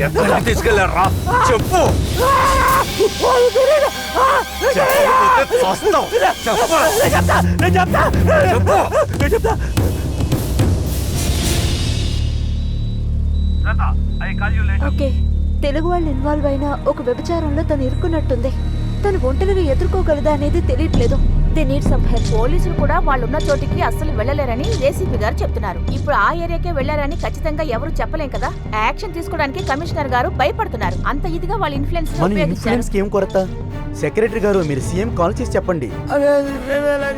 ఎక్కడికి తీసుకెళ్ళారా? చెప్పు. ఓకే, తెలుగు వాళ్ళు ఇన్వాల్వ్ అయిన ఒక వ్యభిచారంలో తను ఇరుక్కున్నట్టుంది. తను ఒంటరిగా ఎదుర్కోగలదా అనేది తెలియట్లేదు. They need some help. పోలీసులు కూడా వాళ్ళున్న చోటికి అస్సలు వెళ్ళలేరని ఏసీపీ గారు చెప్తున్నారు. ఇప్పుడు ఆ ఏరియాకే వెళ్లారని ఖచ్చితంగా ఎవరు చెప్పలేం కదా. యాక్షన్ తీసుకోవడానికి కమిషనర్ గారు భయపడుతున్నారు. అంత ఇదిగా వాళ్ళ ఇన్ఫ్లుయెన్స్ ఏం కొరత? సెక్రటరీ గారు, మీరు సీఎం కాల్ చేసి చెప్పండి.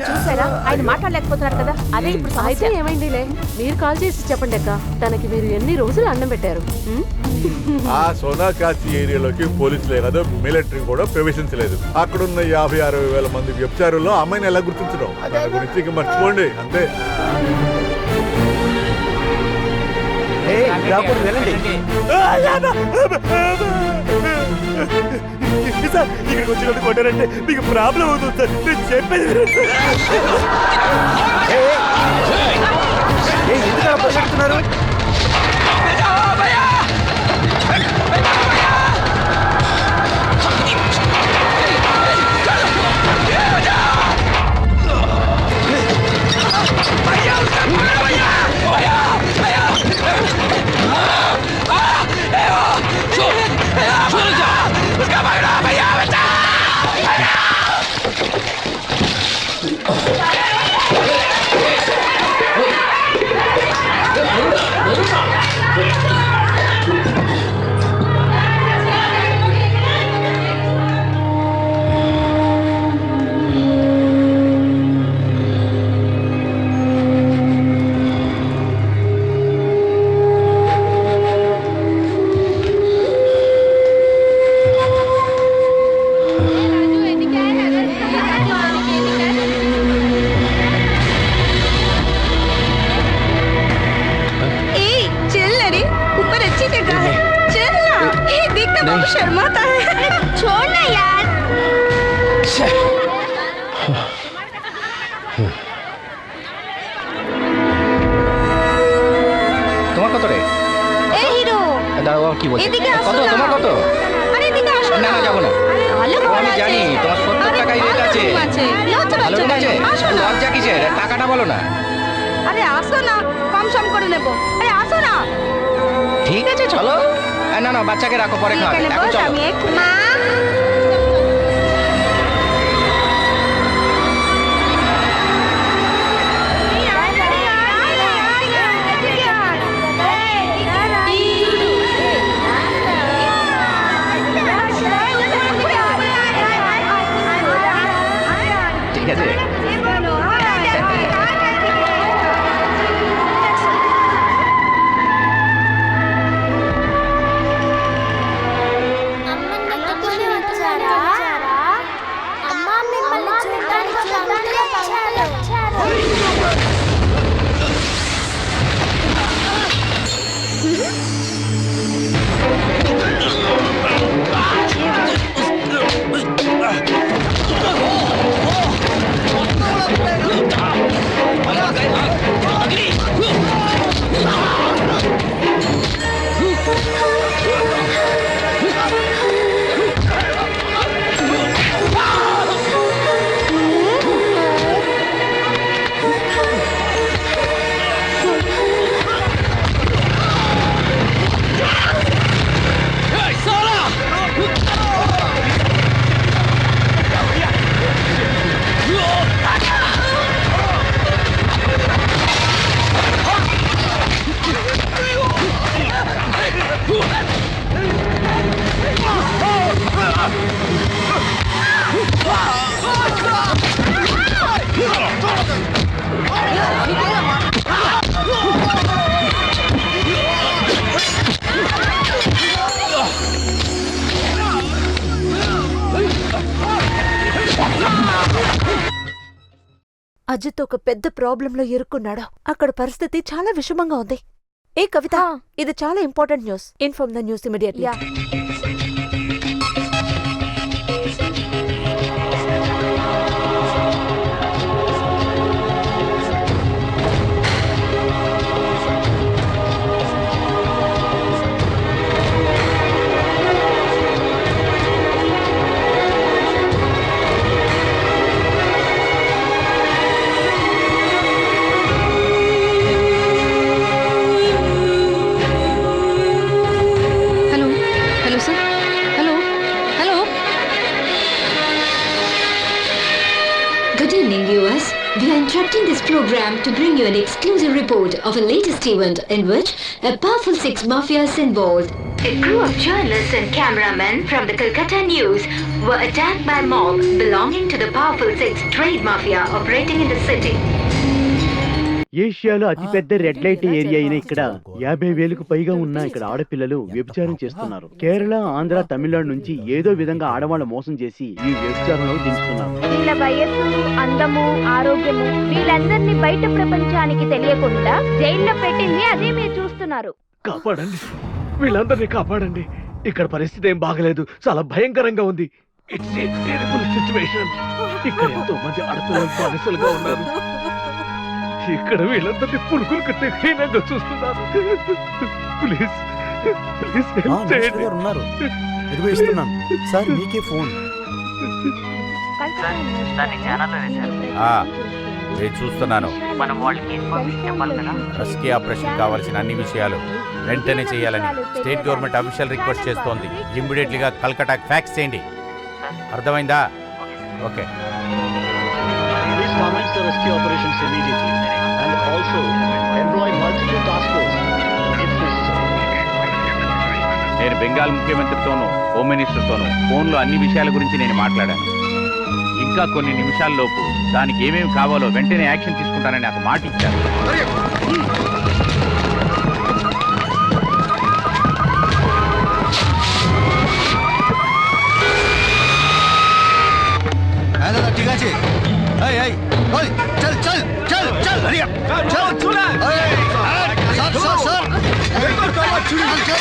చూసారా, ఆయన మాట్లాడలేకపోతున్నారు కదా. అదే ఇప్పుడు అయితే ఏమైందిలే, మీరు కాల్ చేసి చెప్పండి అక్క. తనకి మీరు ఎన్ని రోజులు అన్నం పెట్టారు? ఆ సోనాకాశి ఏరియాలోకి పోలీసులే కాదు, మిలిటరీ కూడా ప్రవేశించలేదు. అక్కడున్న 50-60 వేల మంది వ్యభిచారుల్లో అమ్మాయిని ఎలా గుర్తించడం, దాని గురించి ఇక మర్చిపోండి అంతే. సార్, ఇక్కడికి వచ్చి కొట్టారంటే మీకు ప్రాబ్లం అవుతుంది సార్, నేను చెప్పేది. ఎందుకు పరిగెడుతున్నారు? शर्माता है, छोड़ना यार। কত রে? এই হিরো দাঁড়াও, কি বলছো? এদিকে আসো কত না। তোমার কত? আরে এদিকে আসো না না যাবো না। ভালো ও, ঘর আমি আছে। জানি তোমার 70 আরে টাকাই রেট ভালো আছে। room আছে। লজ্জা ভালো পাচ্ছো room আছে? কেন? আসো না। লজ্জা কিসের? টাকাটা বলো না। আরে আসো না, কম সম করে নেবো। আরে আসো না। ঠিক আছে চলো। না না বাচ্চাকে রাখো, পরে খাওয়াবে। এখানে এখন বস, চলো। আমি একটু মা। ঠিক আছে। అజిత్ ఒక పెద్ద ప్రాబ్లంలో ఇరుక్కున్నాడు. అక్కడ పరిస్థితి చాలా విషమంగా ఉంది. ఏ కవిత, ఇది చాలా important news. Inform the news immediately. Hello, sir. Hello. Hello. Good evening, viewers. We are interrupting this program to bring you an exclusive report of a latest event in which a powerful 6 mafia is involved. A crew of journalists and cameramen from the Calcutta News were attacked by a mob belonging to the powerful 6 trade mafia operating in the city. ఏషియాలో అతిపెద్ద red light area అయిన ఇక్కడ 50,000కు పైగా ఉన్న ఇక్కడ ఆడపిల్లలు వ్యభిచారం చేస్తున్నారు. కేరళ, ఆంధ్ర, తమిళనాడు నుంచి ఏదో విధంగా ఆడవాళ్ళు మోసం చేసి ఈ వ్యభిచారంలో దించుతున్నారు. వీళ్ళ వయస్సు, అందము, ఆరోగ్యము వీళ్ళందరినీ బయట ప్రపంచానికి తెలియకుండా జైల్లో పెట్టింది అదే మీరు చూస్తున్నారు. కాపాడండి, వీళ్ళందరినీ కాపాడండి. ఇక్కడ పరిస్థితి ఏం బాగలేదు, చాలా భయంకరంగా ఉంది. It's a terrible situation. ఇక్కడ ఎంతో మంది ఆడపిల్లలు బానిసలుగా ఉన్నారు. ఇక్కడ వీళ్ళందరినీ పురుగులు కట్టే హీనంగా చూస్తున్నారు. ప్లీజ్ ప్లీజ్ హెల్ప్ చేయండి. ఉన్నారు, ఎదుగు ఇస్తున్నాను సార్, మీకే ఫోన్. నేను చూస్తున్నాను. మనం వాళ్ళకి ఇన్ఫర్మేషన్ చెప్పాలి కదా. రెస్క్యూ ఆపరేషన్ కావాల్సిన అన్ని విషయాలు వెంటనే చేయాలని స్టేట్ గవర్నమెంట్ అఫీషియల్ రిక్వెస్ట్ చేస్తోంది. ఇమ్మీడియట్లీగా కల్కటాకి ఫ్యాక్స్ చేయండి. అర్థమైందా? Okay. Please commence the rescue operations immediately and also employ multiple task force if necessary. నేను బెంగాల్ ముఖ్యమంత్రితోనూ హోమ్ మినిస్టర్తోనూ ఫోన్లో అన్ని విషయాల గురించి నేను మాట్లాడాను. ఇంకా కొన్ని నిమిషాల్లోపు దానికి ఏమేమి కావాలో వెంటనే యాక్షన్ తీసుకుంటానని నాకు మాట ఇచ్చారు. ঠিক আছে, এই এই ওই চল চল চল চল হরি আপ চল চল এই সর সর সর একবার কাবা চুরি হচ্ছে।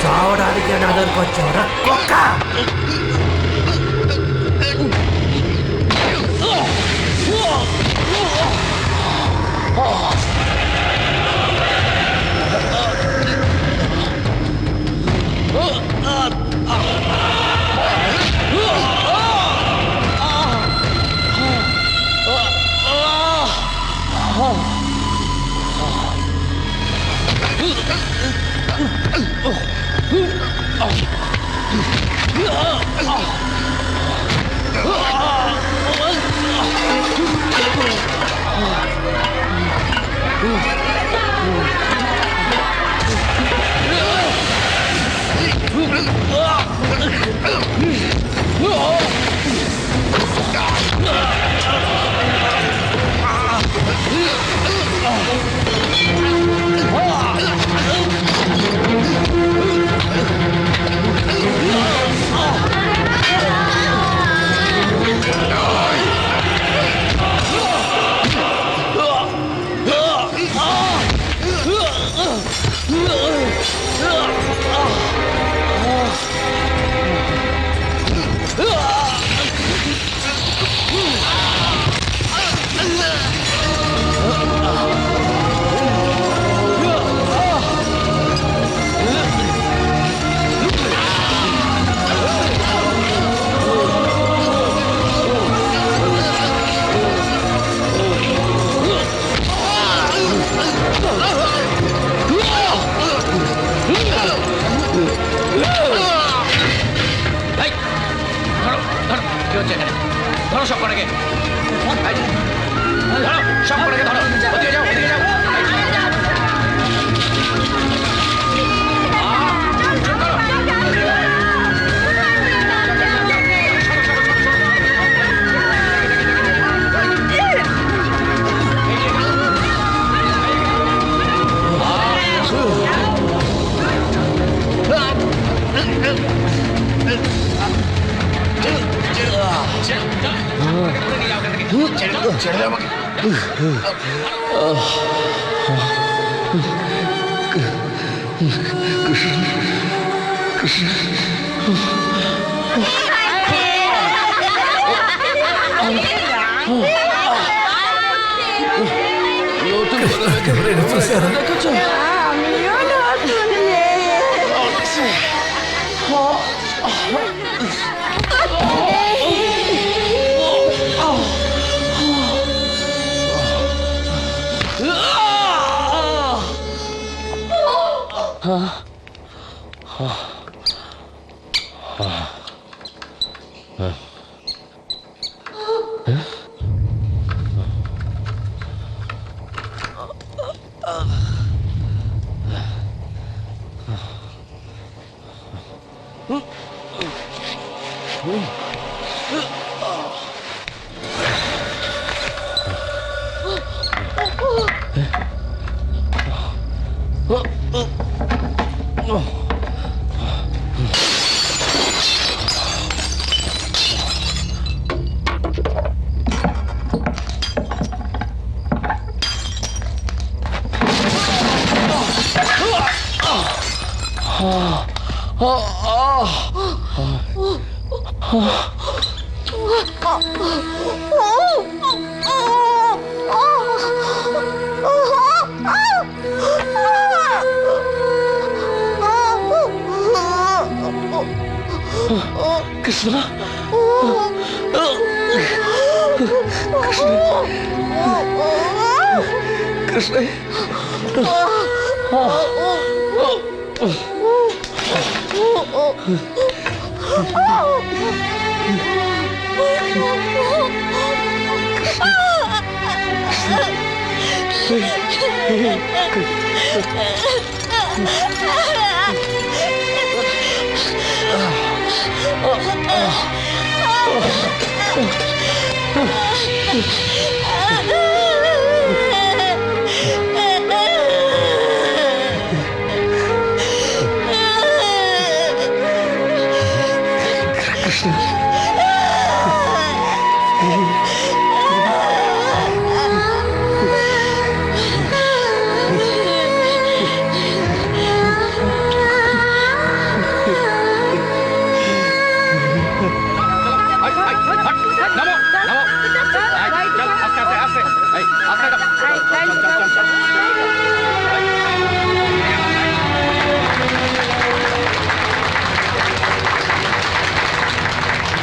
చావడానికి నా దగ్గరకు వచ్చావురా కుక్క. Krishna Krishna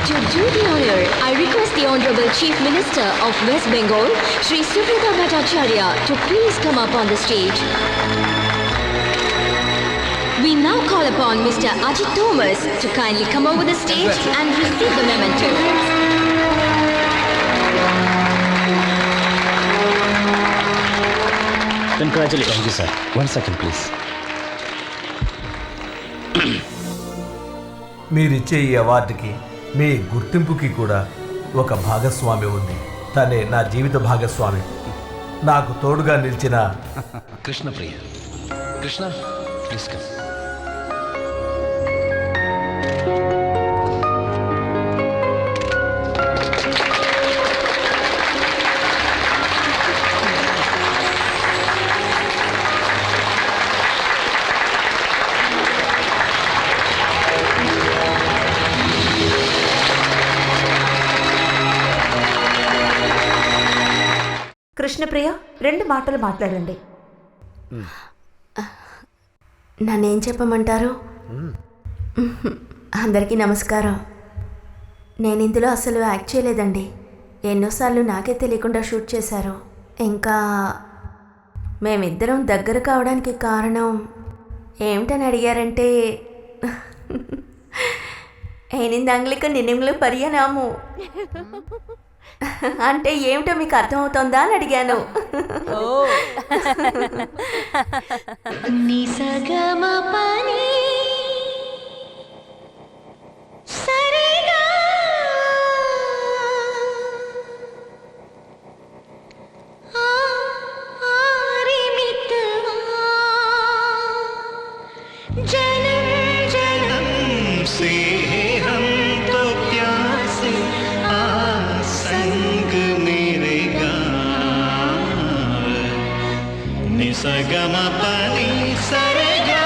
To do the honor, I request the Honorable Chief Minister of West Bengal, Shri Subrata Bhattacharya, to please come up on the stage. We now call upon Mr. Ajit Thomas to kindly come over the stage and receive the memento. Congratulations. Thank you, sir. 1 second, please. మీరిచ్చే ఈ అవార్డుకి మీ గుర్తింపుకి కూడా ఒక భాగస్వామి ఉంది. తనే నా జీవిత భాగస్వామి. నాకు తోడుగా నిలిచిన కృష్ణప్రియ. Krishna, please come. కృష్ణప్రియ 2 మాటలు మాట్లాడండి. నన్నేం చెప్పమంటారు? అందరికీ నమస్కారం. నేను ఇందులో అసలు యాక్ట్ చేయలేదండి. ఎన్నోసార్లు నాకే తెలియకుండా షూట్ చేశారు. ఇంకా మేమిద్దరం దగ్గర కావడానికి కారణం ఏమిటని అడిగారంటే ఏనిందంగ్లిక నిన్నింగ్లు పర్యనాము అంటే ఏమిటో మీకు అర్థమవుతోందా అని అడిగాను. సగమ పని సరిగా